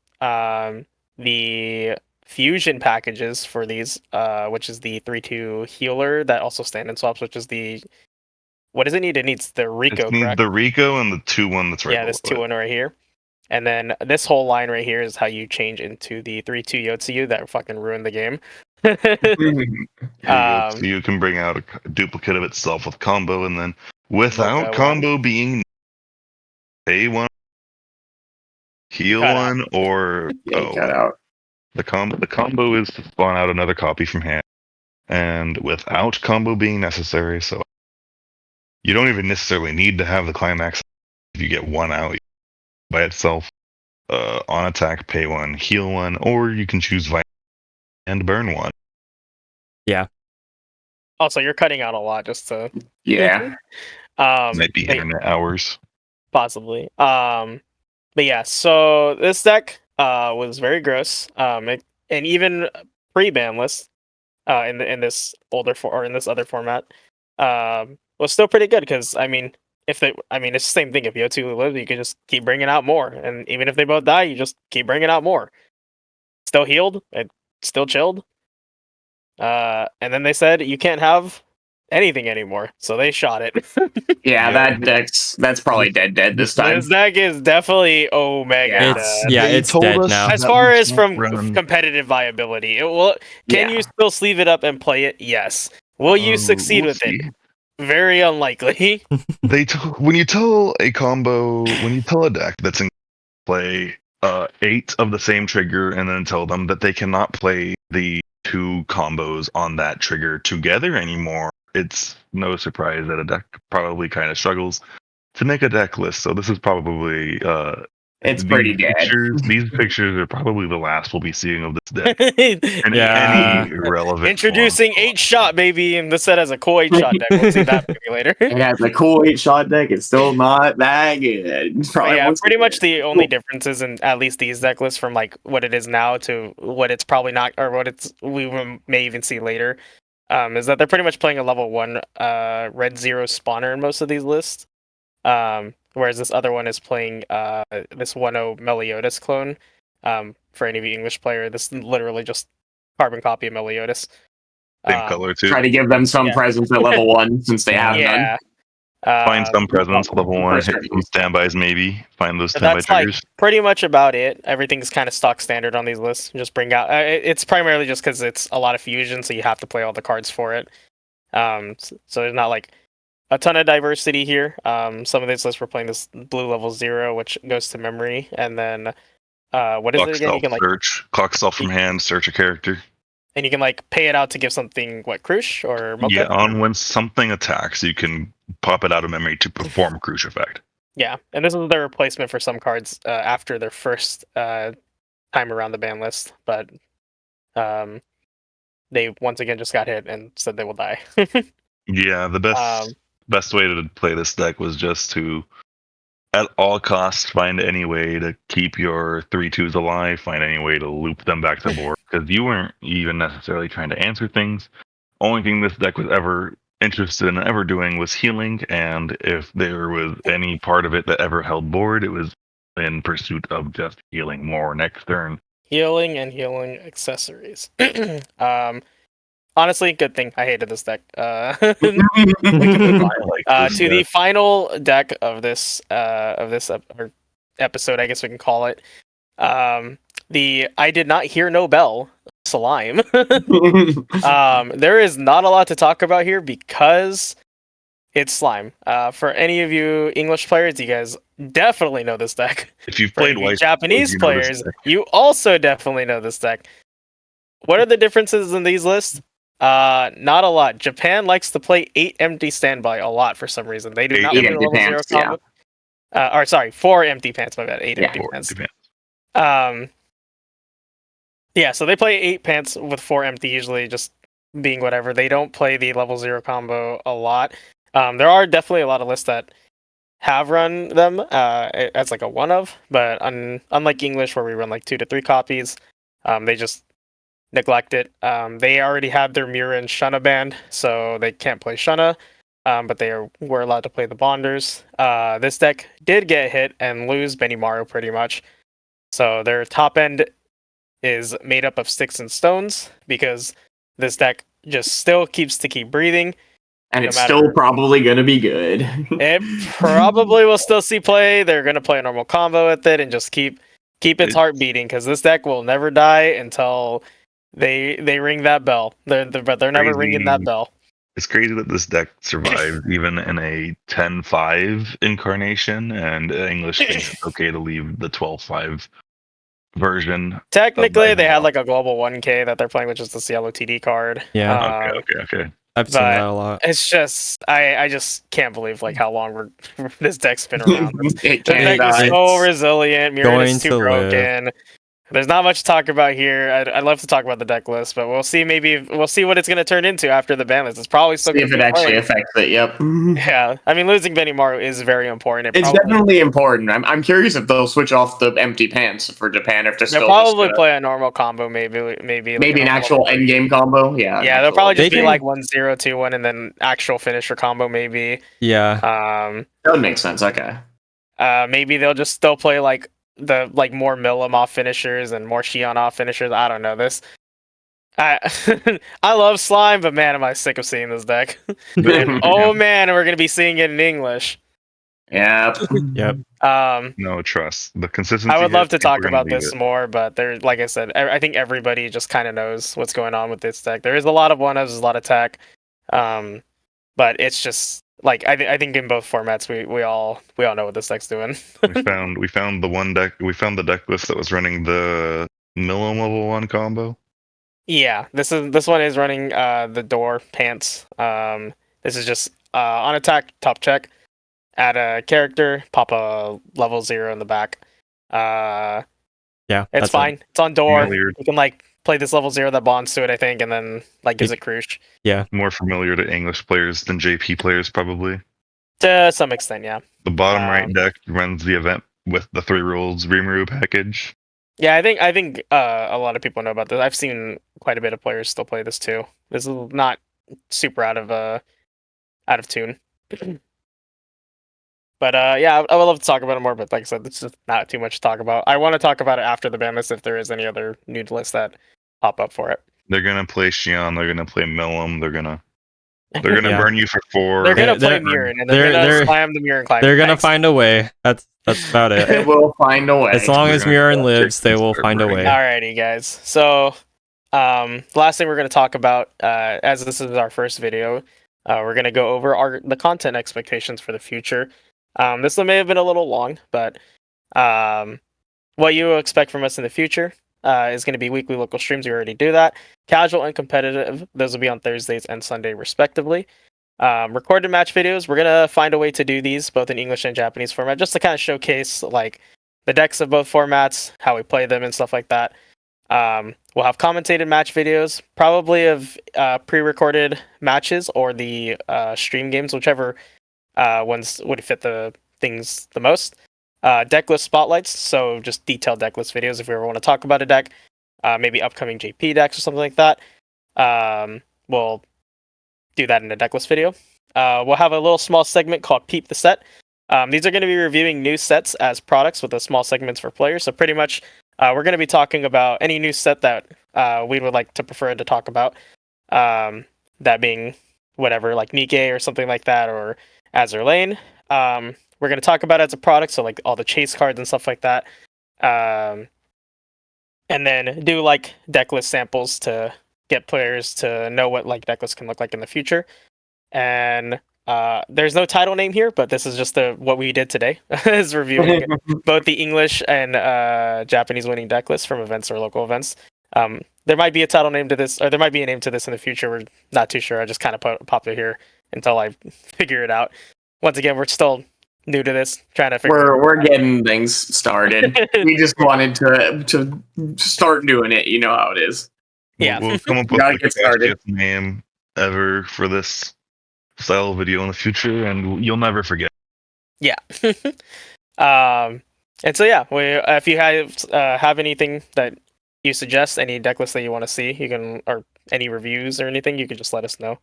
The fusion packages for these, which is the 3/2 healer that also stand in swaps, which is the what does it need? It needs the Rico, It needs correct? the Rico and the 2-1 that's right Yeah, this below 2-1 right here. And then this whole line right here is how you change into the 3/2 Yotsuyu that fucking ruined the game. So you can bring out a duplicate of itself with combo, and then without Mocha combo being A1, heal Cut out. 1, or Yeah, cut out. the combo is to spawn out another copy from hand, and without combo being necessary, so you don't even necessarily need to have the climax. If you get 1 out by itself, on attack, pay 1, heal 1, or you can choose Violence and burn 1. Also, you're cutting out a lot just to Yeah. Might be but- internet hours. possibly. But yeah, so this deck was very gross. And even pre-ban list in this in this other format was still pretty good because I mean it's the same thing. If Yotu lives, you can just keep bringing out more, and even if they both die, you just keep bringing out more. Still healed, it still chilled. And then they said you can't have anything anymore, so they shot it. Yeah, Yeah. that's probably dead this time. This deck is definitely Omega. It's told dead us now. As that far we as can't from run- competitive viability, it will. Can Yeah. you still sleeve it up and play it? Yes. Will you succeed we'll with it? see. Very unlikely. When you tell a deck that's in play 8 of the same trigger, and then tell them that they cannot play the 2 combos on that trigger together anymore, it's no surprise that a deck probably kind of struggles to make a deck list. So this is probably It's pretty dead. These pictures are probably the last we'll be seeing of this deck. And Yeah. any relevant Introducing form. 8-shot, baby, and this set has a cool 8-shot deck. We'll see that maybe later. It has a cool 8-shot deck. It's still not that good. But Probably yeah, won't pretty see much it. the only differences in at least these deck lists from like what it is now to what it's probably not, or what may even see later, is that they're pretty much playing a level 1 red 0 spawner in most of these lists. Whereas this other one is playing this 1/0 Meliodas clone. For any of you English player, this is literally just carbon copy of Meliodas. Same color too. Try to give them some Yeah. presents at level 1 since they have none. Yeah. Find some presents, level 1, first hit some standbys maybe. Find those So standby that's like triggers. pretty much about it. Everything's kind of stock standard on these lists. Just bring out. It's primarily just because it's a lot of fusion, so you have to play all the cards for it. So there's not like a ton of diversity here. Some of these lists we're playing this blue level 0, which goes to memory, and then what is Clock it again? You self can like search. Clock self from hand, search a character. and you can like pay it out to give something Krush or Mocha. Yeah, on when something attacks, you can pop it out of memory to perform Crush effect. Yeah, and this is the replacement for some cards after their first time around the ban list, but they once again just got hit and said they will die. Yeah, the best way to play this deck was just to at all costs find any way to keep your 3/2s alive, find any way to loop them back to board, because you weren't even necessarily trying to answer things. Only thing this deck was ever interested in ever doing was healing, and if there was any part of it that ever held board, it was in pursuit of just healing more next turn. Healing and healing accessories. Honestly, good thing I hated this deck. I like this To the deck. final deck of this or episode, I guess we can call it. The I did not hear no bell slime. There is not a lot to talk about here because it's slime. For any of you English players, you guys definitely know this deck. If you've For played any of you Weiss, Japanese you know this players, deck. you also definitely know this deck. What are the differences in these lists? Not a lot. Japan likes to play 8 empty standby a lot for some reason. They do not Eight play empty level 0 pants, yeah. combo. Or sorry, 4 empty pants, my bad. 8 Yeah. empty Or pants. Japan. Yeah, so they play 8 pants with 4 empty, usually just being whatever. They don't play the level 0 combo a lot. There are definitely a lot of lists that have run them as like a one of, but unlike English where we run like 2 to 3 copies, they just neglect it. They already had their Mira and Shunna banned, so they can't play Shunna, but were allowed to play the Bonders. This deck did get hit and lose Benimaru pretty much, so their top end is made up of sticks and stones because this deck just still keep breathing. And No it's matter- still probably going to be good. It probably will still see play. They're gonna play a normal combo with it and just keep its heart beating because this deck will never die until they ring that bell. But they're never ringing that bell. It's crazy that this deck survived even in a 10-5 incarnation, and English thinks it's okay to leave the 12-5 version. Technically, they had like a global 1K that they're playing, which is the Cielo TD card. Yeah. Okay. I've seen that a lot. It's just I just can't believe like how long this deck's been around. It This can't deck is die. so resilient. Mirror is going too to live. broken. There's not much to talk about here. I'd love to talk about the deck list, but we'll see. Maybe we'll see what it's going to turn into after the ban list. It's probably still See going if to it be actually playing. affects it. Yep. Yeah, I mean, losing Benimaru is very important. It's definitely important. I'm curious if they'll switch off the empty pants for Japan if they're They'll still probably just play a normal combo, maybe like maybe an actual end game combo. Yeah. Yeah, they'll probably just They be can- like 1-0, 2-1, and then actual finisher combo maybe. Yeah. That would make sense. Okay. Maybe they'll just still play like the more Milim off finishers and more Shion off finishers. I don't know this. I I love slime, but man, am I sick of seeing this deck. And oh man, we're gonna be seeing it in English. Yep. Yep. No trust. The consistency. I would love to hits, talk we're gonna about leave this it. more, but there, like I said, I think everybody just kind of knows what's going on with this deck. There is a lot of one-ups, there's a lot of tech, but it's just like I think in both formats we all know what this deck's doing. we found the one deck. We found the deck list that was running the Milim level 1 combo. Yeah, this one is running the door pants. This is just on attack top check, add a character, pop a level 0 in the back. Yeah. It's that's fine. it. It's on door. Familiar. You can like play this level 0 that bonds to it, I think, and then like gives it cruise. More familiar to English players than JP players, probably. To some extent, yeah. The bottom right Um, deck runs the event with the 3 rules Rimuru package. Yeah, I think a lot of people know about this. I've seen quite a bit of players still play this too. This is not super out of tune. But yeah, I would love to talk about it more. But like I said, it's just not too much to talk about. I want to talk about it after the ban list if there is any other new lists that pop up for it. They're gonna play Shion. They're gonna play Milim. They're gonna Yeah. burn you for 4. They're gonna play they're- Mirren, and they're gonna slam the Mirren climb. They're gonna find a way. That's about it. It will find a way. As long as They're gonna Mirren collect lives, it they and will start find a burning way. Alrighty, guys. So, the last thing we're going to talk about, as this is our first video, we're going to go over the content expectations for the future. This one may have been a little long, but what you will expect from us in the future is going to be weekly local streams. We already do that. Casual and competitive, those will be on Thursdays and Sunday, respectively. Recorded match videos, we're going to find a way to do these both in English and Japanese format, just to kind of showcase like the decks of both formats, how we play them, and stuff like that. We'll have commentated match videos, probably of pre-recorded matches or the stream games, whichever ones would fit the things the most. decklist spotlights, so just detailed decklist videos if we ever want to talk about a deck, maybe upcoming JP decks or something like that. We'll do that in a decklist video. We'll have a little small segment called Peep the Set. These are going to be reviewing new sets as products with the small segments for players. So pretty much, we're going to be talking about any new set that we would like to prefer to talk about. That being whatever, like Nikkei or something like that, or Azur Lane. We're going to talk about it as a product, so like all the chase cards and stuff like that. And then do like decklist samples to get players to know what like decklist can look like in the future. And there's no title name here, but this is just what we did today, is reviewing both the English and Japanese winning decklist from events or local events. There might be a title name to this, or there might be a name to this in the future. We're not too sure. I just kind of popped it here until I figure it out. Once again, we're still new to this, trying to figure. We're getting things started. We just wanted to start doing it. You know how it is. Yeah. We'll come up with Gotta like get the started. best name ever for this style video in the future, and you'll never forget. Yeah. And so yeah, if you have anything that you suggest, any decklist that you want to see, you can, or any reviews or anything, you can just let us know.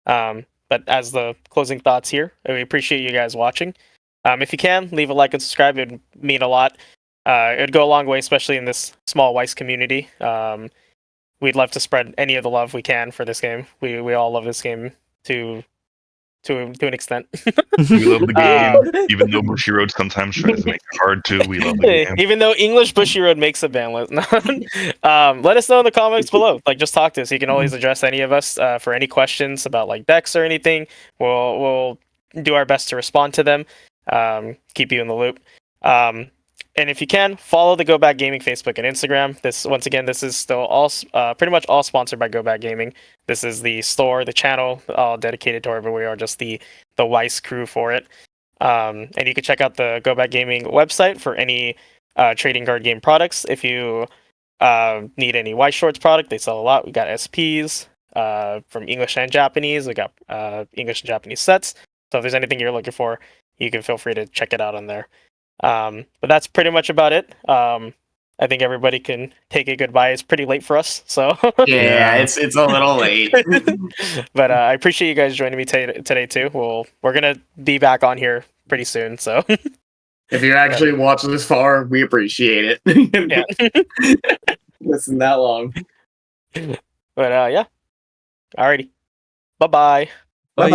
But as the closing thoughts here, we appreciate you guys watching. If you can, leave a like and subscribe. It would mean a lot. It'd go a long way, especially in this small Weiss community. We'd love to spread any of the love we can for this game. We all love this game to an extent. We love the game, even though Bushiroad sometimes tries to make it hard to. We love the game. Even though English Bushiroad makes a ban list. Let us know in the comments below. Like, just talk to us. You can always address any of us for any questions about like decks or anything. We'll do our best to respond to them. Keep you in the loop. And if you can, follow the GoBack Gaming Facebook and Instagram. This is still all pretty much all sponsored by GoBack Gaming. This is the store, the channel, all dedicated to it, but we are just the Weiss crew for it. And you can check out the GoBack Gaming website for any trading card game products. If you need any Weiss Schwarz product, they sell a lot. We got SPs from English and Japanese. We got English and Japanese sets. So if there's anything you're looking for, you can feel free to check it out on there. But that's pretty much about it. I think everybody can take a goodbye. It's pretty late for us, so Yeah, it's a little late. But I appreciate you guys joining me today too. We're gonna be back on here pretty soon, so If you're actually watching this far, we appreciate it. yeah. Listen that long. But yeah. Alrighty. Bye-bye. Bye.